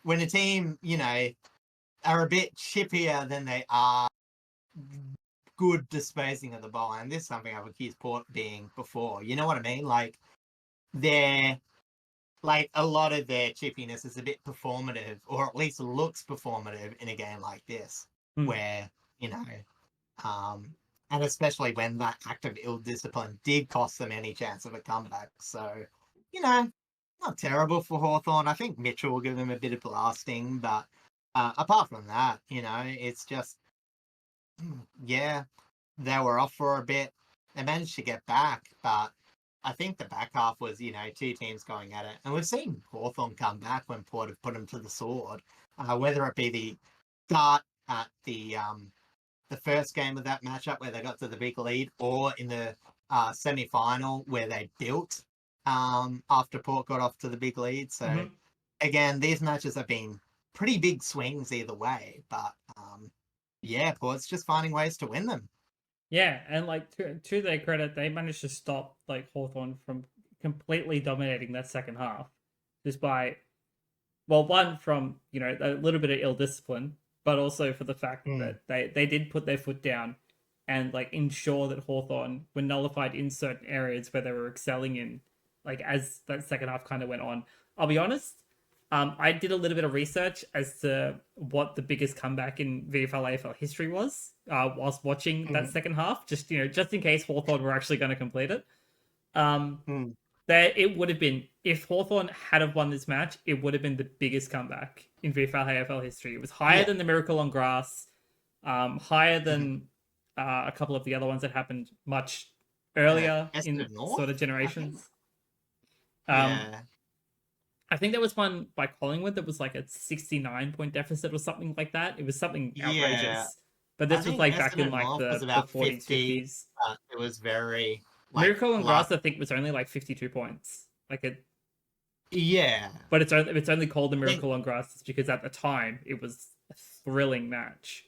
S2: when a team, are a bit chippier than they are good disposing of the ball. And this is something I've accused Port being before. You know what I mean? Like, they're like a lot of their chippiness is a bit performative, or at least looks performative in a game like this, where, you know, and especially when that act of ill discipline did cost them any chance of a comeback. So, you know, not terrible for Hawthorn. I think Mitchell will give them a bit of blasting, but apart from that, you know, it's just, yeah, they were off for a bit. They managed to get back, but I think the back half was, you know, two teams going at it. And we've seen Hawthorn come back when Port have put them to the sword, whether it be the start at the first game of that matchup where they got to the big lead, or in the semi-final where they built after Port got off to the big lead. So, again, these matches have been pretty big swings either way. But, yeah, Port's just finding ways to win them.
S1: Yeah, and like to their credit, they managed to stop like Hawthorn from completely dominating that second half, just by, well, one from, you know, a little bit of ill discipline, but also for the fact that they did put their foot down and like ensure that Hawthorn were nullified in certain areas where they were excelling in, like as that second half kind of went on. I'll be honest, I did a little bit of research as to what the biggest comeback in VFL AFL history was whilst watching that second half, just, you know, just in case Hawthorn were actually going to complete it. There, it would have been, if Hawthorn had have won this match, it would have been the biggest comeback in VFL AFL history. It was higher than the Miracle on Grass, higher than a couple of the other ones that happened much earlier in sort of generations. I think there was one by Collingwood that was like a 69-point deficit or something like that. It was something outrageous. Yeah. But this was like back in like the 40s, 50s.
S2: It was very...
S1: Like, Miracle on Grass, I think, was only like 52 points. Like it...
S2: Yeah.
S1: But it's only called the Miracle on Grass because at the time it was a thrilling match.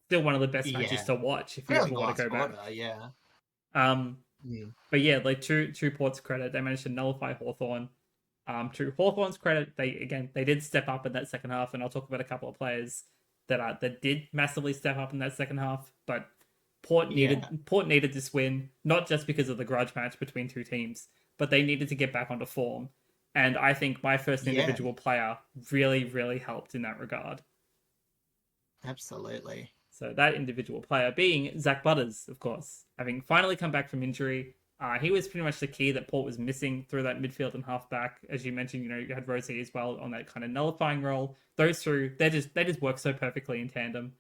S1: Still one of the best matches to watch if you ever want to go back.
S2: Yeah.
S1: But yeah, like to Port's credit, they managed to nullify Hawthorn. To Hawthorn's credit, they did step up in that second half, and I'll talk about a couple of players that did massively step up in that second half. But Port needed this win, not just because of the grudge match between two teams, but they needed to get back onto form. And I think my first individual player really, really helped in that regard.
S2: Absolutely.
S1: So that individual player being Zach Butters, of course, having finally come back from injury. He was pretty much the key that Port was missing through that midfield and halfback. As you mentioned, you know, you had Rosie as well on that kind of nullifying role. Those two, they just work so perfectly in tandem.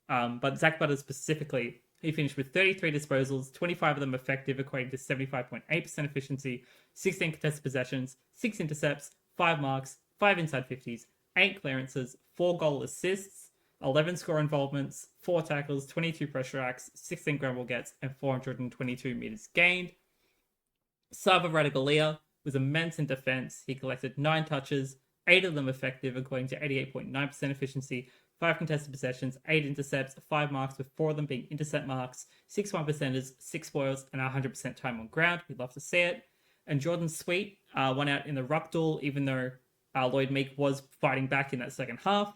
S1: But Zach Butters specifically, he finished with 33 disposals, 25 of them effective, equating to 75.8% efficiency, 16 contested possessions, 6 intercepts, 5 marks, 5 inside 50s, 8 clearances, 4 goal assists, 11 score involvements, 4 tackles, 22 pressure acts, 16 ground ball gets, and 422 meters gained. Sava Radigalia was immense in defense. He collected 9 touches, 8 of them effective, according to 88.9% efficiency, 5 contested possessions, 8 intercepts, 5 marks, with 4 of them being intercept marks, 6 1%ers, 6 spoils, and 100% time on ground. We'd love to see it. And Jordan Sweet went out in the ruck duel, even though Lloyd Meek was fighting back in that second half.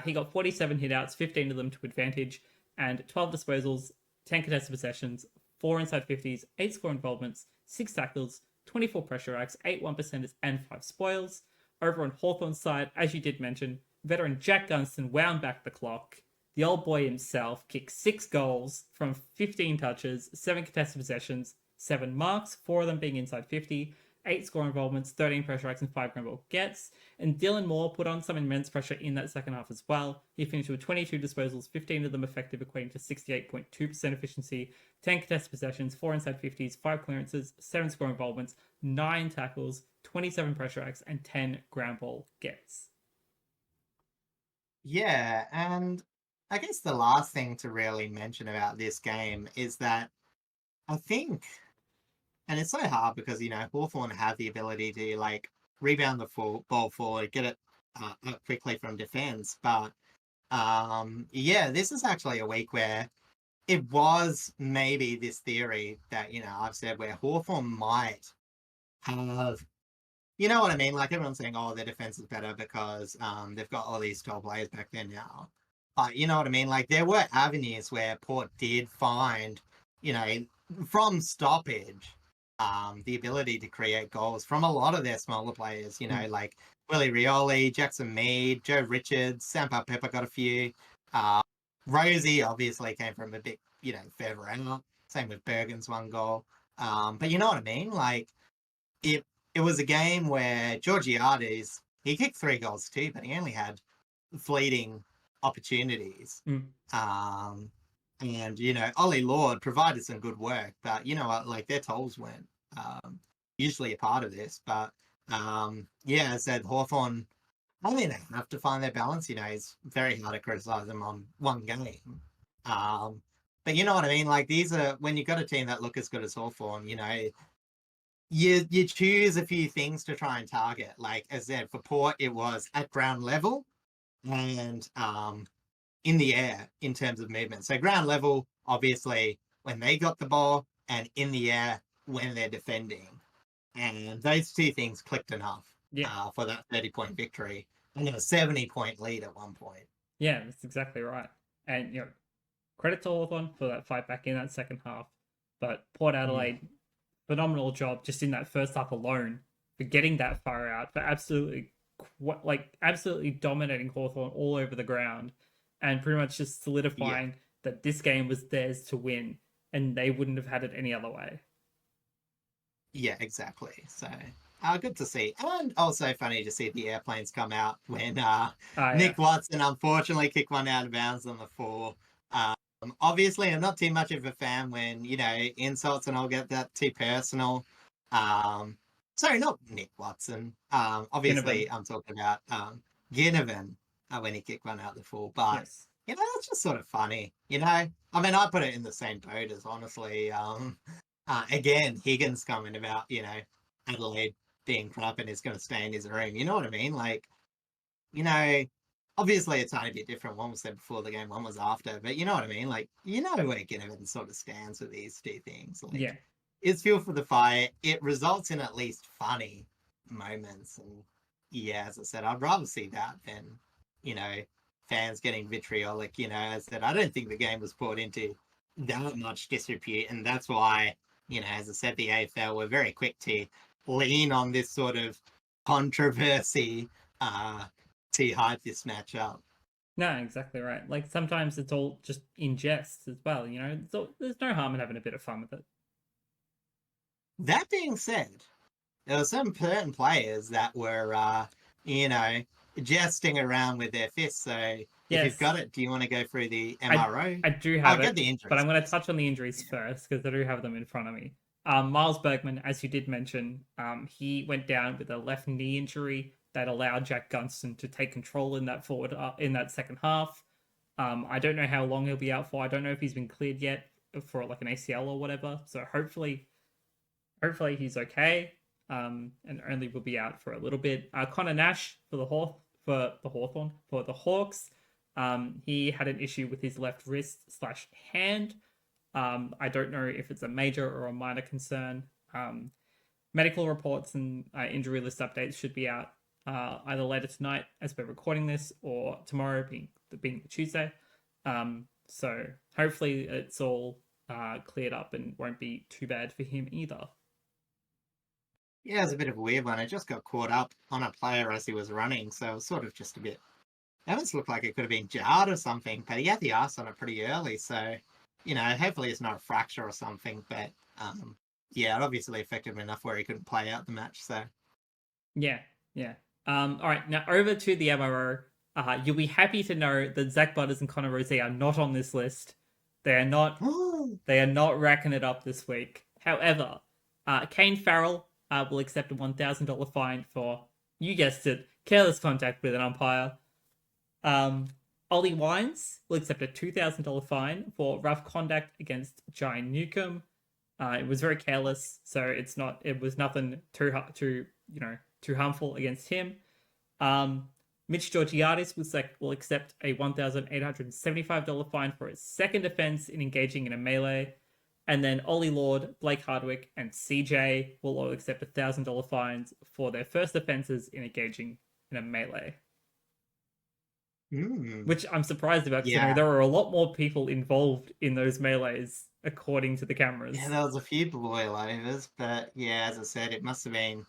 S1: He got 47 hitouts, 15 of them to advantage, and 12 disposals, 10 contested possessions, 4 inside 50s, 8 score involvements, 6 tackles, 24 pressure acts, 8 1%ers, and 5 spoils. Over on Hawthorn's side, as you did mention, veteran Jack Gunston wound back the clock. The old boy himself kicked 6 goals from 15 touches, 7 contested possessions, 7 marks, 4 of them being inside 50, 8 score involvements, 13 pressure acts, and 5 ground ball gets. And Dylan Moore put on some immense pressure in that second half as well. He finished with 22 disposals, 15 of them effective, equating to 68.2% efficiency, 10 contested possessions, 4 inside 50s, 5 clearances, 7 score involvements, 9 tackles, 27 pressure acts, and 10 ground ball gets.
S2: Yeah, and I guess the last thing to really mention about this game is that I think, and it's so hard because, you know, Hawthorn have the ability to, like, rebound the ball forward, get it up quickly from defense. But, yeah, this is actually a week where it was maybe this theory that, you know, I've said where Hawthorn might have, you know what I mean? Like, everyone's saying, oh, their defense is better because they've got all these 12 players back there now. But you know what I mean? Like, there were avenues where Port did find, you know, from stoppage, the ability to create goals from a lot of their smaller players, you know, like Willie Rioli, Jackson Mead, Joe Richards, Sampa Pepper got a few. Rosie obviously came from a bit, you know, further out. Same with Bergen's one goal. But you know what I mean? Like, it was a game where Georgiades, he kicked 3 goals too, but he only had fleeting opportunities. And, you know, Ollie Lord provided some good work, but you know what, like, their tolls weren't usually a part of this. But yeah, as I said, Hawthorn, I mean, they have to find their balance. You know, it's very hard to criticize them on one game. But you know what I mean? Like, these are, when you've got a team that look as good as Hawthorn, you know, you choose a few things to try and target. Like, as I said, for Port, it was at ground level and in the air in terms of movement. So ground level, obviously, when they got the ball, and in the air when they're defending. And those two things clicked enough for that 30-point victory. And a 70-point lead at one point.
S1: Yeah, that's exactly right. And, you know, credit to Hawthorn for that fight back in that second half. But Port Adelaide, phenomenal job just in that first half alone for getting that far out, for absolutely dominating Hawthorn all over the ground and pretty much just solidifying that this game was theirs to win and they wouldn't have had it any other way.
S2: Yeah, exactly. So good to see. And also funny to see the airplanes come out when Nick Watson unfortunately kicked one out of bounds on the 4. Obviously, I'm not too much of a fan when, you know, insults and all get that too personal. Sorry, not Nick Watson. Obviously, Ginnivan. I'm talking about Ginnivan when he kicked one out the 4. But, you know, that's just sort of funny. You know, I mean, I put it in the same boat as, honestly. Again, Higgins coming about, you know, Adelaide being crap and is going to stay in his room. You know what I mean? Like, you know, obviously a tiny bit different. One was said before the game, one was after. But you know what I mean? Like, you know where Ginnivan sort of stands with these two things. Like, it's fuel for the fire. It results in at least funny moments. And yeah, as I said, I'd rather see that than, you know, fans getting vitriolic. You know, as I said, I don't think the game was poured into that much disrepute. And that's why, you know, as I said, the AFL were very quick to lean on this sort of controversy to hype this match up.
S1: No, exactly right. Like, sometimes it's all just in jest as well, you know? There's no harm in having a bit of fun with it.
S2: That being said, there were some certain players that were, you know, jesting around with their fists. So if you've got it, do you want to go through the MRO?
S1: I do have it,
S2: the injuries,
S1: but I'm going to touch on the injuries first because I do have them in front of me. Miles Bergman, as you did mention, he went down with a left knee injury that allowed Jack Gunston to take control in that in that second half. I don't know how long he'll be out for. I don't know if he's been cleared yet for like an ACL or whatever. So hopefully he's okay. And only will be out for a little bit. Connor Nash for the Hawks. He had an issue with his left wrist/hand. I don't know if it's a major or a minor concern. Medical reports and injury list updates should be out either later tonight as we're recording this or tomorrow being Tuesday. So hopefully it's all cleared up and won't be too bad for him either.
S2: Yeah, it's a bit of a weird one. I just got caught up on a player as he was running, so it was sort of just a bit... It almost looked like it could have been jarred or something, but he had the arse on it pretty early, so, you know, hopefully it's not a fracture or something, but, yeah, it obviously affected him enough where he couldn't play out the match, so...
S1: Yeah. All right, now over to the MRO. You'll be happy to know that Zach Butters and Connor Rozee are not on this list. They are not racking it up this week. However, Kane Farrell will accept a $1,000 fine for, you guessed it, careless contact with an umpire. Ollie Wines will accept a $2,000 fine for rough conduct against Jai Newcomb. It was very careless, so it was nothing too harmful against him. Mitch Georgiades will accept a $1,875 fine for his second offense in engaging in a melee. And then Ollie Lord, Blake Hardwick, and CJ will all accept $1,000 fines for their first offenses in engaging in a melee. which I'm surprised about considering
S2: Yeah.
S1: there were a lot more people involved in those melees, according to the cameras.
S2: Yeah, there was a few boilovers, but yeah, as I said, it must have been.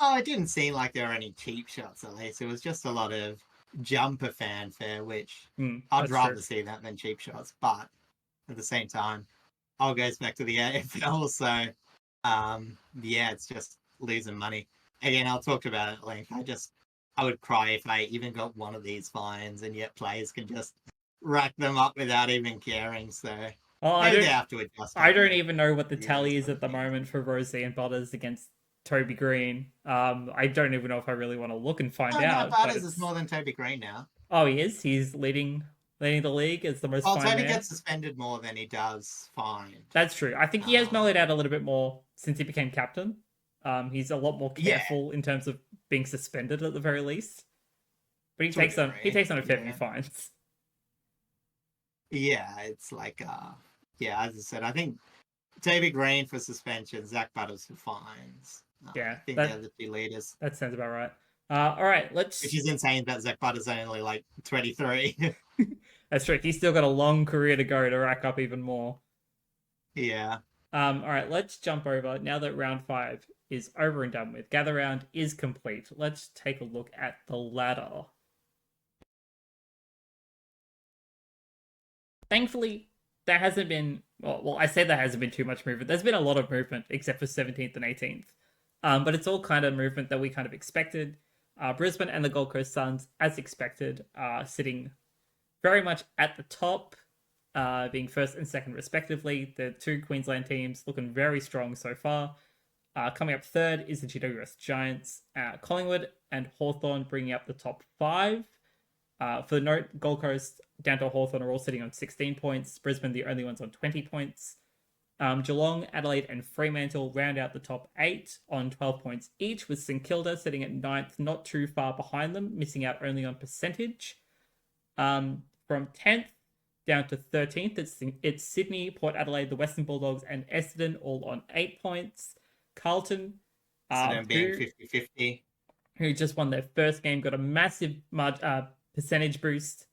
S2: Oh, it didn't seem like there were any cheap shots, at least. It was just a lot of jumper fanfare, which I'd
S1: That's true.
S2: rather see that than cheap shots. But at the same time, all goes back to the AFL, so yeah, it's just losing money. Again, I'll talk about it at length. I would cry if I even got one of these fines, and yet players can just rack them up without even caring. So
S1: Oh,
S2: maybe they have to adjust.
S1: I don't even know what the
S2: Yeah,
S1: tally is
S2: sort
S1: at
S2: of
S1: the
S2: thing.
S1: moment for Rosie and Butters against Toby Green. I don't even know if I really want to look and find
S2: Oh no,
S1: out, but
S2: Butters is
S1: it's
S2: more than Toby Green now.
S1: oh, he is. He's leading the league as the most
S2: Well,
S1: fined
S2: Toby
S1: man.
S2: gets suspended more than he does fined.
S1: That's true. I think he has mellowed out a little bit more since he became captain. He's a lot more
S2: Yeah,
S1: careful in terms of being suspended at the very least. But he
S2: to a
S1: takes on a fair few
S2: yeah.
S1: fines.
S2: Yeah, it's like yeah, as I said, I think Toby Green for suspension, Zach Butters for fines.
S1: Yeah,
S2: I think they're the two leaders.
S1: that sounds about right. All right,
S2: Which is insane that Zach Butters only like 23.
S1: That's true. He's still got a long career to go to rack up even more.
S2: Yeah.
S1: All right, let's jump over now that round 5 is over and done with. Gather round is complete. Let's take a look at the ladder. Thankfully, there hasn't been. Well, I say there hasn't been too much movement. There's been a lot of movement, except for 17th and 18th. But it's all kind of movement that we kind of expected. Brisbane and the Gold Coast Suns, as expected, are sitting very much at the top, being first and second respectively. The two Queensland teams looking very strong so far. Coming up third is the GWS Giants. Collingwood and Hawthorn bringing up the top 5. For the note, Gold Coast down to Hawthorn are all sitting on 16 points. Brisbane, the only ones on 20 points. Geelong, Adelaide, and Fremantle round out the top 8 on 12 points each, with St Kilda sitting at 9th, not too far behind them, missing out only on percentage. From 10th down to 13th, it's Sydney, Port Adelaide, the Western Bulldogs, and Essendon all on 8 points. Carlton,
S2: Being 50-50.
S1: who just won their first game, got a massive percentage boost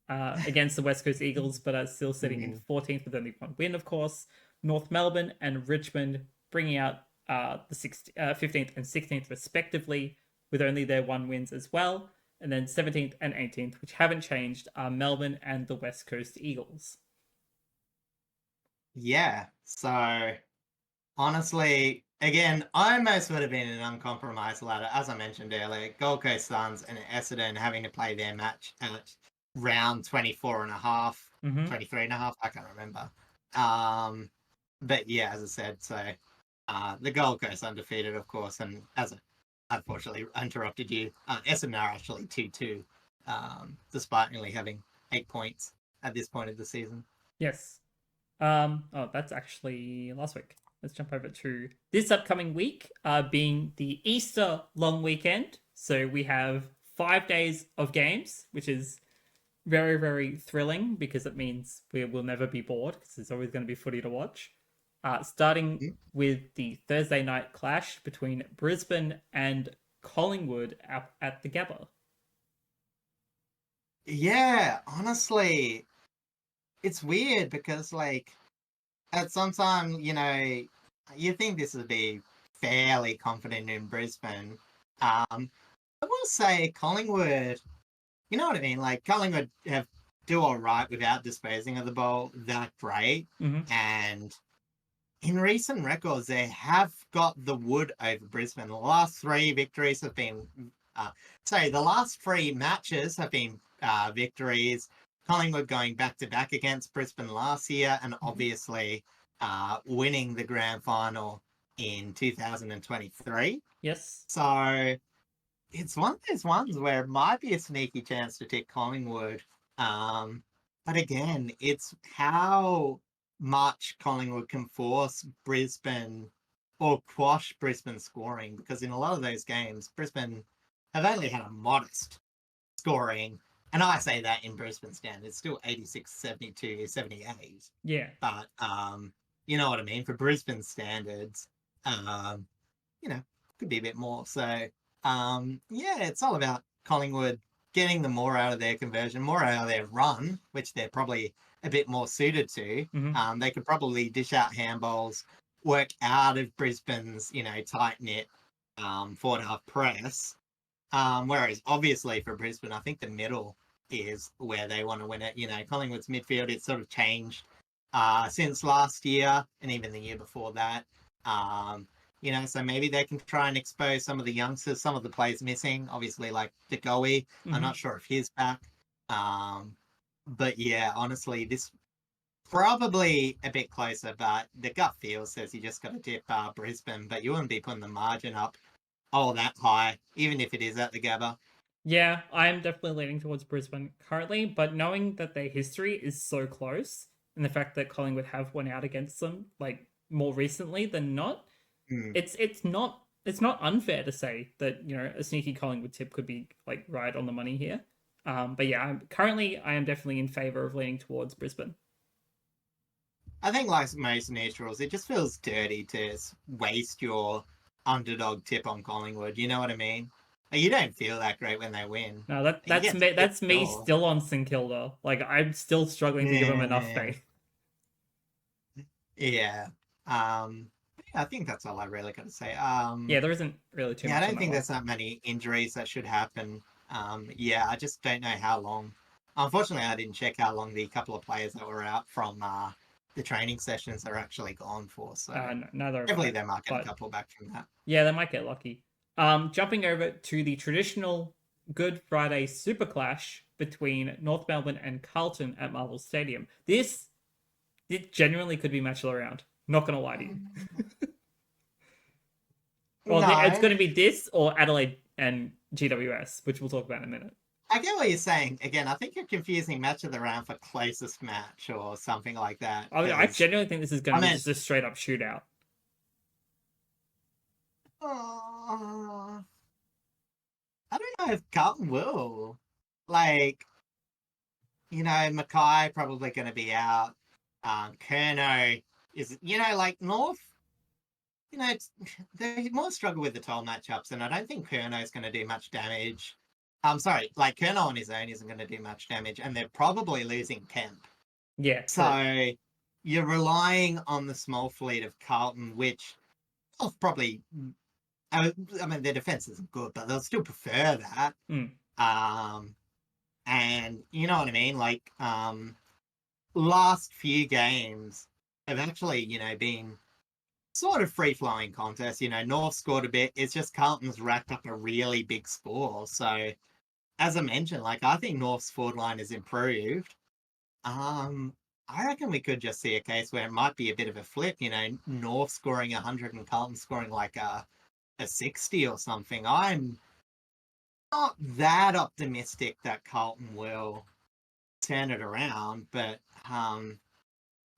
S1: against the West Coast Eagles, but are still sitting in 14th with only one win, of course. North Melbourne and Richmond bringing out the 15th and 16th respectively, with only their 1 wins as well. And then 17th and 18th, which haven't changed, are Melbourne and the West Coast Eagles.
S2: Yeah, so honestly, again, I almost would have been an uncompromised ladder, as I mentioned earlier. Gold Coast Suns and Essendon having to play their match at round 24 and a half, 23 and a half, I can't remember. But yeah, as I said, so the Gold Coast undefeated, of course, and as I unfortunately interrupted you, Essendon are actually 2-2, despite only having 8 points at this point of the season.
S1: Yes. Oh, that's actually last week. Let's jump over to this upcoming week, being the Easter long weekend. So we have 5 days of games, which is very, very thrilling because it means we will never be bored because there's always going to be footy to watch. Starting with the Thursday night clash between Brisbane and Collingwood at the Gabba.
S2: Yeah, honestly, it's weird because, like, at some time, you think this would be fairly confident in Brisbane. I will say Collingwood, you know what I mean? Like, Collingwood do all right without disposing of the ball that great. And in recent records, they have got the wood over Brisbane. The last 3 victories have been, the last 3 matches have been victories. Collingwood going back-to-back against Brisbane last year, and obviously winning the grand final in 2023.
S1: Yes.
S2: So it's one of those ones where it might be a sneaky chance to take Collingwood. But again, it's how much Collingwood can force Brisbane or quash Brisbane scoring, because in a lot of those games, Brisbane have only had a modest scoring. And I say that in Brisbane standards, still 86, 72, 78.
S1: Yeah.
S2: But, you know what I mean? For Brisbane standards, could be a bit more. So, yeah, it's all about Collingwood getting them more out of their conversion, more out of their run, which they're probably a bit more suited to.
S1: Mm-hmm.
S2: They could probably dish out handballs, work out of Brisbane's, tight knit forward half press. Whereas obviously for Brisbane, I think the middle is where they want to win it. Collingwood's midfield, it's sort of changed since last year and even the year before that. So maybe they can try and expose some of the youngsters, some of the players missing, obviously like the Goey.
S1: Mm-hmm.
S2: I'm not sure if he's back. But yeah, honestly, this probably a bit closer, but the gut feel says you just got to dip Brisbane, but you wouldn't be putting the margin up that high, even if it is at the Gabba.
S1: Yeah, I'm definitely leaning towards Brisbane currently, but knowing that their history is so close and the fact that Collingwood have won out against them like more recently than not, it's not unfair to say that a sneaky Collingwood tip could be like right on the money here. But yeah, I am definitely in favor of leaning towards Brisbane.
S2: I think, like most neutrals, it just feels dirty to waste your underdog tip on Collingwood. You know what I mean? Like, you don't feel that great when they win.
S1: No,
S2: You
S1: that's
S2: get
S1: me.
S2: sick
S1: That's me
S2: sure.
S1: still on St Kilda. Like I'm still struggling to give them enough
S2: Yeah.
S1: faith.
S2: Yeah. I think that's all I really got to say.
S1: Yeah, there isn't really too
S2: Yeah, I
S1: much on
S2: don't
S1: that
S2: think
S1: one.
S2: there's that many injuries that should happen. Yeah, I just don't know how long. Unfortunately, I didn't check how long the couple of players that were out from the training sessions are actually gone for. So
S1: Neither have
S2: hopefully
S1: I.
S2: they might get a
S1: But
S2: couple back from that.
S1: yeah, they might get lucky. Jumping over to the traditional Good Friday Super Clash between North Melbourne and Carlton at Marvel Stadium. It genuinely could be matched around. Not gonna lie to you. Well, it's
S2: No,
S1: going to be this or Adelaide and GWS, which we'll talk about in a minute.
S2: I get what you're saying. Again, I think you're confusing match of the round for closest match or something like that.
S1: I genuinely think this is going
S2: I
S1: to be
S2: mean,
S1: just a straight up shootout.
S2: I don't know if Carlton will. Like, Mackay probably going to be out. Kerno is, like North, they more struggle with the tall matchups, and I don't think Kerno is going to do much damage. I'm sorry, like Kerno on his own isn't going to do much damage, and they're probably losing Kemp.
S1: Yeah, true.
S2: So you're relying on the small fleet of Carlton, which I'll probably, I mean, their defense isn't good, but they'll still prefer that.
S1: Mm.
S2: And you know what I mean? Like, last few games have actually, been sort of free-flowing contests. North scored a bit. It's just Carlton's racked up a really big score. So, as I mentioned, like, I think North's forward line has improved. I reckon we could just see a case where it might be a bit of a flip, North scoring 100 and Carlton scoring like a 60 or something. I'm not that optimistic that Carlton will turn it around, but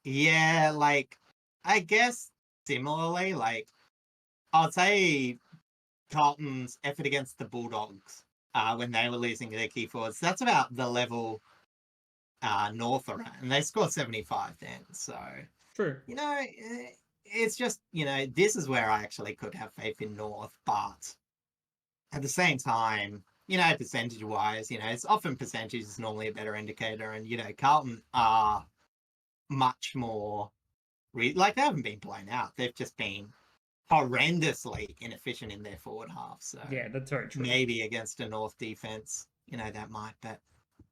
S2: yeah, like I guess similarly, like I'd say Carlton's effort against the Bulldogs when they were losing their key forwards, that's about the level North are at, and they scored 75 then. So
S1: True.
S2: It's just this is where I actually could have faith in North, but at the same time, percentage wise, it's often percentage is normally a better indicator, and Carlton are much more like they haven't been blown out. They've just been horrendously inefficient in their forward half. So
S1: Yeah, that's very true.
S2: maybe against a North defense, that might. But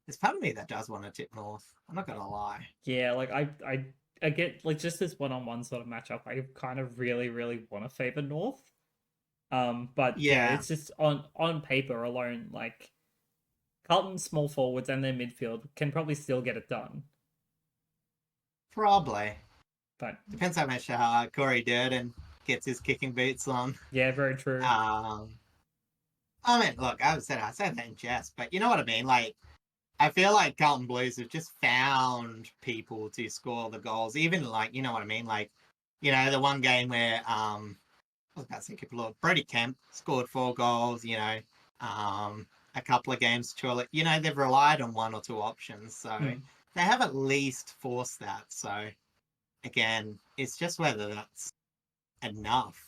S2: there's part of me that does want to tip North. I'm not gonna lie.
S1: Yeah, like I get like just this one-on-one sort of matchup. I kind of really, really want to favor North. But yeah,
S2: Yeah,
S1: it's just on paper alone, like Carlton's small forwards and their midfield can probably still get it done.
S2: probably
S1: But
S2: depends how much Corey Durden gets his kicking boots on.
S1: yeah, very true.
S2: I mean, look, I said that in jest, but you know what I mean. Like, I feel like Carlton Blues have just found people to score the goals. Even like, you know what I mean. Like, the one game where I was about to say people, Brody Kemp scored 4 goals. A couple of games, truly, they've relied on 1 or 2 options, so they have at least forced that. So again, it's just whether that's enough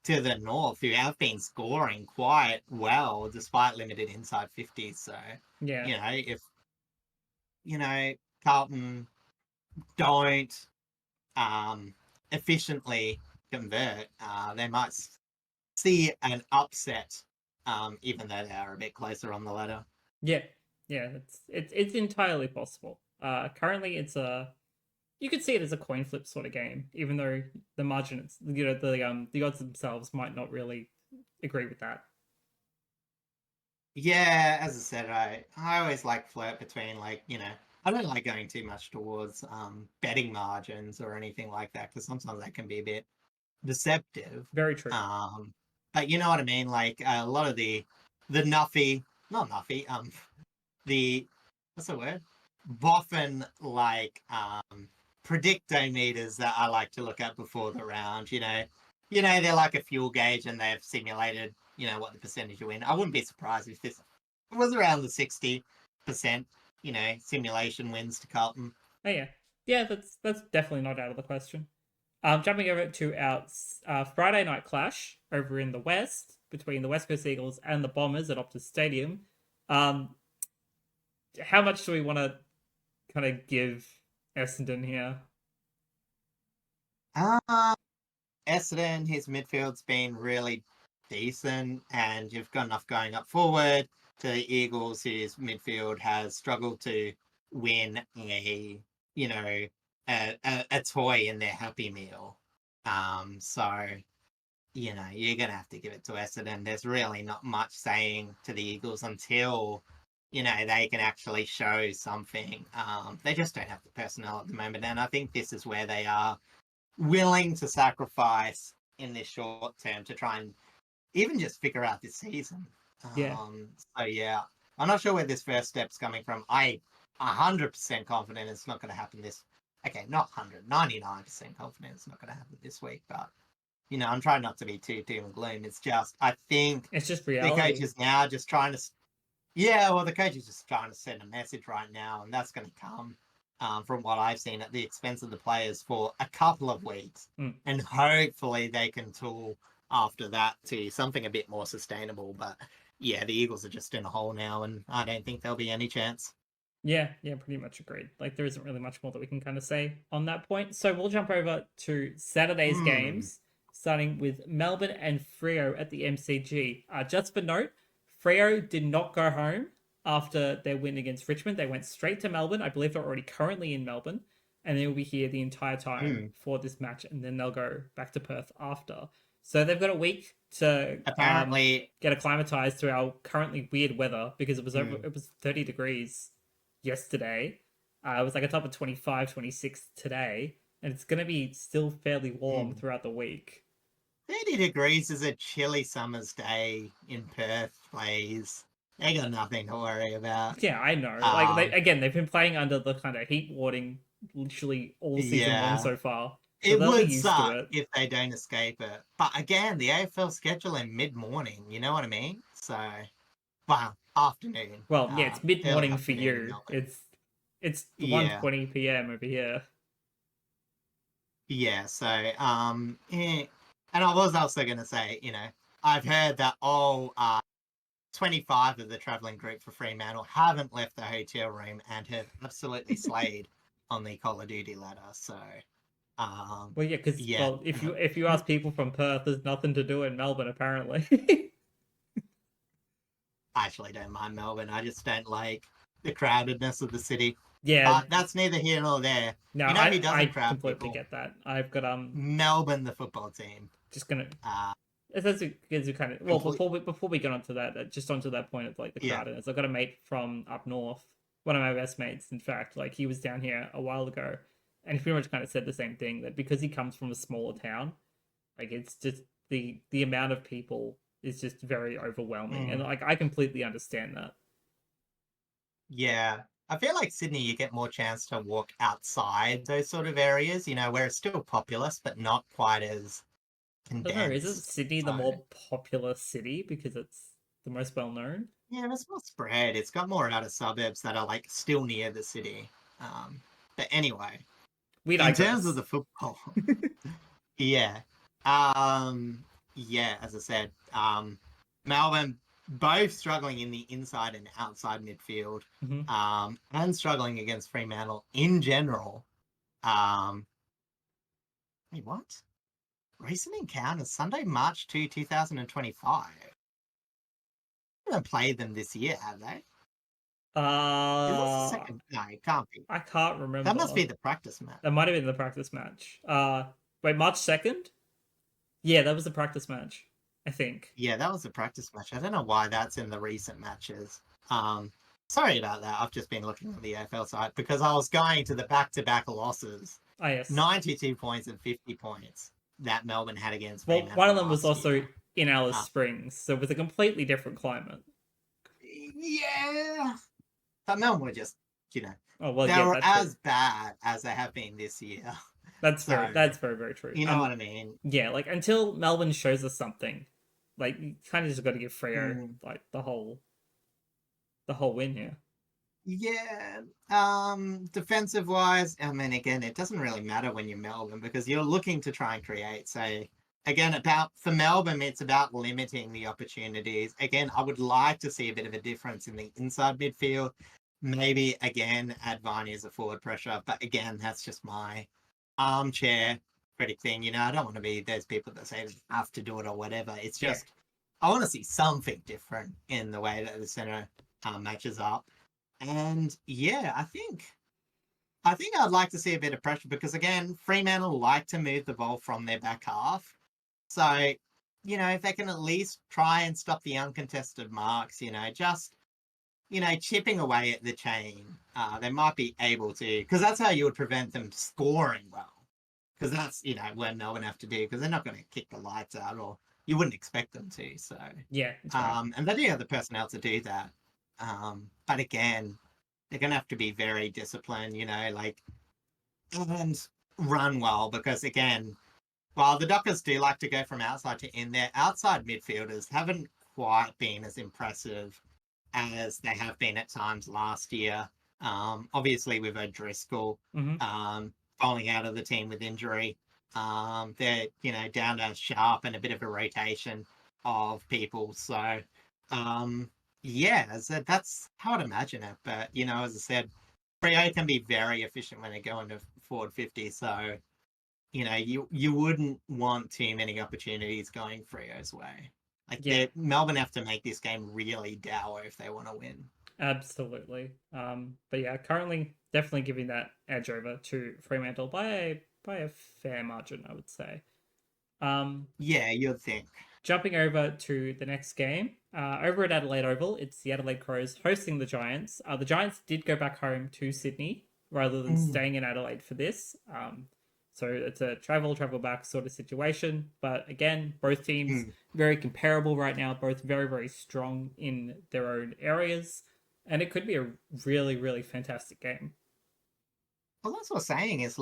S2: to the north who have been scoring quite well despite limited inside 50s. So,
S1: Yeah.
S2: if, Carlton don't efficiently convert, they might see an upset, even though they are a bit closer on the ladder.
S1: Yeah. Yeah. It's entirely possible. Currently, you could see it as a coin flip sort of game, even though the margin, the odds themselves might not really agree with that.
S2: Yeah, as I said, I always like flirt between I don't like going too much towards betting margins or anything like that because sometimes that can be a bit deceptive.
S1: Very true.
S2: But you know what I mean? Like a lot of the nuffy, not nuffy, the what's the word? Boffin predictometers that I like to look at before the round. They're like a fuel gauge and they've simulated what the percentage you win. I wouldn't be surprised if this was around the 60%. Simulation wins to Carlton.
S1: Oh yeah, yeah. That's definitely not out of the question. Jumping over to our Friday night clash over in the West between the West Coast Eagles and the Bombers at Optus Stadium. Um, how much do we want to kind of give Essendon here?
S2: Essendon, his midfield's been really decent, and you've got enough going up forward. To the Eagles, whose midfield has struggled to win a toy in their Happy Meal. So you're gonna have to give it to Essendon. There's really not much saying to the Eagles until they can actually show something. They just don't have the personnel at the moment, and I think this is where they are willing to sacrifice in this short term to try and even just figure out this season.
S1: Yeah.
S2: So yeah, I'm not sure where this first step's coming from. I 100% confident it's not going to happen this. Okay, not 99% confident it's not going to happen this week, but I'm trying not to be too doom and gloom. It's just I think
S1: It's just
S2: the
S1: reality.
S2: coach is now just trying to. Yeah, well, the coach is just trying to send a message right now, and that's going to come from what I've seen at the expense of the players for a couple of weeks. And hopefully they can tool after that to something a bit more sustainable. But yeah, the Eagles are just in a hole now, and I don't think there'll be any chance.
S1: Yeah, pretty much agreed. Like, there isn't really much more that we can kind of say on that point. So we'll jump over to Saturday's games, starting with Melbourne and Freo at the MCG. Just for note, Freo did not go home after their win against Richmond. They went straight to Melbourne. I believe they're already currently in Melbourne, and they will be here the entire time for this match, and then they'll go back to Perth after. So they've got a week to
S2: apparently
S1: get acclimatized to our currently weird weather because it was 30 degrees yesterday. It was like a top of 25, 26 today, and it's going to be still fairly warm throughout the week.
S2: 30 degrees is a chilly summer's day in Perth, please. They got nothing to worry about.
S1: Yeah, I know. Like they've been playing under the kind of heat warding literally all season long so far. So
S2: it
S1: they'll be
S2: would
S1: used
S2: suck
S1: to it.
S2: if they don't escape it. But again, the AFL schedule in mid-morning, you know what I mean? So, well, afternoon.
S1: Well, yeah, it's mid-morning for you. It's 1:20 p.m. over here.
S2: Yeah, so and I was also going to say, I've heard that all 25 of the travelling group for Fremantle haven't left the hotel room and have absolutely slayed on the Call of Duty ladder. So,
S1: well, yeah, because if you ask people from Perth, there's nothing to do in Melbourne apparently.
S2: I actually don't mind Melbourne. I just don't like the crowdedness of the city.
S1: Yeah,
S2: but that's neither here nor there.
S1: No, I completely get that. I've got
S2: Melbourne, the football team.
S1: Just gonna as you kind of before we get onto that, just onto that point of like the crowdedness. I've got a mate from up north, one of my best mates, in fact. Like, he was down here a while ago, and he pretty much kind of said the same thing, that because he comes from a smaller town, like, it's just the amount of people is just very overwhelming, and like, I completely understand that.
S2: Yeah, I feel like Sydney, you get more chance to walk outside those sort of areas, where it's still populous, but not quite as condensed.
S1: I don't know, isn't Sydney the more popular city because it's the most well known?
S2: Yeah, it's more spread. It's got more outer suburbs that are like still near the city. But anyway, in terms of the football, yeah. yeah, as I said, Melbourne both struggling in the inside and outside midfield, and struggling against Fremantle in general. Wait, what? Recent encounters, Sunday, March 2, 2025. We haven't played them this year, have they? Is this the second? No, it can't be.
S1: I can't remember.
S2: That must be the practice match.
S1: That might have been the practice match. Wait, March 2nd? Yeah, that was the practice match, I think.
S2: Yeah, that was the practice match. I don't know why that's in the recent matches. Sorry about that. I've just been looking at the AFL site because I was going to the back-to-back losses.
S1: Oh, yes.
S2: 92 points and 50 points that Melbourne had against
S1: Fremantle. One of them was also in Alice Springs, so with a completely different climate.
S2: Yeah. But Melbourne were just, they were as bad as they have been this year.
S1: That's very, very true.
S2: You know what I mean?
S1: Yeah, like until Melbourne shows us something, like you kind of just got to give Freo like the whole win here.
S2: Yeah. Defensive wise, I mean, again, it doesn't really matter when you're Melbourne because you're looking to try and create. So again, for Melbourne, it's about limiting the opportunities. Again, I would like to see a bit of a difference in the inside midfield. Maybe again, add Varney as a forward pressure, but again, that's just my armchair critic thing. I don't want to be those people that say they have to do it or whatever. It's just I want to see something different in the way that the center matches up. And yeah, I think I'd like to see a bit of pressure because again, Fremantle like to move the ball from their back half. So, if they can at least try and stop the uncontested marks, just chipping away at the chain, they might be able to, because that's how you would prevent them scoring well. Because that's, what Melbourne have to do, because they're not going to kick the lights out, or you wouldn't expect them to. So,
S1: yeah.
S2: And they do have the personnel to do that. But again, they're going to have to be very disciplined, and run well, because again, while the Dockers do like to go from outside to in, their outside midfielders haven't quite been as impressive as they have been at times last year. Obviously with O'Driscoll falling out of the team with injury. They're, down to Sharp and a bit of a rotation of people. So, that's how I'd imagine it. But, as I said, Freo can be very efficient when they go into forward 50. So, you wouldn't want too many opportunities going Freo's way. Melbourne have to make this game really dour if they want to win.
S1: Absolutely. But yeah, currently definitely giving that edge over to Fremantle by a fair margin, I would say.
S2: Yeah, you'd think.
S1: Jumping over to the next game, over at Adelaide Oval, it's the Adelaide Crows hosting the Giants. The Giants did go back home to Sydney rather than staying in Adelaide for this. So it's a travel back sort of situation. But again, both teams very comparable right now, both very, very strong in their own areas. And it could be a really, really fantastic game.
S2: Well, that's what I'm saying is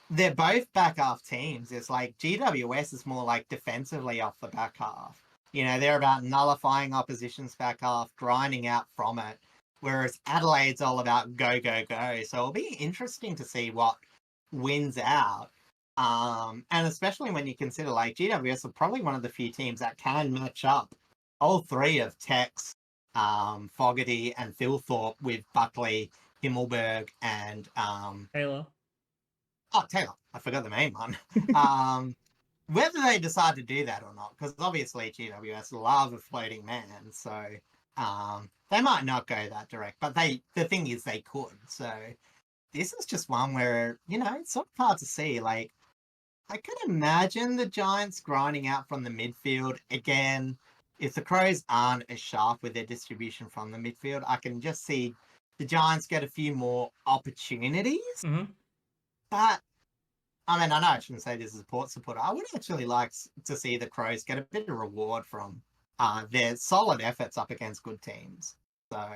S2: they're both back half teams. It's GWS is more defensively off the back half. They're about nullifying opposition's back half, grinding out from it. Whereas Adelaide's all about go, go, go. So it'll be interesting to see what wins out. And especially when you consider GWS are probably one of the few teams that can match up all three of Tex, Fogarty and Thilthorpe with Buckley, Himmelberg and
S1: Taylor.
S2: Oh, Taylor. I forgot the main one. Whether they decide to do that or not, because obviously GWS love a floating man, so they might not go that direct. But the thing is they could. So this is just one where, it's sort of hard to see. I can imagine the Giants grinding out from the midfield. Again, if the Crows aren't as sharp with their distribution from the midfield, I can just see the Giants get a few more opportunities. But, I mean, I know I shouldn't say this as a supporter. I would actually like to see the Crows get a bit of reward from their solid efforts up against good teams. So,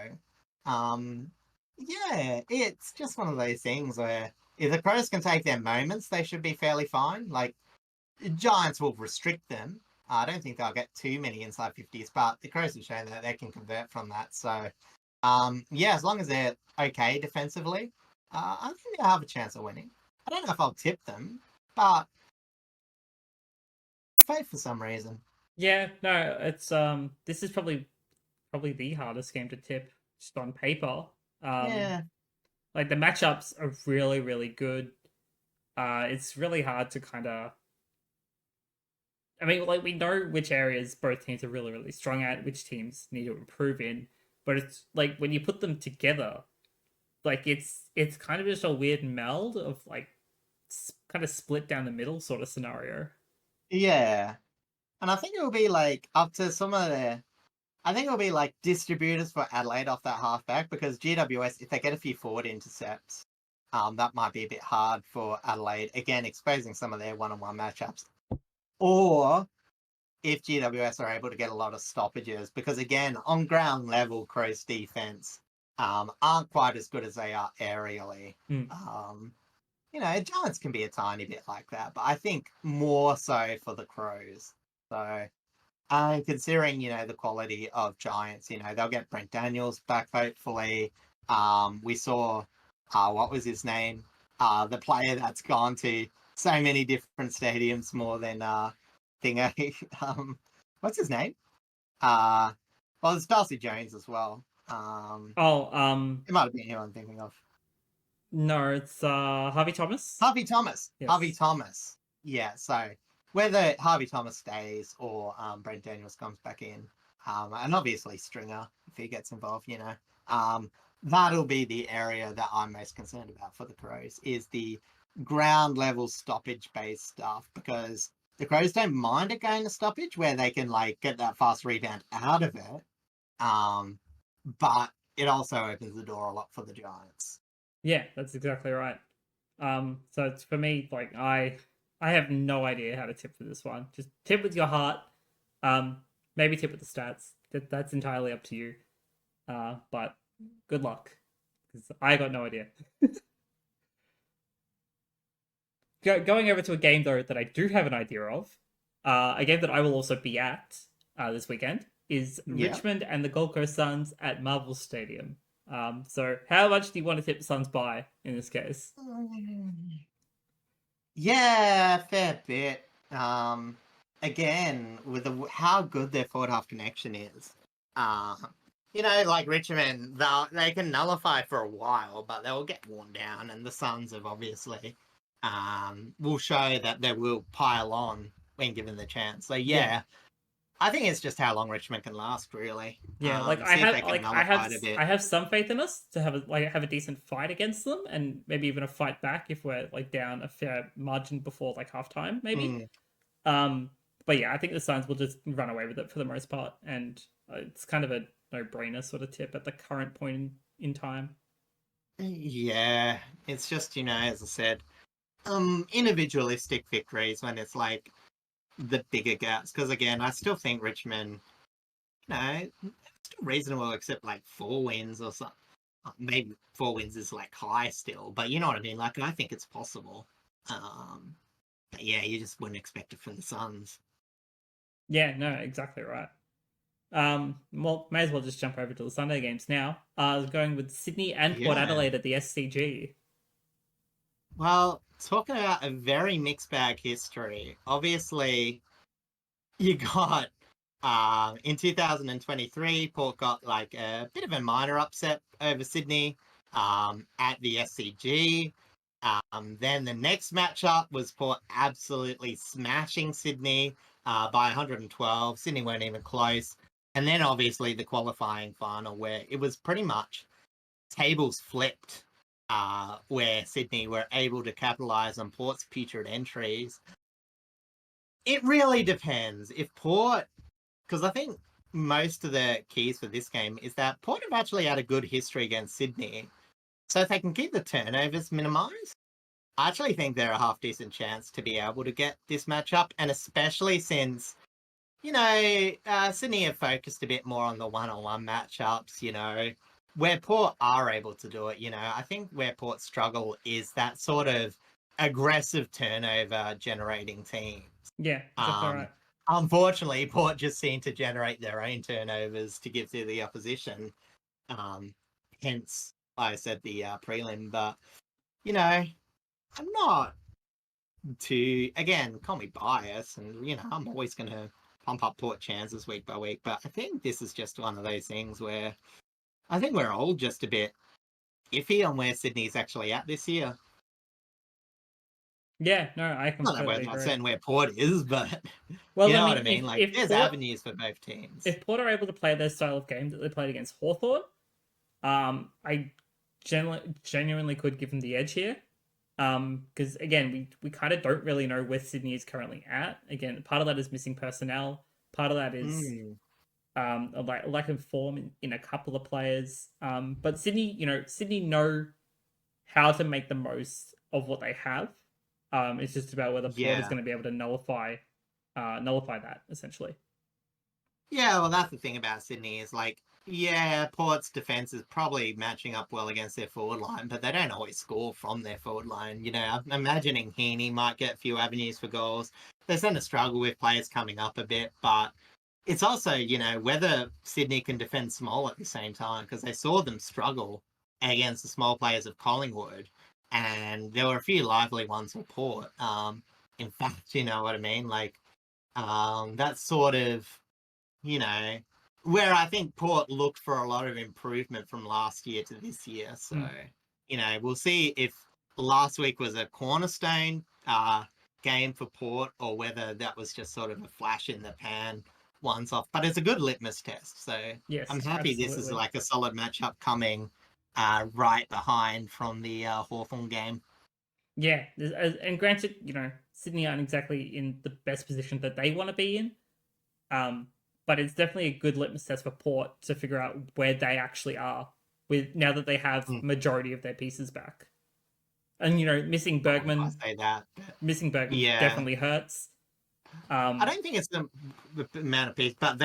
S2: yeah, it's just one of those things where if the Crows can take their moments, they should be fairly fine. Giants will restrict them. I don't think they'll get too many inside 50s, but the Crows have shown that they can convert from that. So, as long as they're okay defensively, I think they'll have a chance of winning. I don't know if I'll tip them, but faith for some reason.
S1: Yeah, no, it's this is probably the hardest game to tip just on paper. Um,
S2: Yeah,
S1: like the matchups are really, really good. It's really hard to kind of. I mean, like we know which areas both teams are really, really strong at, which teams need to improve in, but it's like when you put them together, like it's kind of just a weird meld of like kind of split down the middle sort of scenario.
S2: yeah. And I think it'll be like up to some of the. I think it'll be like distributors for Adelaide off that halfback because GWS, if they get a few forward intercepts, that might be a bit hard for Adelaide. Again, exposing some of their one-on-one matchups. Or if GWS are able to get a lot of stoppages, because again, on ground level, Crows defense aren't quite as good as they are aerially.
S1: Mm.
S2: Giants can be a tiny bit like that, but I think more so for the Crows. So, considering the quality of Giants, they'll get Brent Daniels back hopefully. We saw, what was his name? The player that's gone to so many different stadiums more than Thingo. What's his name? Uh, well, it's Darcy Jones as well.
S1: Oh,
S2: It might have been who I'm thinking of.
S1: no, it's Harvey Thomas.
S2: Harvey Thomas. Harvey
S1: Yes.
S2: Thomas. Yeah, so whether Harvey Thomas stays or Brent Daniels comes back in, and obviously Stringer, if he gets involved, that'll be the area that I'm most concerned about for the Crows, is the ground level stoppage based stuff, because the Crows don't mind it going to stoppage where they can like get that fast rebound out of it. But it also opens the door a lot for the Giants.
S1: Yeah, that's exactly right. So it's for me, like I have no idea how to tip for this one. Just tip with your heart. Um, maybe tip with the stats. That's entirely up to you. But good luck, because I got no idea. Going over to a game though that I do have an idea of, a game that I will also be at this weekend is
S2: Yeah.
S1: Richmond and the Gold Coast Suns at Marvel Stadium. So how much do you want to tip the Suns by in this case?
S2: Yeah, fair bit. Again, with how good their forward half connection is. Uh, like Richmond, they can nullify for a while, but they'll get worn down, and the Suns have obviously will show that they will pile on when given the chance. So
S1: Yeah,
S2: yeah, I think it's just how long Richmond can last, really.
S1: yeah. Like
S2: See if they can nullify it a
S1: I
S2: bit.
S1: have some faith in us to have a decent fight against them, and maybe even a fight back if we're like down a fair margin before like halftime, maybe.
S2: Mm,
S1: Um, but yeah, I think the Suns will just run away with it for the most part, and it's kind of a no-brainer sort of tip at the current point in time.
S2: yeah, it's just as I said, individualistic victories when it's like the bigger gaps. Because again, I still think Richmond, still reasonable, except like 4 wins or something. Maybe 4 wins is like high still, but you know what I mean. Like I think it's possible. But yeah, you just wouldn't expect it from the Suns.
S1: Yeah, no, exactly right. Well, may as well just jump over to the Sunday games now. Going with Sydney and Port
S2: Yeah.
S1: Adelaide at the SCG.
S2: Well, talking about a very mixed bag history. Obviously, you got in 2023, Port got like a bit of a minor upset over Sydney at the SCG. Then the next matchup was Port absolutely smashing Sydney by 112. Sydney weren't even close. And then obviously the qualifying final where it was pretty much tables flipped, where Sydney were able to capitalise on Port's putrid entries. It really depends. If Port, because I think most of the keys for this game is that Port have actually had a good history against Sydney. So if they can keep the turnovers minimised, I actually think they're a half decent chance to be able to get this matchup. And especially since, Sydney have focused a bit more on the one-on-one matchups, where Port are able to do it. I think where Port struggle is that sort of aggressive turnover generating team.
S1: Yeah, exactly
S2: Um,
S1: right.
S2: Unfortunately, Port just seem to generate their own turnovers to give to the opposition. Um, Hence, I said the prelim. But I'm not too. Again, call me biased, and I'm always gonna pump up Port chances week by week. But I think this is just one of those things where I think we're all just a bit iffy on where Sydney's actually at this year.
S1: Yeah, no, I
S2: Not that
S1: completely
S2: we're not
S1: agree.
S2: saying where Port is, but
S1: Well,
S2: you know
S1: I
S2: what I
S1: mean,
S2: mean? Like, there's avenues for both teams.
S1: if Port are able to play their style of game that they played against Hawthorn, I genuinely could give them the edge here. Because again, we kind of don't really know where Sydney is currently at. Again, part of that is missing personnel. Part of that is a lack of form in a couple of players. But Sydney know how to make the most of what they have. It's just about whether Port is
S2: Yeah.
S1: going to be able to nullify that essentially.
S2: Yeah, well, that's the thing about Sydney is like, yeah, Port's defense is probably matching up well against their forward line, but they don't always score from their forward line. You know, I'm imagining Heaney might get a few avenues for goals. They're going to struggle with players coming up a bit, but it's also, you know, whether Sydney can defend small at the same time, because they saw them struggle against the small players of Collingwood, and there were a few lively ones for Port. In fact, you know what I mean? Like, that's sort of, you know, where I think Port looked for a lot of improvement from last year to this year. So, you know, we'll see if last week was a cornerstone game for Port or whether that was just sort of a flash in the pan once off. But it's a good litmus test. So
S1: Yes,
S2: I'm happy
S1: absolutely.
S2: this is like a solid matchup coming right behind from the Hawthorn game.
S1: Yeah, and granted, you know, Sydney aren't exactly in the best position that they want to be in. But it's definitely a good litmus test for Port to figure out where they actually are with now that they have majority of their pieces back. And you know, missing Bergman,
S2: I say that. Yeah.
S1: definitely hurts.
S2: I don't think it's the amount of pieces, but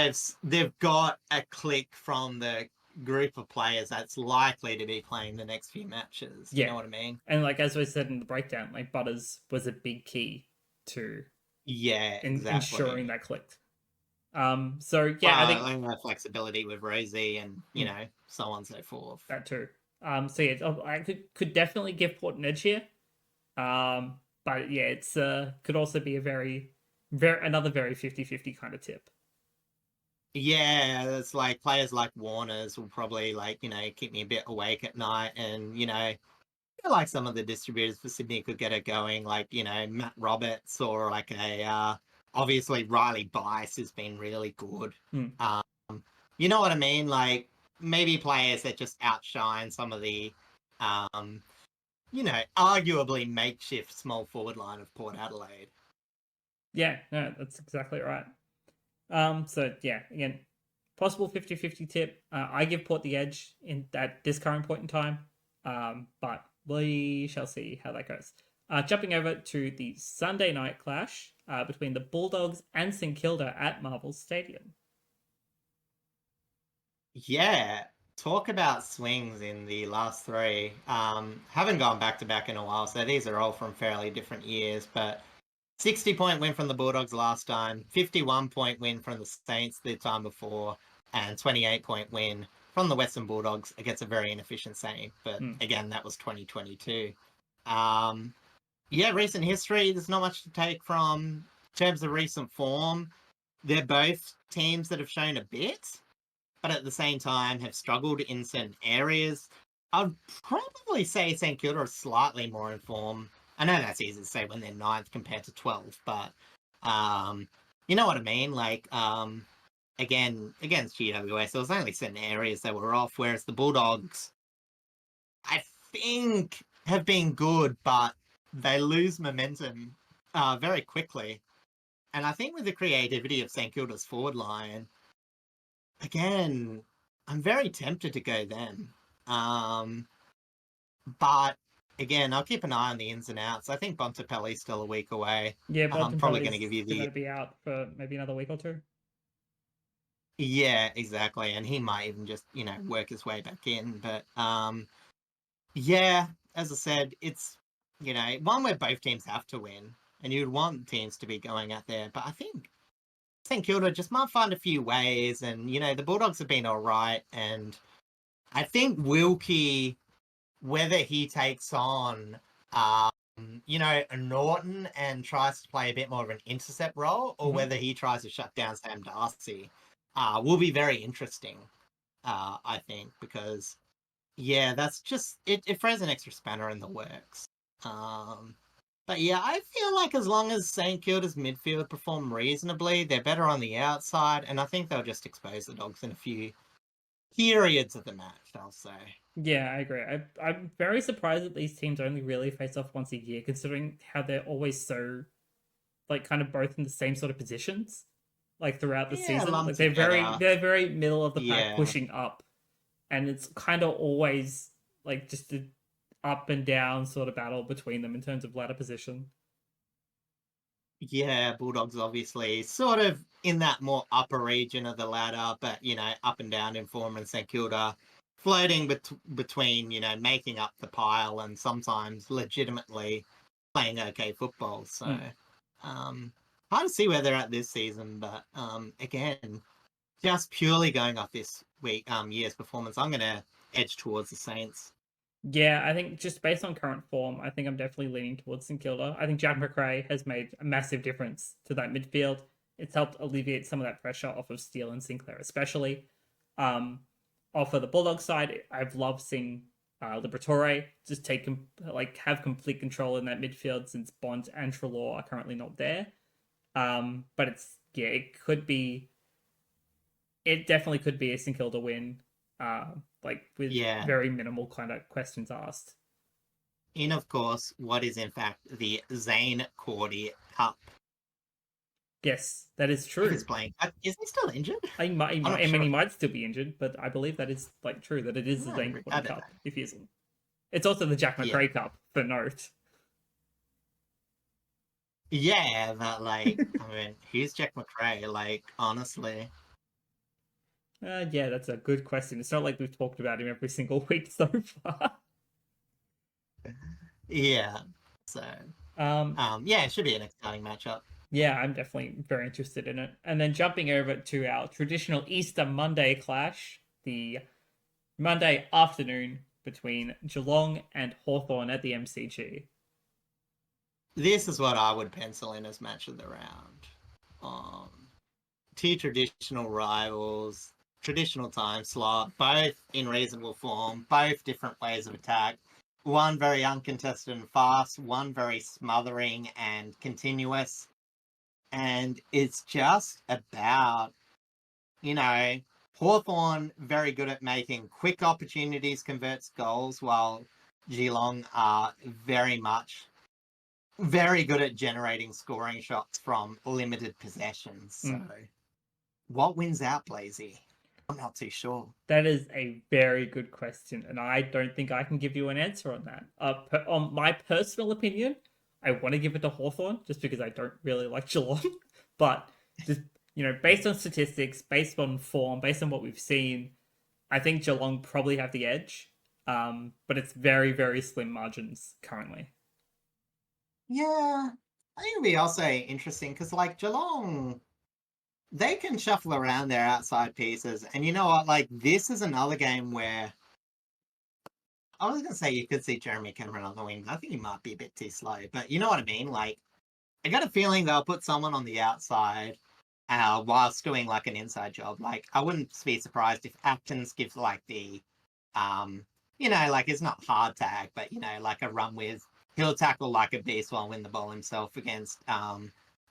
S2: they've got a click from the group of players that's likely to be playing the next few matches. You know what I mean?
S1: And like as we said in the breakdown, like Butters was a big key to ensuring that clicked. So yeah,
S2: well, I think that flexibility with Rosie and you know so on and so forth.
S1: That too. So yeah, I could definitely give Port an edge here. But yeah, it's could also be a another very 50-50 kind of tip.
S2: Yeah, it's like players like Warner's will probably like, you know, keep me a bit awake at night. And, you know, I feel like some of the distributors for Sydney could get it going, like, you know, Matt Roberts or like obviously Riley Bice has been really good. You know what I mean? Like maybe players that just outshine some of the, you know, arguably makeshift small forward line of Port Adelaide.
S1: Yeah, no, that's exactly right. So yeah, again, possible 50-50 tip. I give Port the edge at this current point in time. But we shall see how that goes. Jumping over to the Sunday night clash between the Bulldogs and St Kilda at Marvel Stadium.
S2: Yeah, talk about swings in the last three. Haven't gone back to back in a while, so these are all from fairly different years, but 60-point win from the Bulldogs last time, 51-point win from the Saints the time before, and 28-point win from the Western Bulldogs against a very inefficient Saint. But again, that was 2022. Yeah, recent history, there's not much to take from. In terms of recent form, they're both teams that have shown a bit, but at the same time have struggled in certain areas. I'd probably say St Kilda are slightly more in form. I know that's easy to say when they're 9th compared to 12th, but you know what I mean? Like, again, against GWS, there was only certain areas that were off, whereas the Bulldogs, I think, have been good, but they lose momentum very quickly. And I think with the creativity of St Kilda's forward line, again, I'm very tempted to go them. But again, I'll keep an eye on the ins and outs. I think Bontempelli's still a week away.
S1: Yeah,
S2: I'm probably going to give you
S1: going to be out for maybe another week or two.
S2: Yeah, exactly. And he might even just, you know, work his way back in. But yeah, as I said, it's, you know, one where both teams have to win. And you'd want teams to be going out there. But I think St Kilda just might find a few ways. And, you know, the Bulldogs have been all right. And I think Wilkie, whether he takes on Norton and tries to play a bit more of an intercept role, or
S1: Mhm.
S2: whether he tries to shut down Sam Darcy, will be very interesting, I think, because, yeah, that's just, it throws an extra spanner in the works. But yeah, I feel like as long as St Kilda's midfield perform reasonably, they're better on the outside, and I think they'll just expose the Dogs in a few periods of the match, I'll say.
S1: Yeah, I agree. I'm very surprised that these teams only really face off once a year, considering how they're always so like kind of both in the same sort of positions, like throughout the
S2: Yeah,
S1: season. Like
S2: lumped together.
S1: they're very middle of the pack,
S2: Yeah.
S1: pushing up, and it's kind of always like just a up and down sort of battle between them in terms of ladder position.
S2: Yeah, Bulldogs obviously sort of in that more upper region of the ladder, but up and down in form, and St Kilda floating between, making up the pile and sometimes legitimately playing okay football. So,
S1: Mm.
S2: hard to see where they're at this season, but again, just purely going off this year's performance, I'm gonna edge towards the Saints.
S1: Yeah, I think just based on current form, I think I'm definitely leaning towards St Kilda. I think Jack McRae has made a massive difference to that midfield. It's helped alleviate some of that pressure off of Steele and Sinclair, especially. Um, Off of the Bulldog side, I've loved seeing Liberatore just have complete control in that midfield since Bond and Trelaw are currently not there. But it definitely could be a St Kilda win, with
S2: Yeah,
S1: very minimal kind of questions asked.
S2: in of course what is in fact the Zane Cordy Cup.
S1: Yes, that is
S2: If it's
S1: true.
S2: playing, is he still injured? I'm not
S1: I mean,
S2: sure.
S1: he might still be injured, but I believe that is like true that it is the
S2: No,
S1: Zane Cordy
S2: I don't
S1: Cup
S2: know.
S1: if he isn't. It's also the Jack
S2: Yeah,
S1: McRae Cup for note.
S2: yeah, but I mean, who's Jack McRae? Like, honestly,
S1: Yeah, that's a good question. It's not like we've talked about him every single week so far.
S2: yeah. So,
S1: Um,
S2: yeah, it should be an exciting matchup.
S1: yeah, I'm definitely very interested in it. And then jumping over to our traditional Easter Monday clash, the Monday afternoon between Geelong and Hawthorn at the MCG.
S2: This is what I would pencil in as match of the round. Um, Two traditional rivals, traditional time slot, both in reasonable form, both different ways of attack. One very uncontested and fast, one very smothering and continuous. And it's just about, you know, Hawthorn very good at making quick opportunities converts goals, while Geelong are very good at generating scoring shots from limited possessions. So,
S1: Mm.
S2: what wins out, Blazy? I'm not too sure.
S1: That is a very good question, and I don't think I can give you an answer on that. On my personal opinion, I want to give it to Hawthorn just because I don't really like Geelong. But just, based on statistics, based on form, based on what we've seen, I think Geelong probably have the edge. But it's very, very slim margins currently.
S2: Yeah, I think it'll be also interesting because, like, Geelong, they can shuffle around their outside pieces. And you know what? Like, this is another game where I was going to say you could see Jeremy Cameron on the wing. I think he might be a bit too slow, but you know what I mean? Like, I got a feeling they'll put someone on the outside whilst doing like an inside job. Like, I wouldn't be surprised if Atkins gives like um, like it's not hard tag, but like a run with, he'll tackle like a beast while win the ball himself against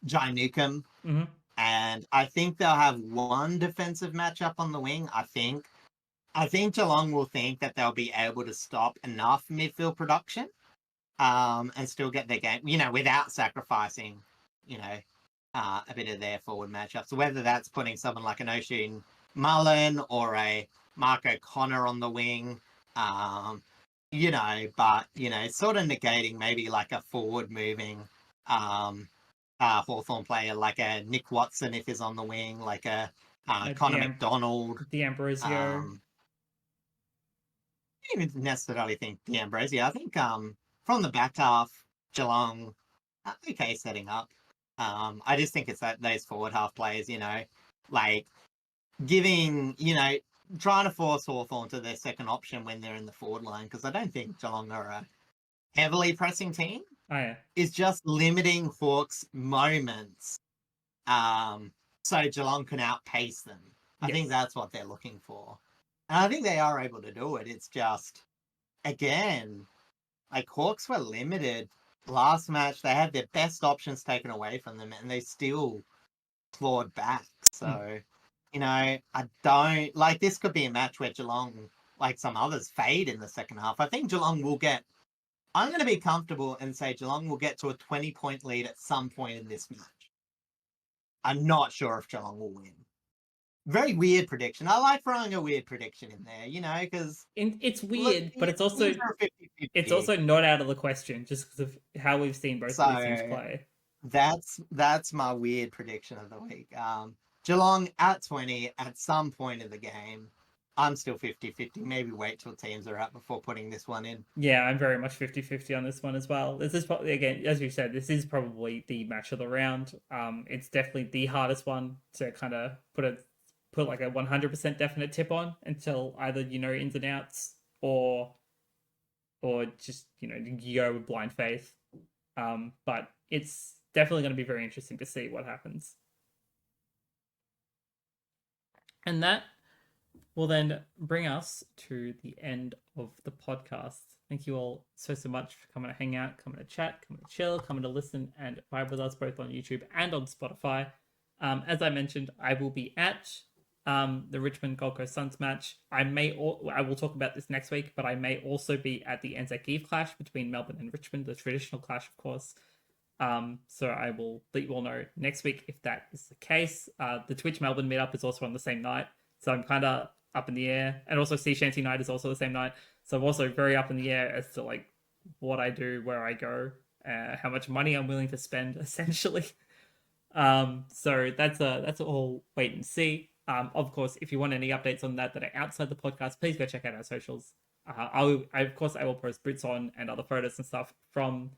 S2: Jai Newcomb.
S1: Mm-hmm.
S2: And I think they'll have one defensive matchup on the wing. I think Geelong will think that they'll be able to stop enough midfield production and still get their game, without sacrificing, a bit of their forward matchup. So whether that's putting someone like an Ocean Mullen or a Mark O'Connor on the wing, sort of negating maybe like a forward moving Hawthorn player, like a Nick Watson if he's on the wing, like a Connor McDonald.
S1: D'Ambrosio.
S2: I don't even necessarily think D'Ambrosio. I think from the back half, Geelong, okay, setting up. I just think it's that those forward half players, like giving, trying to force Hawthorn to their second option when they're in the forward line, because I don't think Geelong are a heavily pressing team.
S1: Oh yeah.
S2: is just limiting Hawks' moments, so Geelong can outpace them. I think
S1: Yes.
S2: that's what they're looking for, and I think they are able to do it. It's just, again, like Hawks were limited last match. They had their best options taken away from them, and they still clawed back. So, I don't like this. Could be a match where Geelong, like some others, fade in the second half. I think Geelong will get. I'm going to be comfortable and say Geelong will get to a 20-point lead at some point in this match. I'm not sure if Geelong will win. Very weird prediction. I like throwing a weird prediction in there, because
S1: It's
S2: look,
S1: weird, but it's
S2: teams
S1: also
S2: are 50-50.
S1: it's also not out of the question just because of how we've seen both of these teams
S2: So
S1: play.
S2: that's my weird prediction of the week. Geelong at 20 at some point in the game. I'm still 50-50. Maybe wait till teams are out before putting this one in.
S1: Yeah, I'm very much 50-50 on this one as well. This is probably, again, as you said, this is probably the match of the round. It's definitely the hardest one to kind of put like a 100% definite tip on until either you know ins and outs or just you go with blind faith. But it's definitely going to be very interesting to see what happens. And that will then bring us to the end of the podcast. Thank you all so much for coming to hang out, coming to chat, coming to chill, coming to listen and vibe with us both on YouTube and on Spotify. As I mentioned, I will be at the Richmond Gold Coast Suns match. I will talk about this next week, but I may also be at the Anzac Eve clash between Melbourne and Richmond, the traditional clash, of course. So I will let you all know next week if that is the case. The Twitch Melbourne meetup is also on the same night, so I'm kind of up in the air. And also Sea Shanty night is also the same night, so I'm also very up in the air as to like what I do, where I go, how much money I'm willing to spend, essentially. So that's all wait and see. Of course, if you want any updates on that are outside the podcast, please go check out our socials. I of course I will post boots on and other photos and stuff from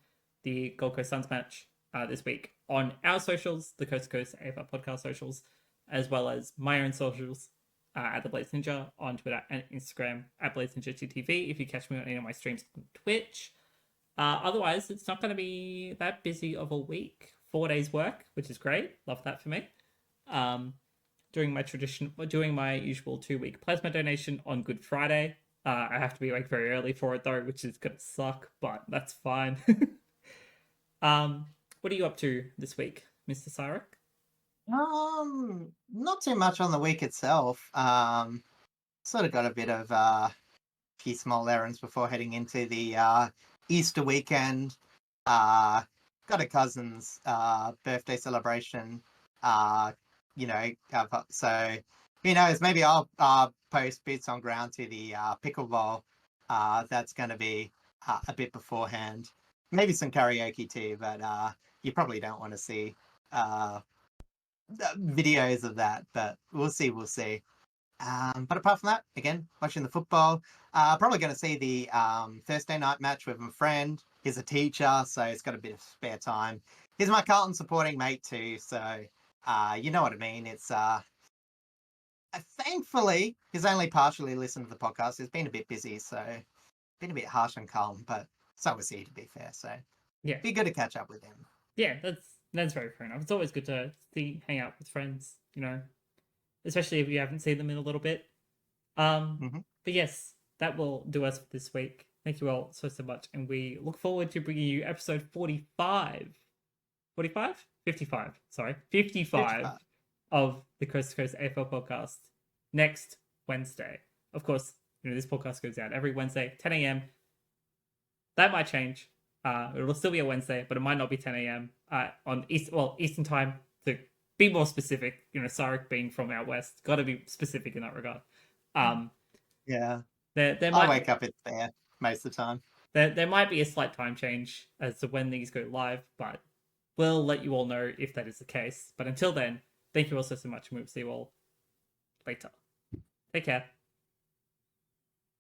S1: the Gold Coast Suns match this week on our socials, the Coast to Coast AFL podcast socials, as well as my own socials at the Blaze Ninja on Twitter and Instagram at Blaze Ninja TTV. If you catch me on any of my streams on Twitch. Otherwise, it's not going to be that busy of a week. 4 days work, which is great. Love that for me. Doing my usual 2-week plasma donation on Good Friday. I have to be like very early for it though, which is gonna suck, but that's fine. What are you up to this week, Mr. Cyrek?
S2: Not too much on the week itself. Sort of got a bit of few small errands before heading into the Easter weekend. Got a cousin's birthday celebration. So who knows? Maybe I'll post bits on ground to the pickleball. That's going to be a bit beforehand. Maybe some karaoke too, but you probably don't want to see videos of that. But we'll see. But apart from that, again, watching the football. Probably going to see the Thursday night match with my friend. He's a teacher, so he's got a bit of spare time. He's my Carlton supporting mate too, so you know what I mean. It's thankfully he's only partially listened to the podcast. He's been a bit busy, so been a bit harsh on Carlton, but so was he, to be fair. So
S1: Yeah,
S2: be good to catch up with him.
S1: Yeah, that's very fair enough. It's always good to hang out with friends, especially if you haven't seen them in a little bit. But yes, that will do us for this week. Thank you all so much, and we look forward to bringing you episode 45. 45? 55. Sorry, 55 of the Coast to Coast AFL podcast next Wednesday. Of course, this podcast goes out every Wednesday, 10 a.m. That might change. It'll still be a Wednesday, but it might not be 10 a.m. On Eastern time. To be more specific, Sarek being from out west, got to be specific in that regard.
S2: Yeah,
S1: there
S2: I wake up there most of the time.
S1: There might be a slight time change as to when these go live, but we'll let you all know if that is the case. But until then, thank you all so much, and we'll see you all later. Take care.